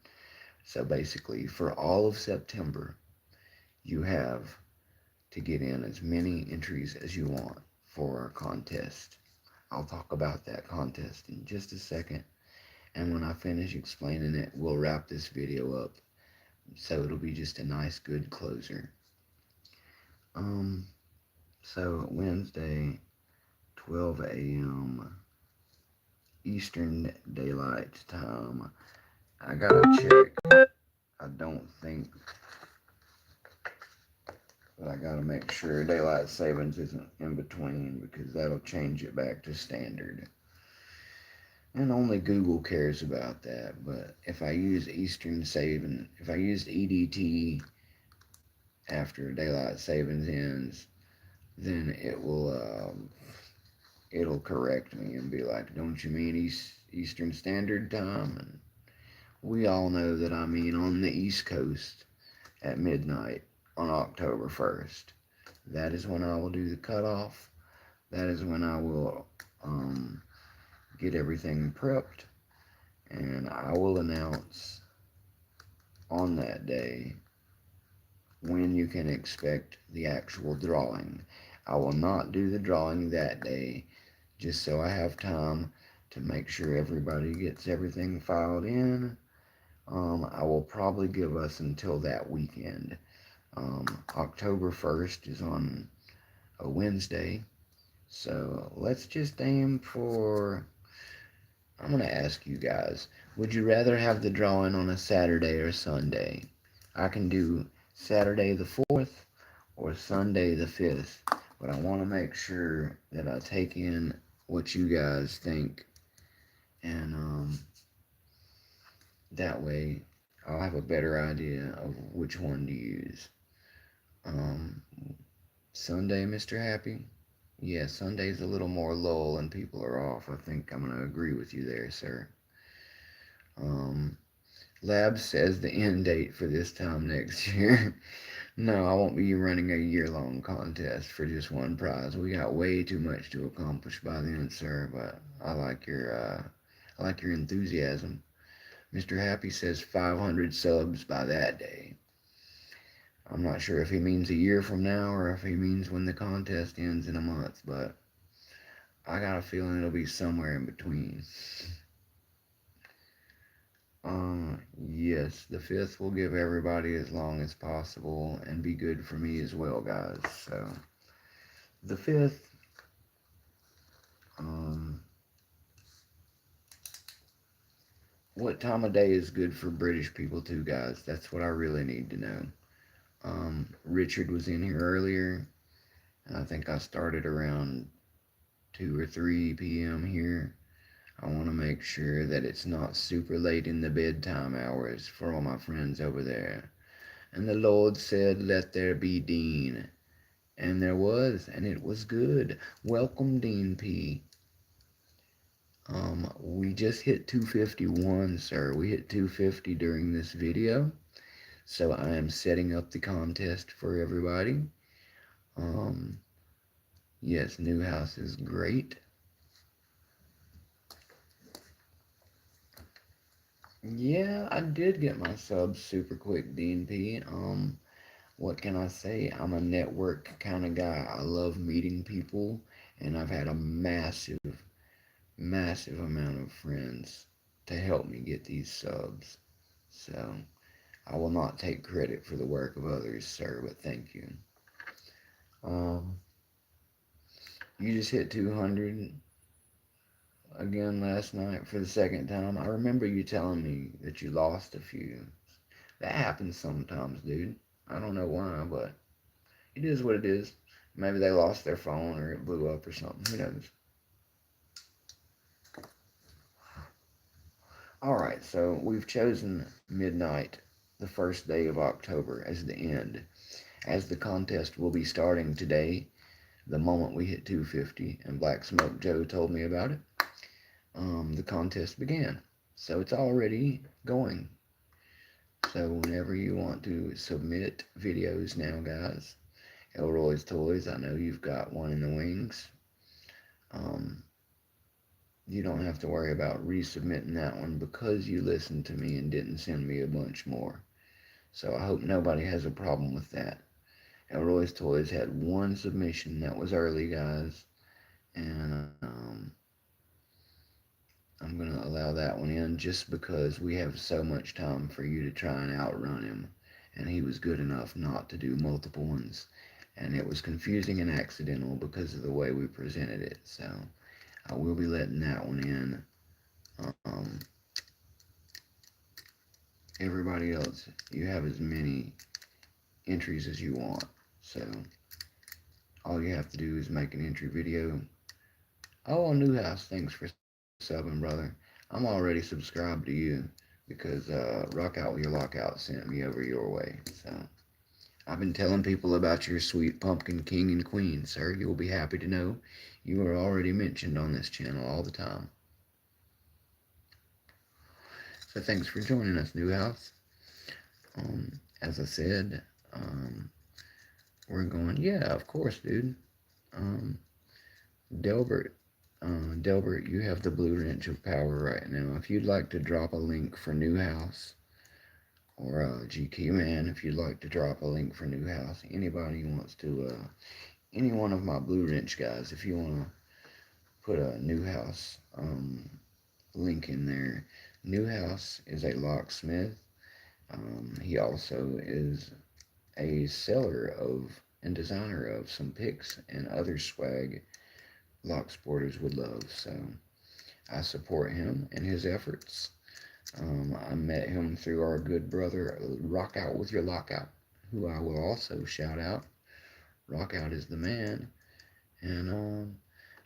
So basically, for all of September, you have to get in as many entries as you want for our contest. I'll talk about that contest in just a second. And when I finish explaining it, we'll wrap this video up. So it'll be just a nice, good closer. So Wednesday, 12 a.m. Eastern Daylight Time. I gotta check. I don't think, but I gotta make sure Daylight Savings isn't in between, because that'll change it back to standard. And only Google cares about that. But if I use Eastern Saving, if I used EDT after Daylight Savings ends, then it'll correct me and be like, don't you mean Eastern Standard Time? And we all know that I mean on the East Coast at midnight on October 1st. That is when I will do the cutoff. That is when I will get everything prepped, and I will announce on that day when you can expect the actual drawing. I will not do the drawing that day, just so I have time to make sure everybody gets everything filed in. I will probably give us until that weekend. October 1st is on a Wednesday, so let's just aim for, I'm going to ask you guys, would you rather have the drawing on a Saturday or Sunday? I can do Saturday the 4th or Sunday the 5th, but I want to make sure that I take in what you guys think, and that way I'll have a better idea of which one to use. Sunday, Mr. Happy? Yeah, Sunday's a little more lull and people are off. I think I'm going to agree with you there, sir. Lab says the end date for this time next year. No, I won't be running a year-long contest for just one prize. We got way too much to accomplish by then, sir. But I like your enthusiasm. Mr. Happy says 500 subs by that day. I'm not sure if he means a year from now or if he means when the contest ends in a month, but I got a feeling it'll be somewhere in between. Yes, the 5th will give everybody as long as possible and be good for me as well, guys. So, the 5th, what time of day is good for British people too, guys? That's what I really need to know. Richard was in here earlier, and I think I started around 2 or 3 p.m. here. I want to make sure that it's not super late in the bedtime hours for all my friends over there. And the Lord said, "Let there be Dean." And there was, and it was good. Welcome, Dean P. We just hit 251, sir. We hit 250 during this video. So I am setting up the contest for everybody. Yes, new house is great. Yeah, I did get my subs super quick, Dean P. What can I say? I'm a network kind of guy. I love meeting people, and I've had a massive amount of friends to help me get these subs. So I will not take credit for the work of others, sir, but thank you. You just hit 200 again last night for the second time. I remember you telling me that you lost a few. That happens sometimes, dude. I don't know why, but it is what it is. Maybe they lost their phone or it blew up or something. Who knows? Alright, so we've chosen midnight, the first day of October, as the end. As the contest will be starting today, the moment we hit 250, and Black Smoke Joe told me about it, the contest began. So it's already going. So whenever you want to submit videos now, guys, Elroy's Toys, I know you've got one in the wings. You don't have to worry about resubmitting that one because you listened to me and didn't send me a bunch more. So I hope nobody has a problem with that. Elroy's Toys had one submission that was early, guys, and I'm going to allow that one in just because we have so much time for you to try and outrun him, and he was good enough not to do multiple ones, and it was confusing and accidental because of the way we presented it, so I will be letting that one in. Everybody else, you have as many entries as you want, so all you have to do is make an entry video. Oh, New House, thanks for subbing, brother. I'm already subscribed to you because Rock Out With Your Lockout sent me over your way. So I've been telling people about your sweet pumpkin king and queen, sir. You'll be happy to know you are already mentioned on this channel all the time. So thanks for joining us, New House. As I said, we're going, yeah, of course, dude. Delbert, Delbert, you have the blue wrench of power right now. If you'd like to drop a link for New House, or GQ Man, if you'd like to drop a link for New House, anybody wants to, any one of my blue wrench guys, if you want to put a New House link in there. New House is a locksmith. He also is a seller of and designer of some picks and other swag lock sporters would love. So I support him and his efforts. I met him through our good brother Rock Out With Your Lockout, who I will also shout out. Rock Out is the man. And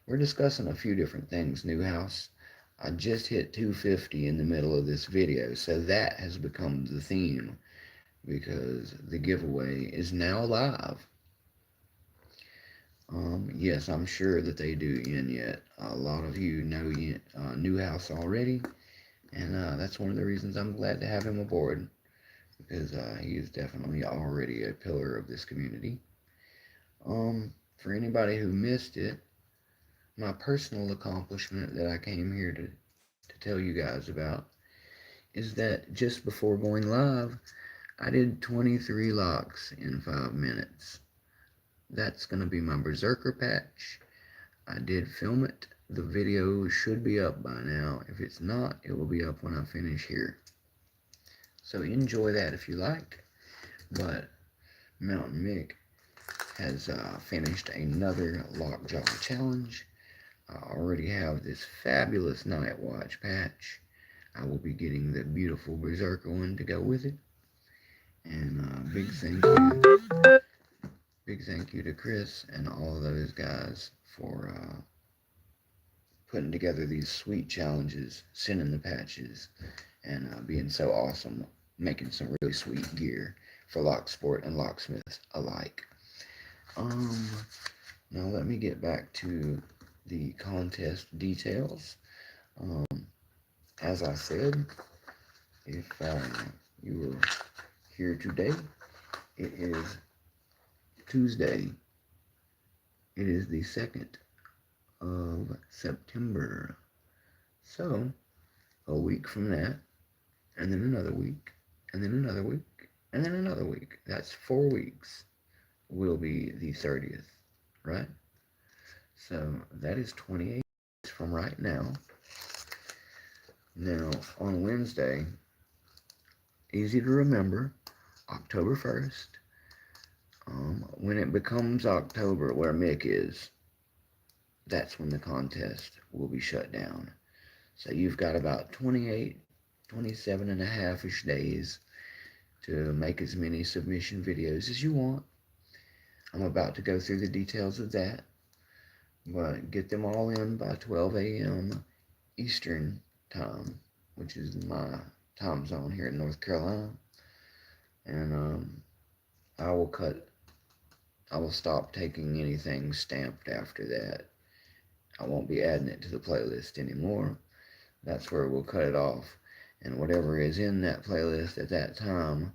we're discussing a few different things, New House. I just hit 250 in the middle of this video, so that has become the theme because the giveaway is now live. Yes, I'm sure that they do in yet. A lot of you know New House already, And that's one of the reasons I'm glad to have him aboard, because he is definitely already a pillar of this community. For anybody who missed it, my personal accomplishment that I came here to tell you guys about is that just before going live, I did 23 locks in 5 minutes. That's going to be my Berserker patch. I did film it. The video should be up by now. If it's not, it will be up when I finish here. So enjoy that if you like. But Mountain Mick has finished another Lockjaw challenge. I already have this fabulous Night Watch patch. I will be getting the beautiful Berserker one to go with it. And big thank you to Chris and all of those guys for putting together these sweet challenges, sending the patches, and being so awesome, making some really sweet gear for locksport and locksmiths alike. Now let me get back to the contest details. As I said, if you were here today, it is Tuesday. It is the 2nd of September. So, a week from that, and then another week, and then another week, and then another week. That's 4 weeks will be the 30th, right? So, that is 28 from right now. Now, on Wednesday, easy to remember, October 1st, when it becomes October where Mick is, that's when the contest will be shut down. So you've got about 28, 27 and a half-ish days to make as many submission videos as you want. I'm about to go through the details of that, but get them all in by 12 a.m. Eastern time, which is my time zone here in North Carolina. And I will stop taking anything stamped after that. I won't be adding it to the playlist anymore. That's where we'll cut it off. And whatever is in that playlist at that time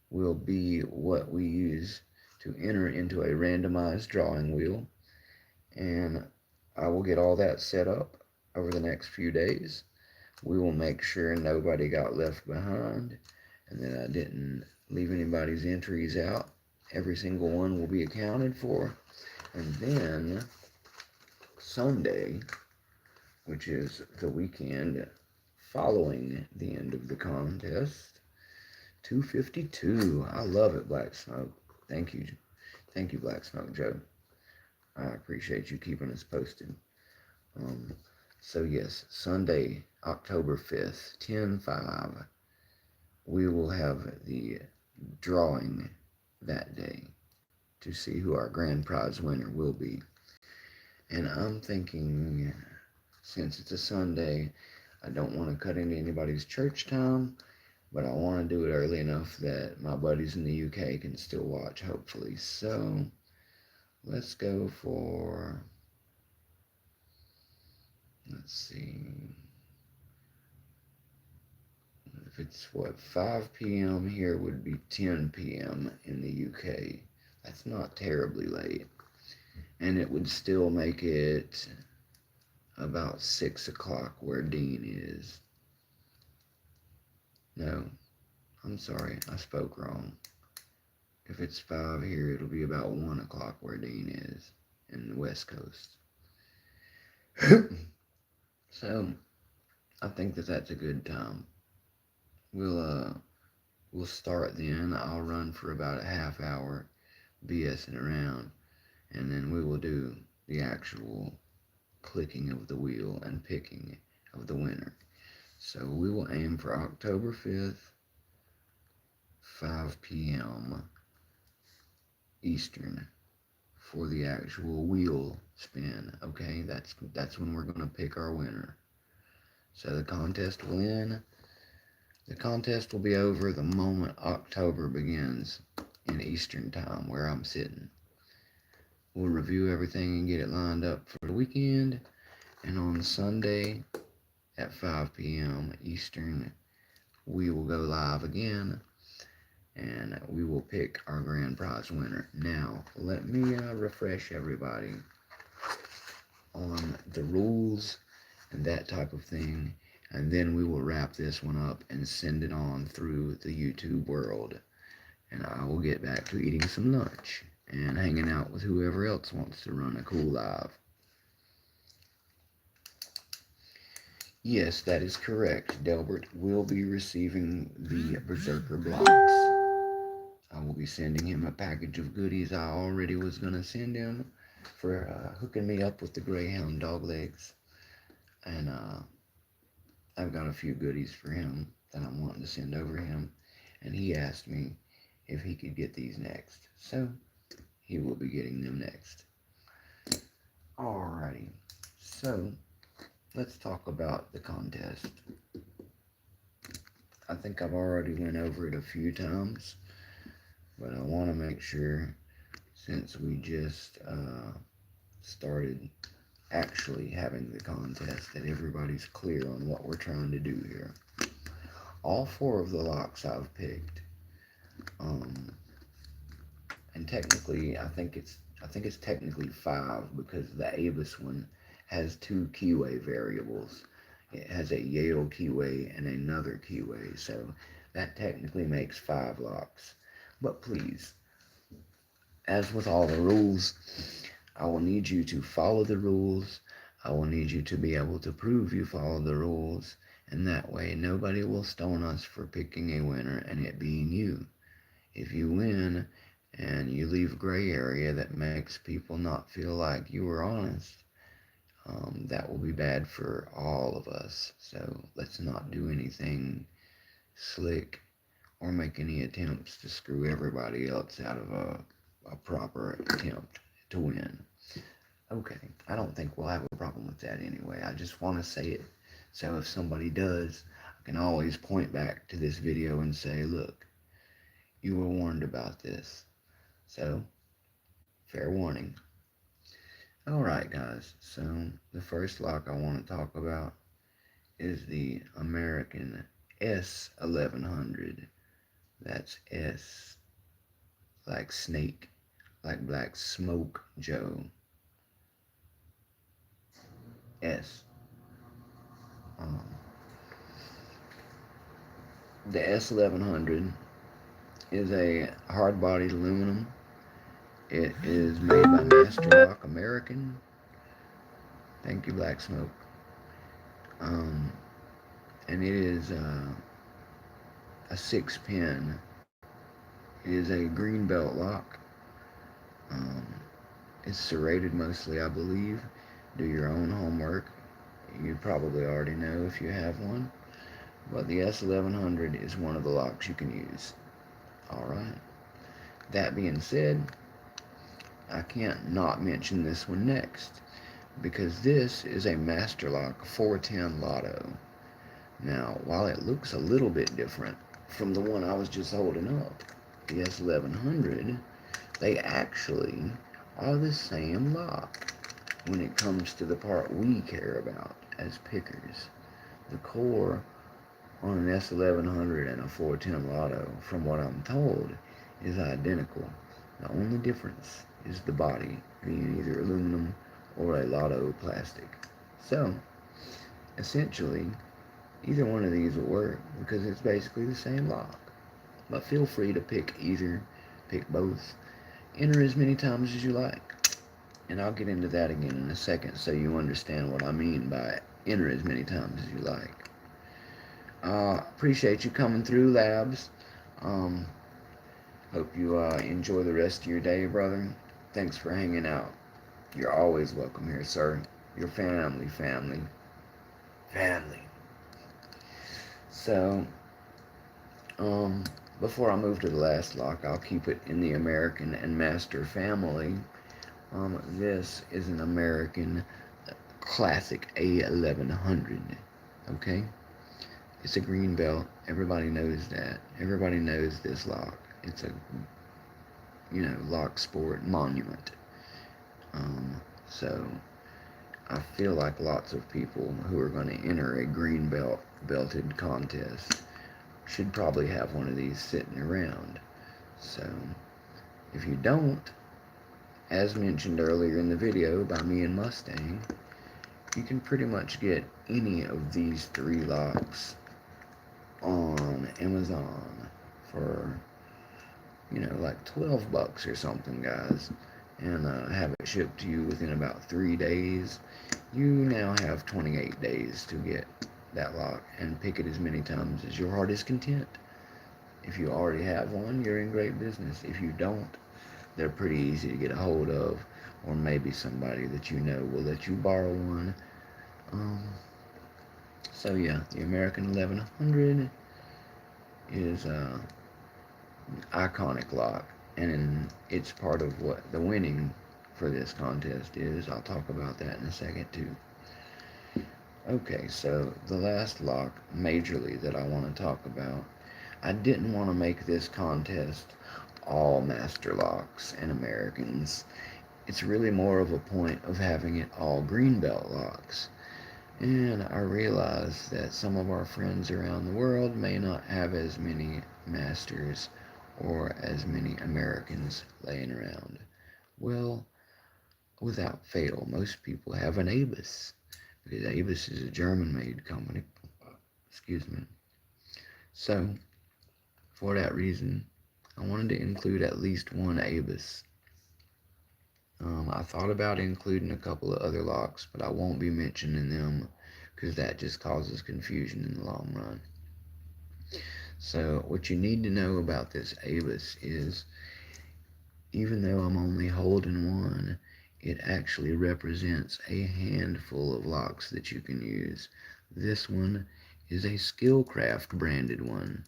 will be what we use to enter into a randomized drawing wheel. And I will get all that set up over the next few days. We will make sure nobody got left behind and that I didn't leave anybody's entries out. Every single one will be accounted for. And then Sunday, which is the weekend following the end of the contest, 252. I love it, Black Smoke. Thank you. Thank you, Black Smoke Joe. I appreciate you keeping us posted. So yes, Sunday, October 5th, 10/5, we will have the drawing that day to see who our grand prize winner will be. And I'm thinking, since it's a Sunday, I don't want to cut into anybody's church time, but I want to do it early enough that my buddies in the UK can still watch, hopefully. So let's go for, let's see, if it's 5 p.m. here would be 10 p.m. in the UK. That's not terribly late. And it would still make it about 6 o'clock where Dean is. No, I'm sorry, I spoke wrong. If it's 5 here, it'll be about 1 o'clock where Dean is in the West Coast. So, I think that that's a good time. We'll start then. I'll run for about a half hour, BSing around, and then we will do the actual clicking of the wheel and picking of the winner. So we will aim for October 5th, 5 p.m. Eastern for the actual wheel spin. Okay, that's when we're going to pick our winner. So the contest will end. The contest will be over the moment October begins in Eastern time where I'm sitting. We'll review everything and get it lined up for the weekend. And on Sunday at 5 p.m. Eastern, we will go live again, and we will pick our grand prize winner. Now, let me refresh everybody on the rules and that type of thing, and then we will wrap this one up and send it on through the YouTube world. And I will get back to eating some lunch and hanging out with whoever else wants to run a cool live. Yes, that is correct. Delbert will be receiving the Berserker blocks. I will be sending him a package of goodies I already was going to send him for hooking me up with the Greyhound dog legs. And I've got a few goodies for him that I'm wanting to send over him. And he asked me if he could get these next. So he will be getting them next. Alrighty. So let's talk about the contest. I think I've already went over it a few times, but I want to make sure, since we just started actually having the contest, that everybody's clear on what we're trying to do here. All 4 of the locks I've picked, and technically I think it's technically 5, because the Avis one has 2 keyway variables. It has a Yale keyway and another keyway, so that technically makes 5 locks. But please, as with all the rules, I will need you to follow the rules. I will need you to be able to prove you follow the rules, and that way nobody will stone us for picking a winner and it being you. If you win and you leave a gray area that makes people not feel like you were honest, that will be bad for all of us. So let's not do anything slick or make any attempts to screw everybody else out of a proper attempt to win. Okay, I don't think we'll have a problem with that anyway. I just want to say it, so if somebody does, I can always point back to this video and say, look, you were warned about this. So, fair warning. Alright guys, so the first lock I want to talk about is the American S1100. That's S like snake, like black smoke Joe. S. The S1100 is a hard-bodied aluminum. It is made by Master American. Thank you, Black Smoke. And it is a 6-pin. It is a green belt lock. It's serrated mostly, I believe. Do your own homework. You probably already know if you have one. But the S1100 is one of the locks you can use. Alright. That being said, I can't not mention this one next, because this is a Master Lock 410 Lotto. Now, while it looks a little bit different from the one I was just holding up, the S1100, they actually are the same lock when it comes to the part we care about as pickers. The core on an S1100 and a 410 Lotto, from what I'm told, is identical. The only difference is the body being either aluminum or a Lotto plastic. So, essentially, either one of these will work because it's basically the same lock. But feel free to pick either, pick both. Enter as many times as you like. And I'll get into that again in a second so you understand what I mean by enter as many times as you like. Appreciate you coming through, Labs. Hope you enjoy the rest of your day, brother. Thanks for hanging out. You're always welcome here, sir. Your family. So, before I move to the last lock, I'll keep it in the American and Master family. This is an American classic A1100, okay? It's a green belt. Everybody knows that. Everybody knows this lock. It's a, lock sport monument. So, I feel like lots of people who are going to enter a green belted contest should probably have one of these sitting around. So if you don't, as mentioned earlier in the video by me and Mustang, you can pretty much get any of these 3 locks on Amazon for, like 12 bucks or something, guys, and have it shipped to you within about 3 days. You now have 28 days to get that lock and pick it as many times as your heart is content. If you already have one, you're in great business. If you don't, they're pretty easy to get a hold of, or maybe somebody that you know will let you borrow one. So yeah, the American 1100 is iconic lock, and it's part of what the winning for this contest is. I'll talk about that in a second too. Okay, so the last lock majorly that I want to talk about, I didn't want to make this contest all master locks and Americans. It's really more of a point of having it all greenbelt locks. And I realize that some of our friends around the world may not have as many masters or as many Americans laying around. Well, without fail, most people have an Abus, because Abus is a German-made company. Excuse me. So, for that reason, I wanted to include at least one Abus. I thought about including a couple of other locks, but I won't be mentioning them because that just causes confusion in the long run. So what you need to know about this Abus is, even though I'm only holding one, it actually represents a handful of locks that you can use. This one is a Skillcraft branded one.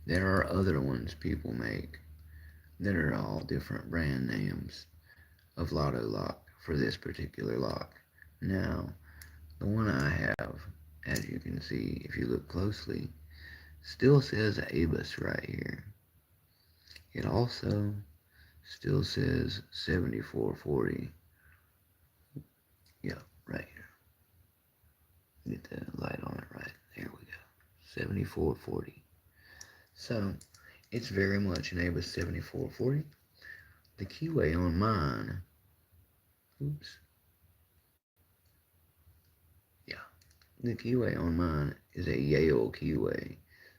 There are other ones people make that are all different brand names of Lotto lock for this particular lock. Now, the one I have, as you can see if you look closely, still says Abus right here. It also still says 7440. Yeah, right here. Get the light on it right. There we go. 7440. So, it's very much an Abus 7440. The keyway on mine, oops. Yeah, the keyway on mine is a Yale keyway.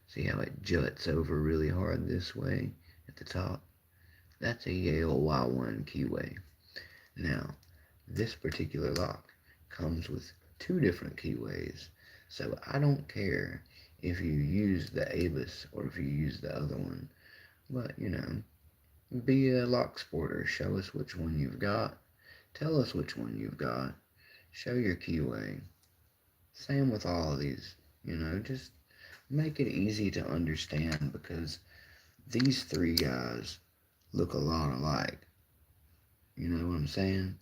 See how it juts over really hard this way at the top? That's a Yale Y1 keyway. Now, this particular lock comes with 2 different keyways, so I don't care if you use the Abus or if you use the other one, but be a lock sporter. Show us which one you've got. Tell us which one you've got. Show your keyway. Same with all of these, just make it easy to understand, because these 3 guys look a lot alike. You know what I'm saying?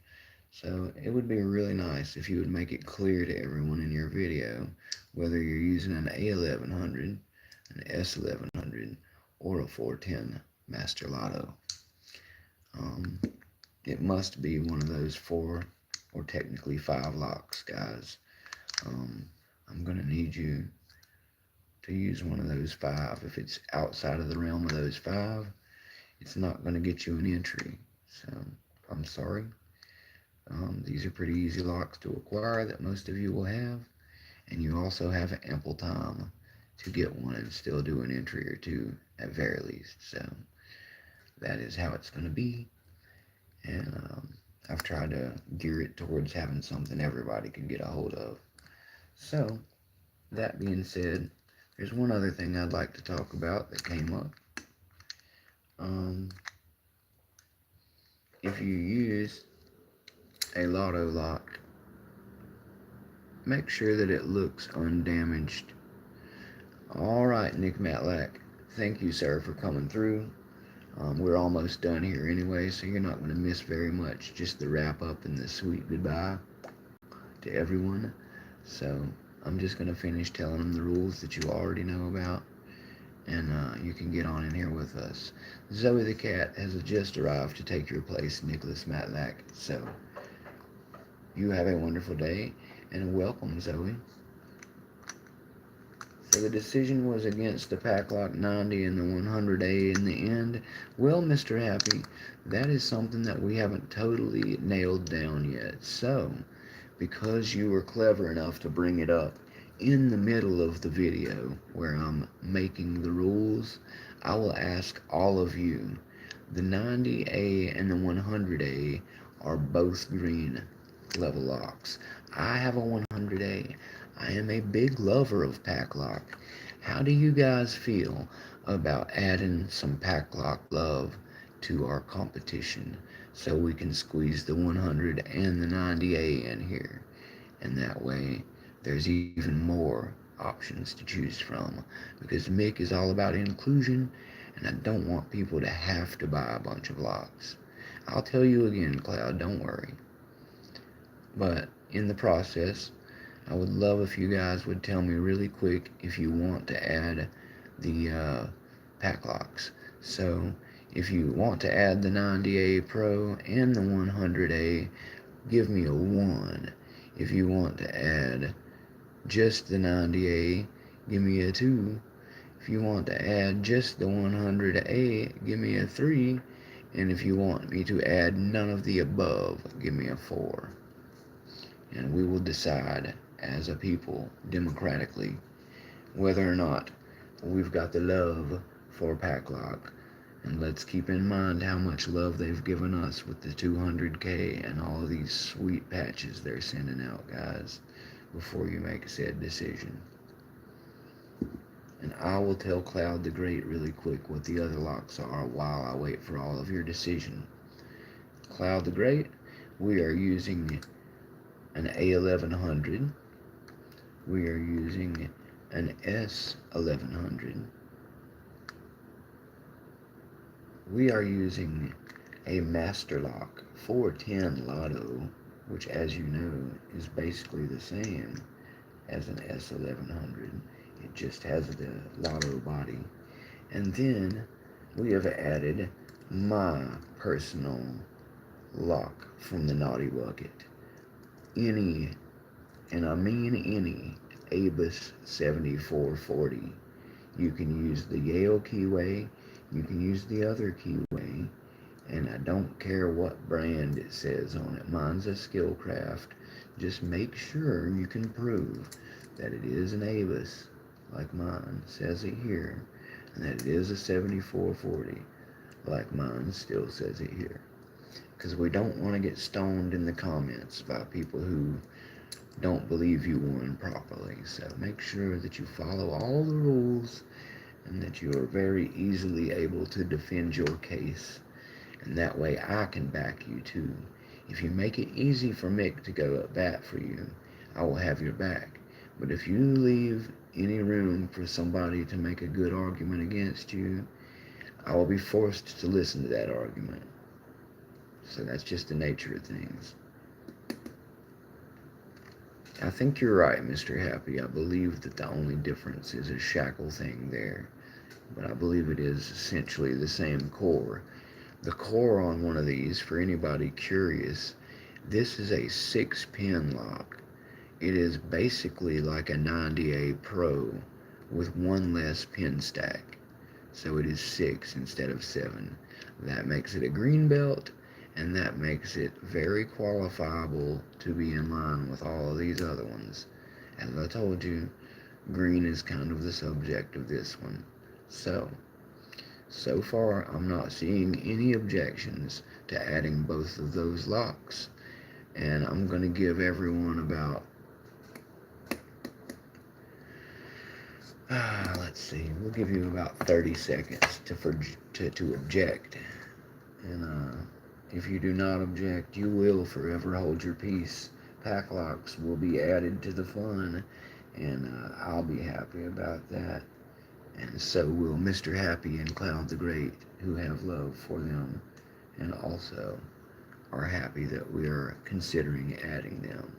So it would be really nice if you would make it clear to everyone in your video whether you're using an A1100, an S1100, or a 410 Master Lotto. It must be one of those 4 or technically 5 locks, guys. I'm going to need you to use one of those 5. If it's outside of the realm of those 5, it's not going to get you an entry. So, I'm sorry. These are pretty easy locks to acquire that most of you will have, and you also have ample time to get one and still do an entry or 2 at very least. So, that is how it's going to be, and I've tried to gear it towards having something everybody can get a hold of. So, that being said, there's one other thing I'd like to talk about that came up. If you use a Lotto lock, make sure that it looks undamaged. Alright, Nick Matlak, thank you, sir, for coming through. We're almost done here anyway, so you're not going to miss very much. Just the wrap up and the sweet goodbye to everyone. So I'm just going to finish telling them the rules that you already know about, and you can get on in here with us. Zoe the cat has just arrived to take your place, Nicholas Matlak. So you have a wonderful day, and welcome, Zoe. So the decision was against the Packlock 90 and the 100A in the end. Well, Mr. Happy, that is something that we haven't totally nailed down yet. So, because you were clever enough to bring it up in the middle of the video where I'm making the rules, I will ask all of you. The 90A and the 100A are both green level locks. I have a 100A. I am a big lover of pack lock. How do you guys feel about adding some pack lock love to our competition so we can squeeze the 100 and the 90A in here? And that way there's even more options to choose from, because Mick is all about inclusion, and I don't want people to have to buy a bunch of locks. I'll tell you again, Cloud, don't worry. But in the process, I would love if you guys would tell me really quick if you want to add the pack locks. So if you want to add the 90A Pro and the 100A, give me a 1. If you want to add just the 90A, give me a 2. If you want to add just the 100A, give me a 3. And if you want me to add none of the above, give me a 4. And we will decide as a people, democratically, whether or not we've got the love for Packlock. And let's keep in mind how much love they've given us with the 200K and all of these sweet patches they're sending out, guys, before you make said decision. And I will tell Cloud the Great really quick what the other locks are while I wait for all of your decision. Cloud the Great, we are using an A1100. We are using an S1100. We are using a Master Lock 410 Lotto, which, as you know, is basically the same as an S1100. It just has the Lotto body. And then we have added my personal lock from the Naughty Bucket. Any, and I mean any, Abus 7440. You can use the Yale keyway, you can use the other keyway, and I don't care what brand it says on it. Mine's a Skillcraft. Just make sure you can prove that it is an Abus, like mine says it here, and that it is a 7440, like mine still says it here. Because we don't want to get stoned in the comments by people who don't believe you won properly. So make sure that you follow all the rules and that you are very easily able to defend your case. And that way I can back you too. If you make it easy for Mick to go at bat for you, I will have your back. But if you leave any room for somebody to make a good argument against you, I will be forced to listen to that argument. So that's just the nature of things. I think you're right, Mr. Happy. I believe that the only difference is a shackle thing there. But I believe it is essentially the same core. The core on one of these, for anybody curious, this is a 6-pin lock. It is basically like a 90A Pro with one less pin stack. So it is 6 instead of 7. That makes it a green belt, and that makes it very qualifiable to be in line with all of these other ones. As I told you, green is kind of the subject of this one. So far I'm not seeing any objections to adding both of those locks. And I'm going to give everyone about, let's see, we'll give you about 30 seconds to object. And if you do not object, you will forever hold your peace. Pack locks will be added to the fun, and I'll be happy about that. And so will Mr. Happy and Cloud the Great, who have love for them, and also are happy that we are considering adding them.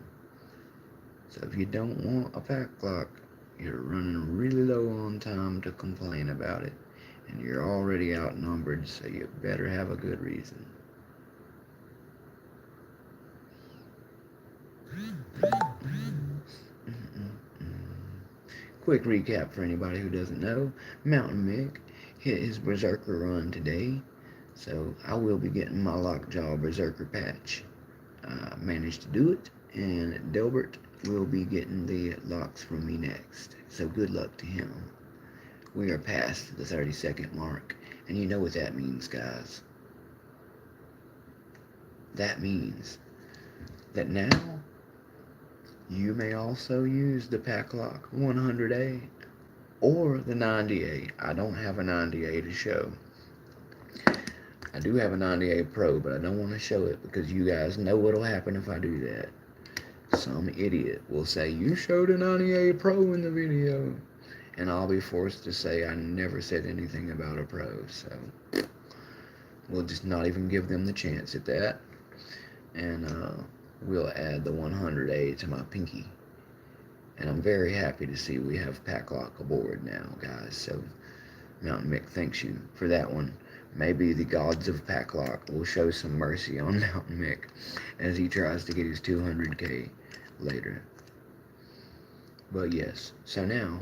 So if you don't want a pack lock, You're running really low on time to complain about it, and you're already outnumbered, so you better have a good reason. Quick recap for anybody who doesn't know. Mountain Mick hit his Berserker run today, so I will be getting my Lockjaw Berserker patch. I managed to do it, and Delbert will be getting the locks from me next. So good luck to him. We are past the 30-second mark, and you know what that means, guys. That means that now you may also use the Packlock 100A or the 90A. I don't have a 90A to show. I do have a 90A Pro, but I don't want to show it because you guys know what'll happen if I do that. Some idiot will say, you showed a 90A Pro in the video. And I'll be forced to say I never said anything about a Pro. So we'll just not even give them the chance at that. And we'll add the 100A to my pinky. And I'm very happy to see we have Packlock aboard now, guys. So Mountain Mick thanks you for that one. Maybe the gods of Packlock will show some mercy on Mountain Mick as he tries to get his 200K later. But yes, so now,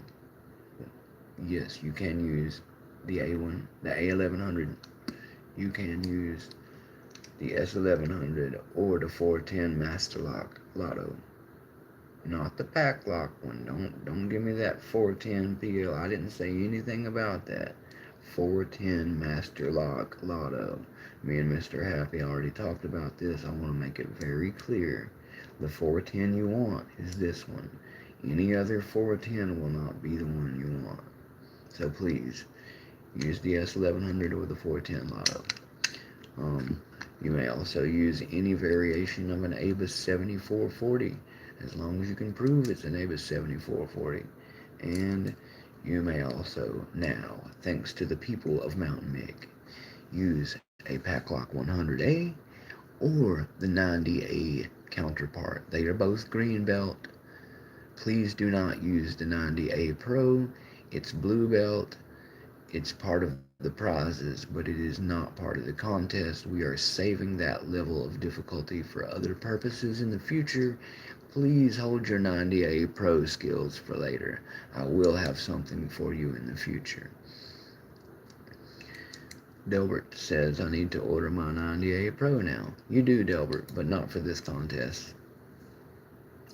yes, you can use the A1, the A1100. You can use the S1100 or the 410 Master Lock Lotto. Not the Packlock one. Don't give me that 410 PL. I didn't say anything about that. 410 Master Lock Lotto. Me and Mr. Happy already talked about this. I want to make it very clear. The 410 you want is this one. Any other 410 will not be the one you want. So please, use the S1100 or the 410 Lotto. You may also use any variation of an ABUS 7440, as long as you can prove it's an ABUS 7440. And you may also now, thanks to the people of Mountain Mick, use a Packlock 100A or the 90A counterpart. They are both green belt. Please do not use the 90A Pro. It's blue belt. It's part of the prizes, but it is not part of the contest. We are saving that level of difficulty for other purposes in the future. Please hold your 90A Pro skills for later. I will have something for you in the future. Delbert says I need to order my 90A Pro now. You do, Delbert, but not for this contest.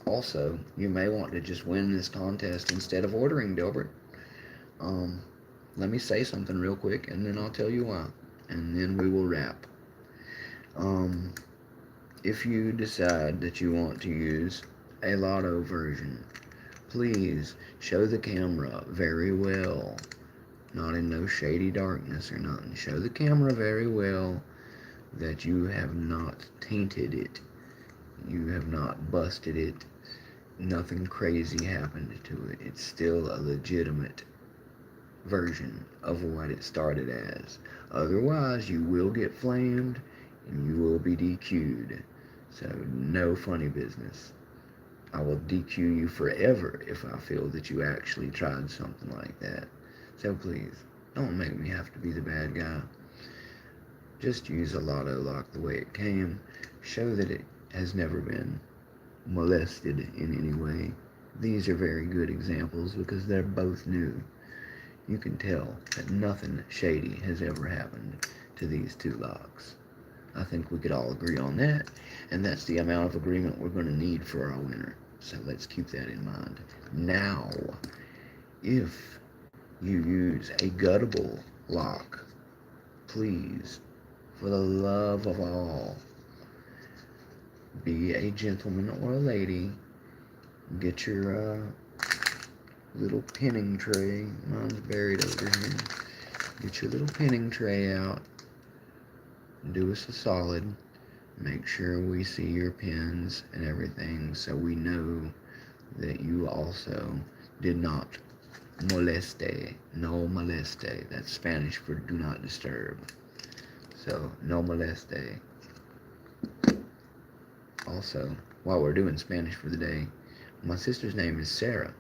Also, you may want to just win this contest instead of ordering, Delbert. Let me say something real quick, and then I'll tell you why, and then we will wrap. If you decide that you want to use a Lotto version, please show the camera very well, not in no shady darkness or nothing. Show the camera very well that you have not tainted it, you have not busted it, nothing crazy happened to it. It's still a legitimate version of what it started as. Otherwise, you will get flamed and you will be DQ'd. So, no funny business. I will DQ you forever if I feel that you actually tried something like that. So please, don't make me have to be the bad guy. Just use a Lotto lock the way it came. Show that it has never been molested in any way. These are very good examples because they're both new. You can tell that nothing shady has ever happened to these two locks. I think we could all agree on that, and that's the amount of agreement we're going to need for our winner. So let's keep that in mind. Now, if you use a guttable lock, please, for the love of all, be a gentleman or a lady, get your little pinning tray. Mine's buried over here. Get your little pinning tray out. Do us a solid. Make sure we see your pins and everything so we know that you also did not moleste. No moleste. That's Spanish for do not disturb. So, no moleste. Also, while we're doing Spanish for the day, my sister's name is Sarah.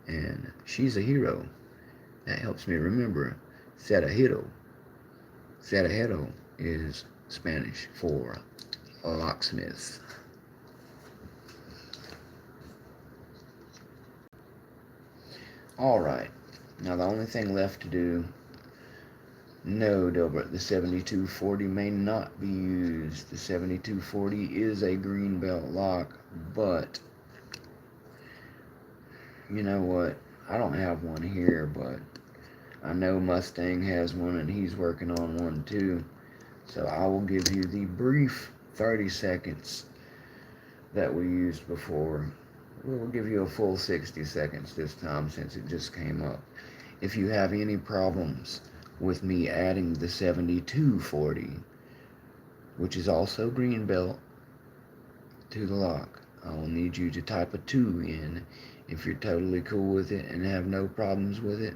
and she's a hero. That helps me remember cerrajero. Cerrajero is Spanish for locksmith. Alright, now the only thing left to do, no, Dilbert, the 7240 may not be used. The 7240 is a green belt lock, but you know what? I don't have one here, but I know Mustang has one and he's working on one too. So I will give you the brief 30 seconds that we used before. We'll give you a full 60 seconds this time since it just came up. If you have any problems with me adding the 7240, which is also green belt, to the lock, I will need you to type a 2 in. If you're totally cool with it and have no problems with it,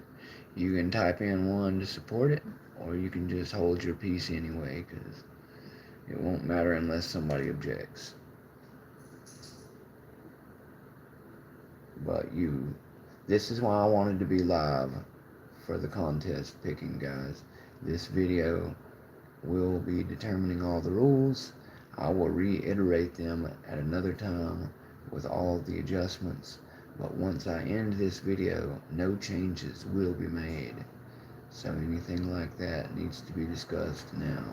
you can type in 1 to support it, or you can just hold your peace anyway, because it won't matter unless somebody objects. But this is why I wanted to be live for the contest picking, guys. This video will be determining all the rules. I will reiterate them at another time with all the adjustments. But once I end this video, no changes will be made. So anything like that needs to be discussed now.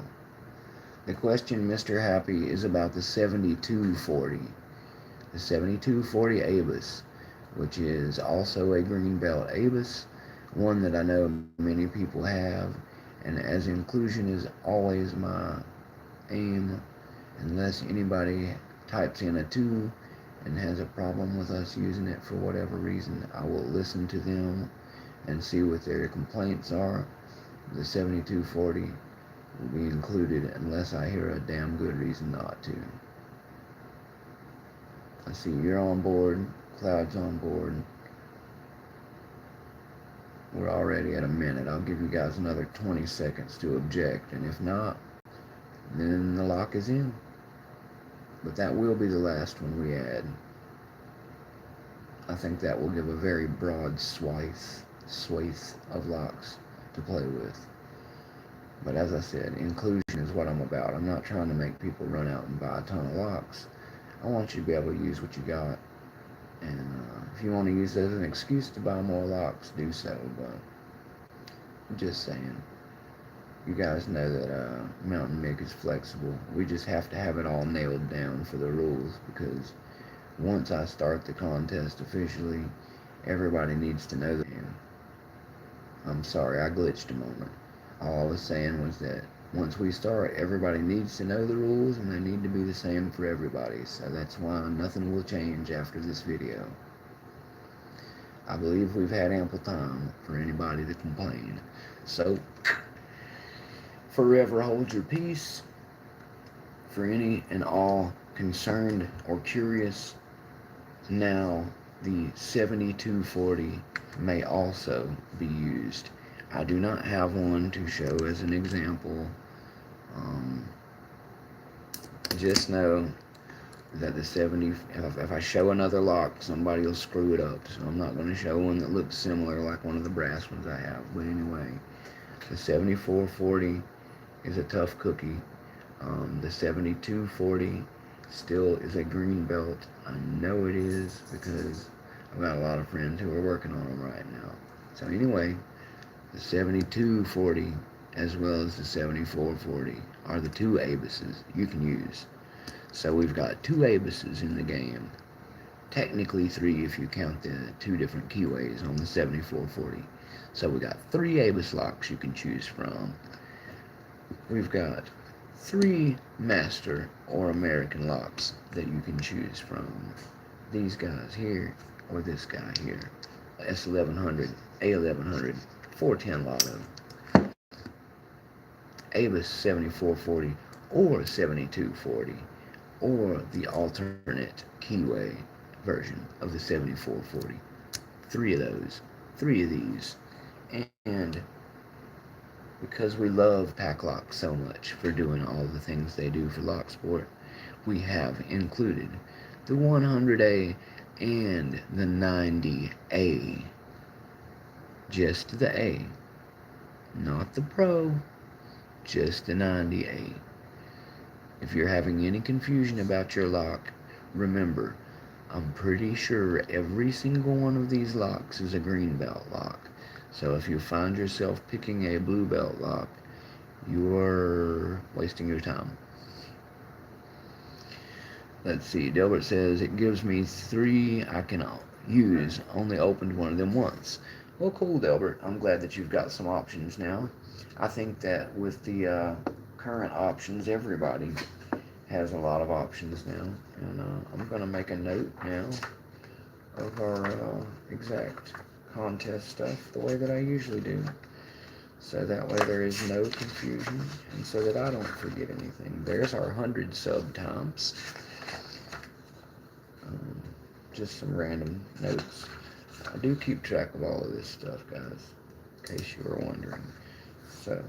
The question, Mr. Happy, is about the 7240. The 7240 ABUS, which is also a green belt ABUS, one that I know many people have, and as inclusion is always my aim, unless anybody types in a 2 and has a problem with us using it for whatever reason, I will listen to them and see what their complaints are. The 7240 will be included unless I hear a damn good reason not to. I see you're on board, Cloud's on board. We're already at a minute. I'll give you guys another 20 seconds to object, and if not, then the lock is in. But that will be the last one we add. I think that will give a very broad swathe of locks to play with. But as I said, inclusion is what I'm about. I'm not trying to make people run out and buy a ton of locks. I want you to be able to use what you got. And if you want to use it as an excuse to buy more locks, do so. But I'm just saying, you guys know that Mountain Mick is flexible. We just have to have it all nailed down for the rules, because once I start the contest officially, everybody needs to know the game. I'm sorry, I glitched a moment. All I was saying was that once we start, everybody needs to know the rules, and they need to be the same for everybody. So that's why nothing will change after this video. I believe we've had ample time for anybody to complain. So, forever hold your peace. For any and all concerned or curious, now the 7240 may also be used. I do not have one to show as an example. Just know that the 70, if I show another lock, somebody will screw it up. So I'm not going to show one that looks similar like one of the brass ones I have. But anyway, the 7440 is a tough cookie. The 7240 still is a green belt. I know it is because I've got a lot of friends who are working on them right now. So anyway, the 7240 as well as the 7440 are the 2 ABUSes you can use. So we've got 2 ABUSes in the game. Technically 3 if you count the 2 different keyways on the 7440. So we got 3 ABUS locks you can choose from. We've got 3 master or American locks that you can choose from. These guys here, or this guy here. S1100, A1100, 410 Lotto, ABUS 7440 or 7240, or the alternate keyway version of the 7440. 3 of those, 3 of these. And because we love Packlock so much for doing all the things they do for lock sport, we have included the 100A and the 90A. Just the A. Not the Pro. Just the 90A. If you're having any confusion about your lock, remember, I'm pretty sure every single one of these locks is a green belt lock. So if you find yourself picking a blue belt lock, you're wasting your time. Let's see, Delbert says, it gives me 3 I can use. Only opened one of them once. Well, cool, Delbert. I'm glad that you've got some options now. I think that with the current options, everybody has a lot of options now. And I'm going to make a note now of our exact contest stuff the way that I usually do. So that way there is no confusion, and so that I don't forget anything. There's our 100 sub times. Just some random notes. I do keep track of all of this stuff, guys, in case you were wondering. So,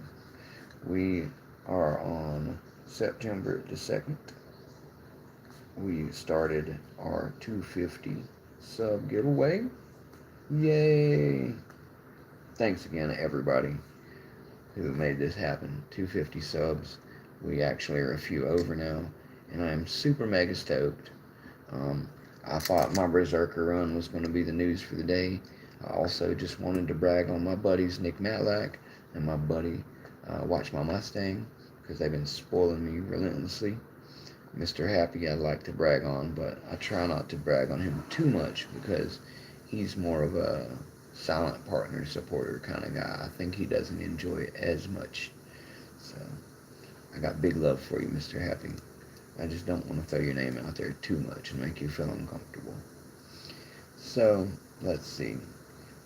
we are on September the 2nd. We started our 250 sub giveaway. Yay! Thanks again to everybody who made this happen. 250 subs. We actually are a few over now, and I am super mega stoked. I thought my Berserker run was going to be the news for the day. I also just wanted to brag on my buddies Nick Matlak and my buddy Watch My Mustang, because they've been spoiling me relentlessly. Mr. Happy I'd like to brag on, but I try not to brag on him too much because he's more of a silent partner supporter kind of guy. I think he doesn't enjoy it as much. So I got big love for you, Mr. Happy. I just don't want to throw your name out there too much and make you feel uncomfortable. So, let's see.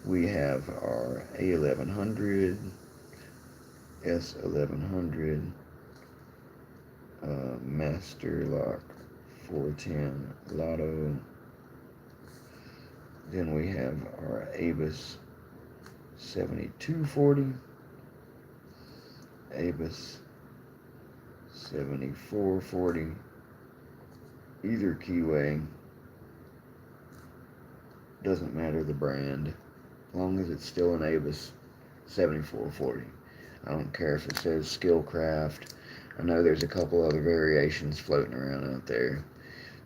We have our A1100, S1100, Master Lock 410 Lotto. Then we have our Abus 7240, Abus 7440, either keyway, doesn't matter the brand, as long as it's still an Abus 7440. I don't care if it says Skillcraft. I know there's a couple other variations floating around out there.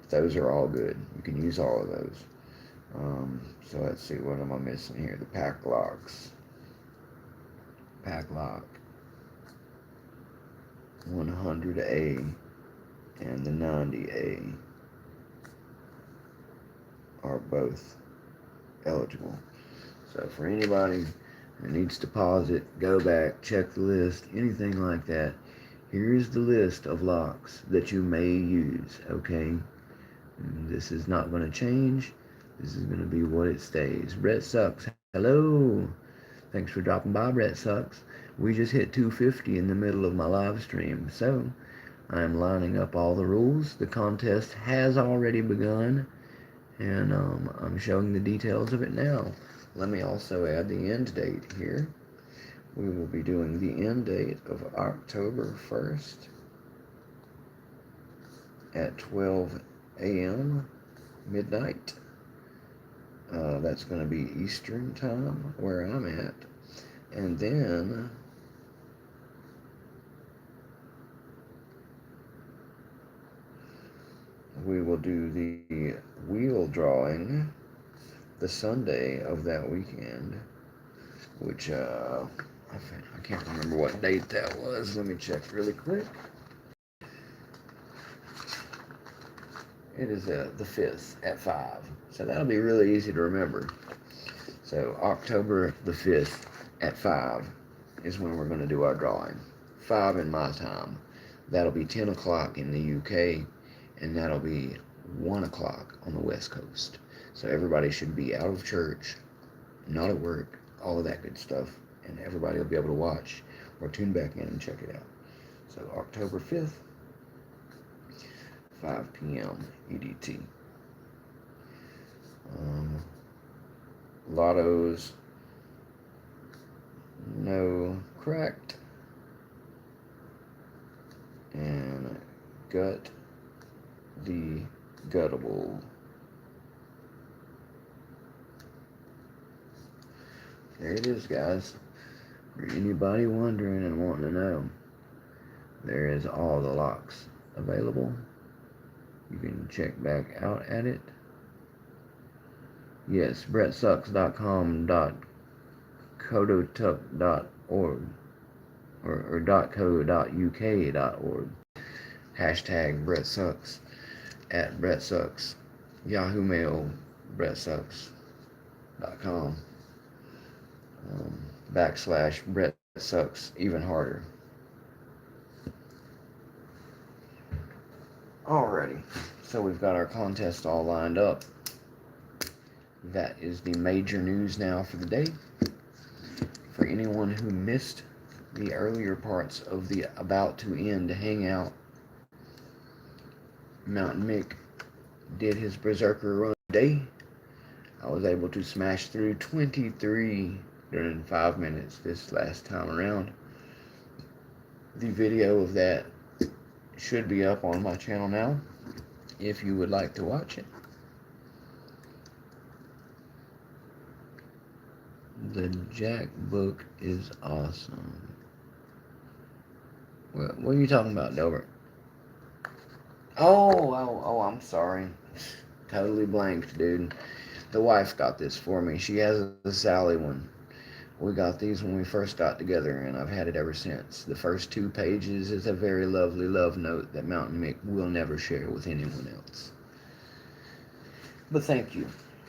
Those are all good. You can use all of those. So let's see, what am I missing here? The pack locks. Pack lock 100A and the 90A are both eligible. So for anybody who needs to pause it, go back, check the list, anything like that, here's the list of locks that you may use, okay? This is not going to change. This is going to be what it stays. Brett Sucks, hello. Thanks for dropping by, Brett Sucks. We just hit 250 in the middle of my live stream, so I'm lining up all the rules. The contest has already begun, and I'm showing the details of it now. Let me also add the end date here. We will be doing the end date of October 1st at 12 a.m. midnight. That's going to be Eastern time where I'm at. And then we will do the wheel drawing the Sunday of that weekend, which I can't remember what date that was. Let me check really quick. It is the 5th at 5. So that'll be really easy to remember. So October the 5th at 5 is when we're going to do our drawing. 5 in my time. That'll be 10 o'clock in the UK, and that'll be 1 o'clock on the West Coast. So everybody should be out of church, not at work, all of that good stuff, and everybody will be able to watch or tune back in and check it out. So October 5th, 5 p.m. EDT. Lottos, no cracked, and gut the guttable. there it is, guys. For anybody wondering and wanting to know, there is all the locks available. You can check back out at it. Yes, brettsucks.com.codotuck.org or .co.uk.org. Hashtag brettsucks at brettsucks. Yahoo Mail brettsucks.com. / Brett Sucks even harder. Alrighty, so we've got our contest all lined up. That is the major news now for the day. For anyone who missed the earlier parts of the about to end hangout, Mountain Mick did his Berserker run today. I was able to smash through 23 during 5 minutes this last time around. The video of that should be up on my channel now if you would like to watch it. The Jack book is awesome. What are you talking about, Delbert? Oh, I'm sorry. Totally blanked, dude. The wife got this for me. She has a Sally one. We got these when we first got together, and I've had it ever since. The first 2 pages is a very lovely love note that Mountain Mick will never share with anyone else. But thank you.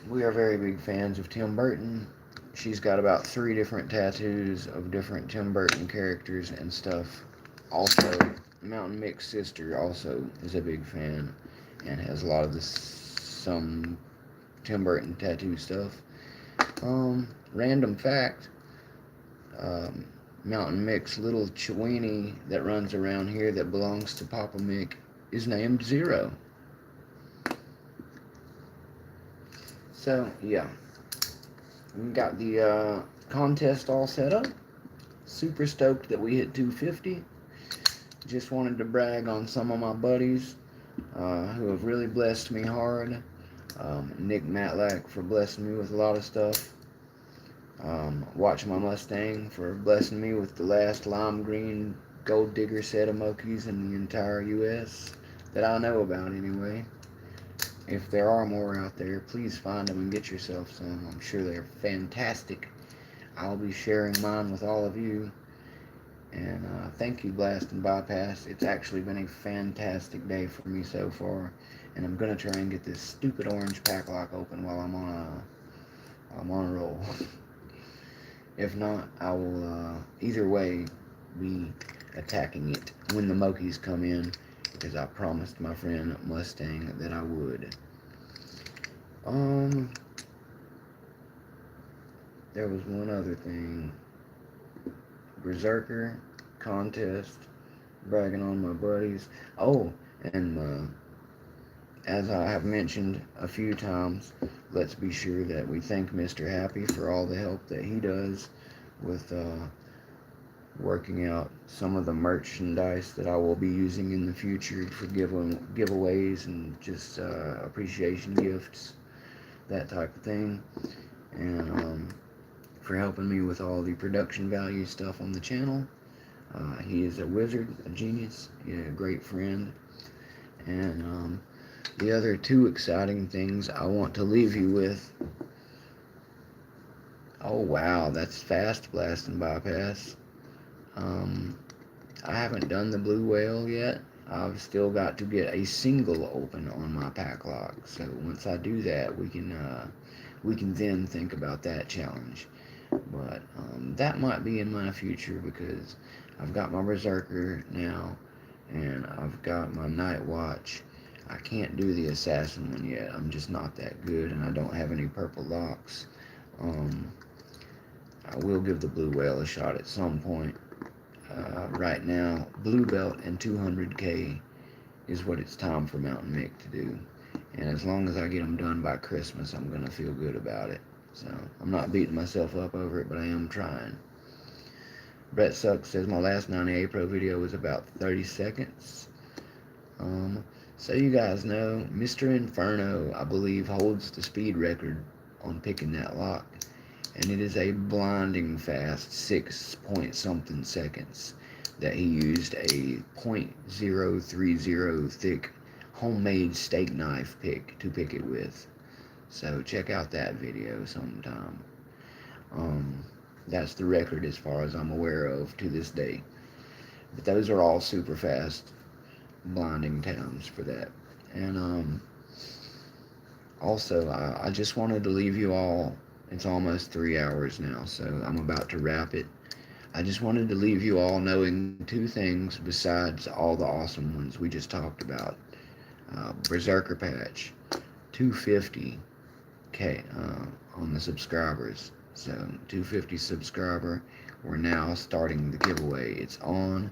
We are very big fans of Tim Burton. She's got about 3 different tattoos of different Tim Burton characters and stuff. Also, Mountain Mick's sister also is a big fan and has a lot of some Tim Burton tattoo stuff. Random fact, Mountain Mick's little Chiweenie that runs around here that belongs to Papa Mick is named Zero. So, yeah. We got the contest all set up. Super stoked that we hit 250. Just wanted to brag on some of my buddies who have really blessed me hard. Nick Matlak for blessing me with a lot of stuff. Watch My Mustang for blessing me with the last lime green gold digger set of Mokis in the entire U.S. that I know about anyway. If there are more out there, please find them and get yourself some. I'm sure they're fantastic. I'll be sharing mine with all of you. And thank you, Blast and Bypass. It's actually been a fantastic day for me so far. And I'm going to try and get this stupid orange pack lock open while I'm on a roll. If not, I will either way be attacking it when the Mokis come in, because I promised my friend Mustang that I would. There was one other thing. Berserker contest, bragging on my buddies. Oh, and as I have mentioned a few times, let's be sure that we thank Mr. Happy for all the help that he does with working out some of the merchandise that I will be using in the future for giveaways and just appreciation gifts, that type of thing. And for helping me with all the production value stuff on the channel. He is a wizard, a genius, a great friend. And the other 2 exciting things I want to leave you with. Oh wow, that's fast, Blast and Bypass. I haven't done the blue whale yet. I've still got to get a single open on my pack lock. So once I do that, we can then think about that challenge. But that might be in my future, because I've got my Berserker now, and I've got my Night Watch. I can't do the Assassin one yet. I'm just not that good, and I don't have any purple locks. I will give the blue whale a shot at some point. Right now, blue belt and 200k is what it's time for Mountain Mick to do. And as long as I get them done by Christmas, I'm going to feel good about it. So, I'm not beating myself up over it, but I am trying. Brett Sucks says my last 90A Pro video was about 30 seconds. So you guys know, Mr. Inferno, I believe, holds the speed record on picking that lock. and it is a blinding fast 6 point something seconds that he used a .030 thick homemade steak knife pick to pick it with. So check out that video sometime. Um, that's the record as far as I'm aware of to this day. But those are all super fast, blinding times for that. And also, I just wanted to leave you all. It's almost 3 hours now, so I'm about to wrap it. I just wanted to leave you all knowing two things besides all the awesome ones we just talked about. Berserker patch, 250K on the subscribers. So 250 subscriber. We're now starting the giveaway. It's on.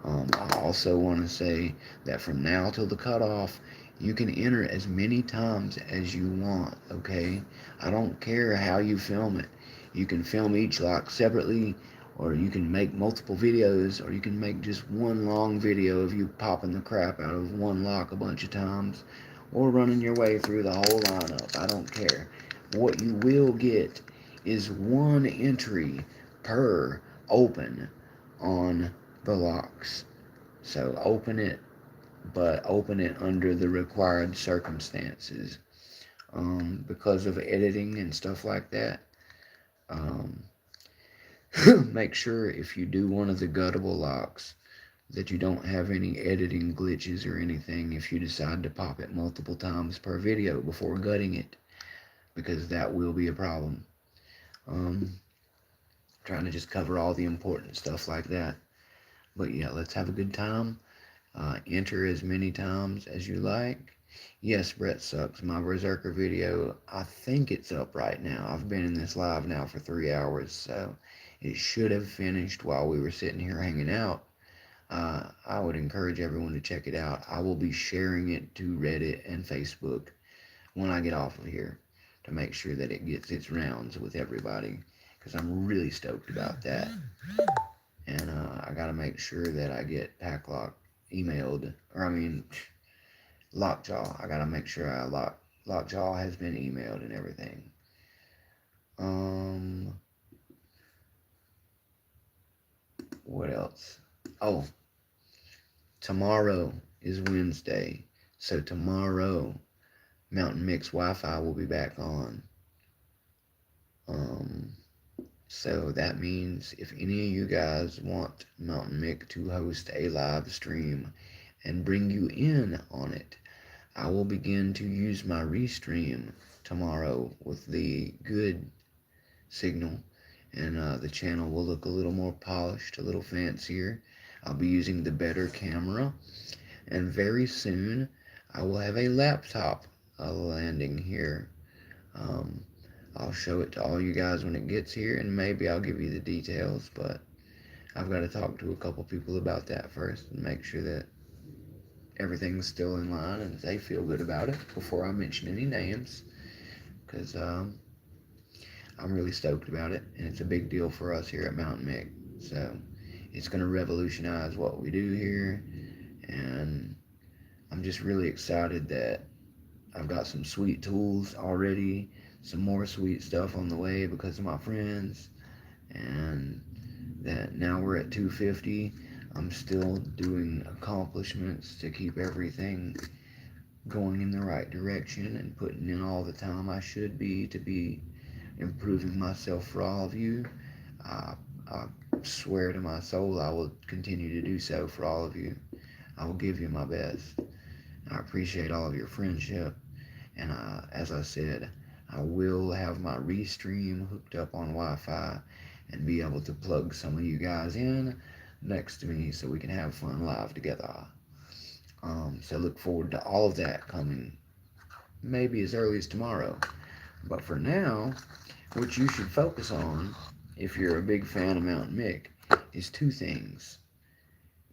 I also want to say that from now till the cutoff, you can enter as many times as you want, okay? I don't care how you film it. You can film each lock separately, or you can make multiple videos, or you can make just one long video of you popping the crap out of one lock a bunch of times, or running your way through the whole lineup. I don't care. What you will get is one entry per open on the locks. So open it, but open it under the required circumstances. Because of editing and stuff like that. Um, make sure if you do one of the guttable locks that you don't have any editing glitches or anything if you decide to pop it multiple times per video before gutting it, because that will be a problem. Trying to just cover all the important stuff like that. But yeah, let's have a good time. Enter as many times as you like. Yes, Brett sucks. My Berserker video, I think it's up right now. I've been in this live now for 3 hours, so it should have finished while we were sitting here hanging out. I would encourage everyone to check it out. I will be sharing it to Reddit and Facebook when I get off of here to make sure that it gets its rounds with everybody, because I'm really stoked about that. And I gotta make sure that I get Packlock emailed, or I mean, Lockjaw. I gotta make sure Lockjaw has been emailed and everything. What else? Oh, tomorrow is Wednesday, so tomorrow Mountain Mix Wi-Fi will be back on. So that means if any of you guys want Mountain Mick to host a live stream and bring you in on it, I will begin to use my restream tomorrow with the good signal, and the channel will look a little more polished, a little fancier. I'll be using the better camera, and very soon I will have a laptop landing here. I'll show it to all you guys when it gets here, and maybe I'll give you the details, but I've got to talk to a couple people about that first and make sure that everything's still in line and they feel good about it before I mention any names, because I'm really stoked about it, and it's a big deal for us here at Mountain Mick. So it's going to revolutionize what we do here, and I'm just really excited that I've got some sweet tools already, some more sweet stuff on the way because of my friends, and that now we're at 250. I'm still doing accomplishments to keep everything going in the right direction and putting in all the time I should be to be improving myself for all of you. I swear to my soul I will continue to do so for all of you. I will give you my best. I appreciate all of your friendship, and as I said, I will have my restream hooked up on Wi-Fi and be able to plug some of you guys in next to me so we can have fun live together. So look forward to all of that coming maybe as early as tomorrow. But for now, what you should focus on, if you're a big fan of Mountain Mick, is two things.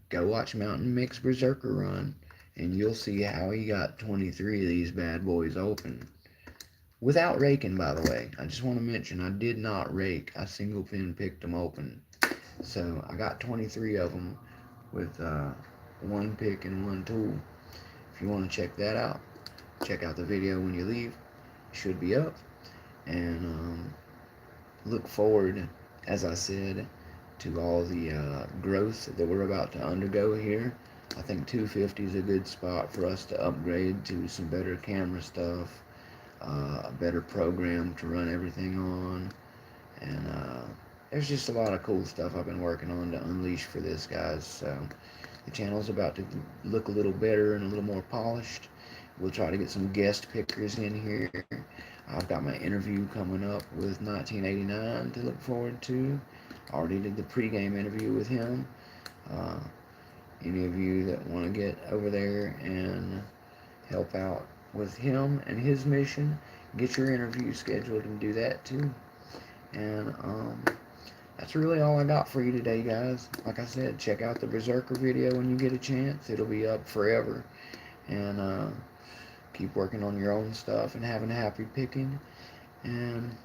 Go watch Mountain Mick's Berserker run, and you'll see how he got 23 of these bad boys open. Without raking, by the way. I just want to mention, I did not rake. I single pin picked them open. So I got 23 of them with one pick and one tool. If you want to check that out, check out the video when you leave. It should be up. And look forward, as I said, to all the growth that we're about to undergo here. I think 250 is a good spot for us to upgrade to some better camera stuff, a better program to run everything on, and there's just a lot of cool stuff I've been working on to unleash for this, guys. So the channel's about to look a little better and a little more polished. We'll try to get some guest pickers in here. I've got my interview coming up with 1989 to look forward to. I already did the pregame interview with him. Uh, any of you that want to get over there and help out with him and his mission, get your interview scheduled and do that too. And that's really all I got for you today, guys. Like I said, check out the Berserker video when you get a chance. It'll be up forever. And keep working on your own stuff and having happy picking. And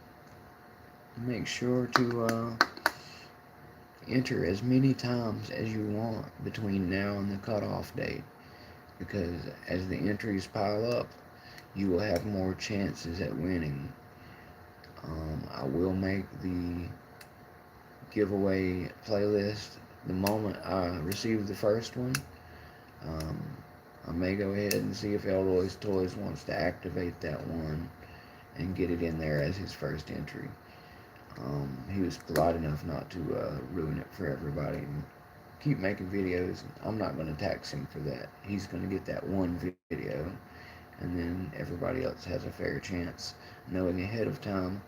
make sure to enter as many times as you want between now and the cutoff date. Because as the entries pile up, you will have more chances at winning. I will make the giveaway playlist the moment I receive the first one. I may go ahead and see if Elroy's Toys wants to activate that one and get it in there as his first entry. He was polite enough not to ruin it for everybody and keep making videos. I'm not going to tax him for that. He's going to get that one video, and then everybody else has a fair chance, knowing ahead of time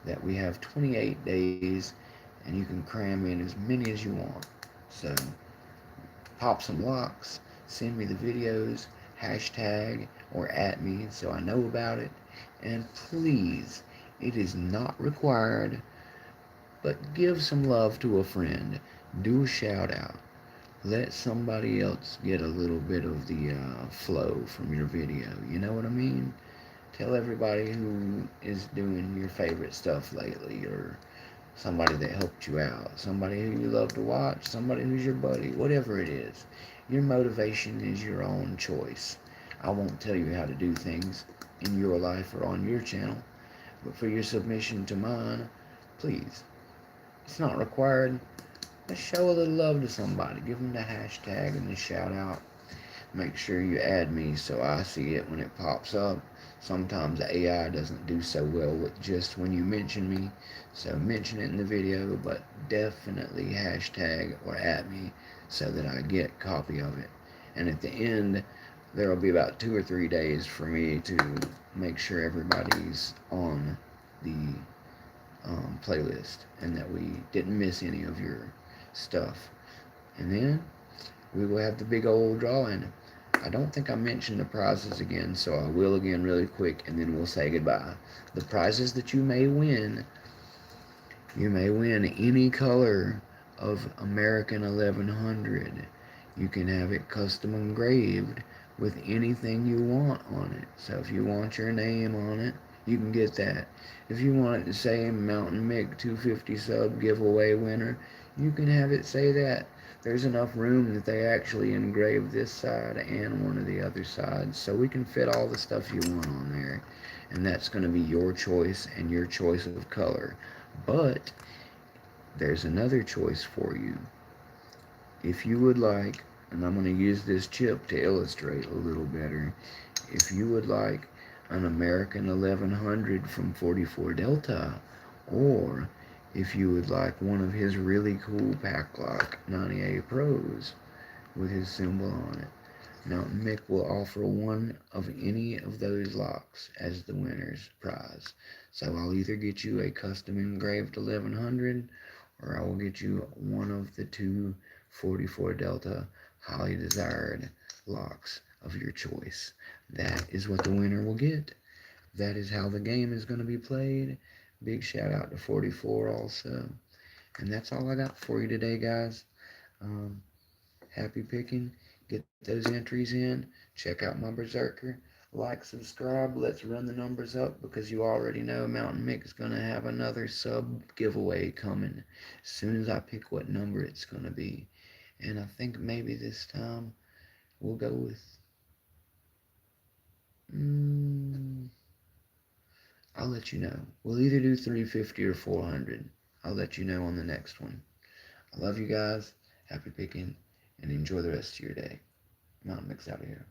that we have 28 days and you can cram in as many as you want. So pop some locks, send me the videos, hashtag or at me so I know about it, and please, it is not required, but give some love to a friend. Do a shout out. Let somebody else get a little bit of the flow from your video. You know what I mean? Tell everybody who is doing your favorite stuff lately, or somebody that helped you out, somebody who you love to watch, somebody who's your buddy, whatever it is. Your motivation is your own choice. I won't tell you how to do things in your life or on your channel, but for your submission to mine, please, it's not required. Let's show a little love to somebody. Give them the hashtag and the shout out. Make sure you add me so I see it when it pops up. Sometimes the AI doesn't do so well with just when you mention me. So mention it in the video, but definitely hashtag or at me so that I get copy of it. And at the end, there will be about 2 or 3 days for me to make sure everybody's on the playlist and that we didn't miss any of your stuff. And then we will have the big old drawing. I don't think I mentioned the prizes again, so I will again really quick, and then we'll say goodbye. The prizes that you may win any color of American 1100. You can have it custom engraved with anything you want on it. So if you want your name on it, you can get that. If you want it to say Mountain Mick 250 sub giveaway winner, you can have it say that. There's enough room that they actually engrave this side and one of the other sides, so we can fit all the stuff you want on there. And that's going to be your choice and your choice of color. But there's another choice for you. If you would like, and I'm going to use this chip to illustrate a little better, if you would like an American 1100 from 44 Delta, or if you would like one of his really cool Packlock 98 Pros with his symbol on it, Mountain Mick will offer one of any of those locks as the winner's prize. So I'll either get you a custom engraved 1100, or I will get you one of the two 44 Delta highly desired locks of your choice. That is what the winner will get. That is how the game is going to be played. Big shout out to 44 also. And that's all I got for you today, guys. Happy picking. Get those entries in. Check out my Berserker. Like, subscribe. Let's run the numbers up, because you already know Mountain Mick is going to have another sub giveaway coming as soon as I pick what number it's going to be. And I think maybe this time we'll go with... I'll let you know. We'll either do 350 or 400. I'll let you know on the next one. I love you guys. Happy picking, and enjoy the rest of your day. Mountain Mix out of here.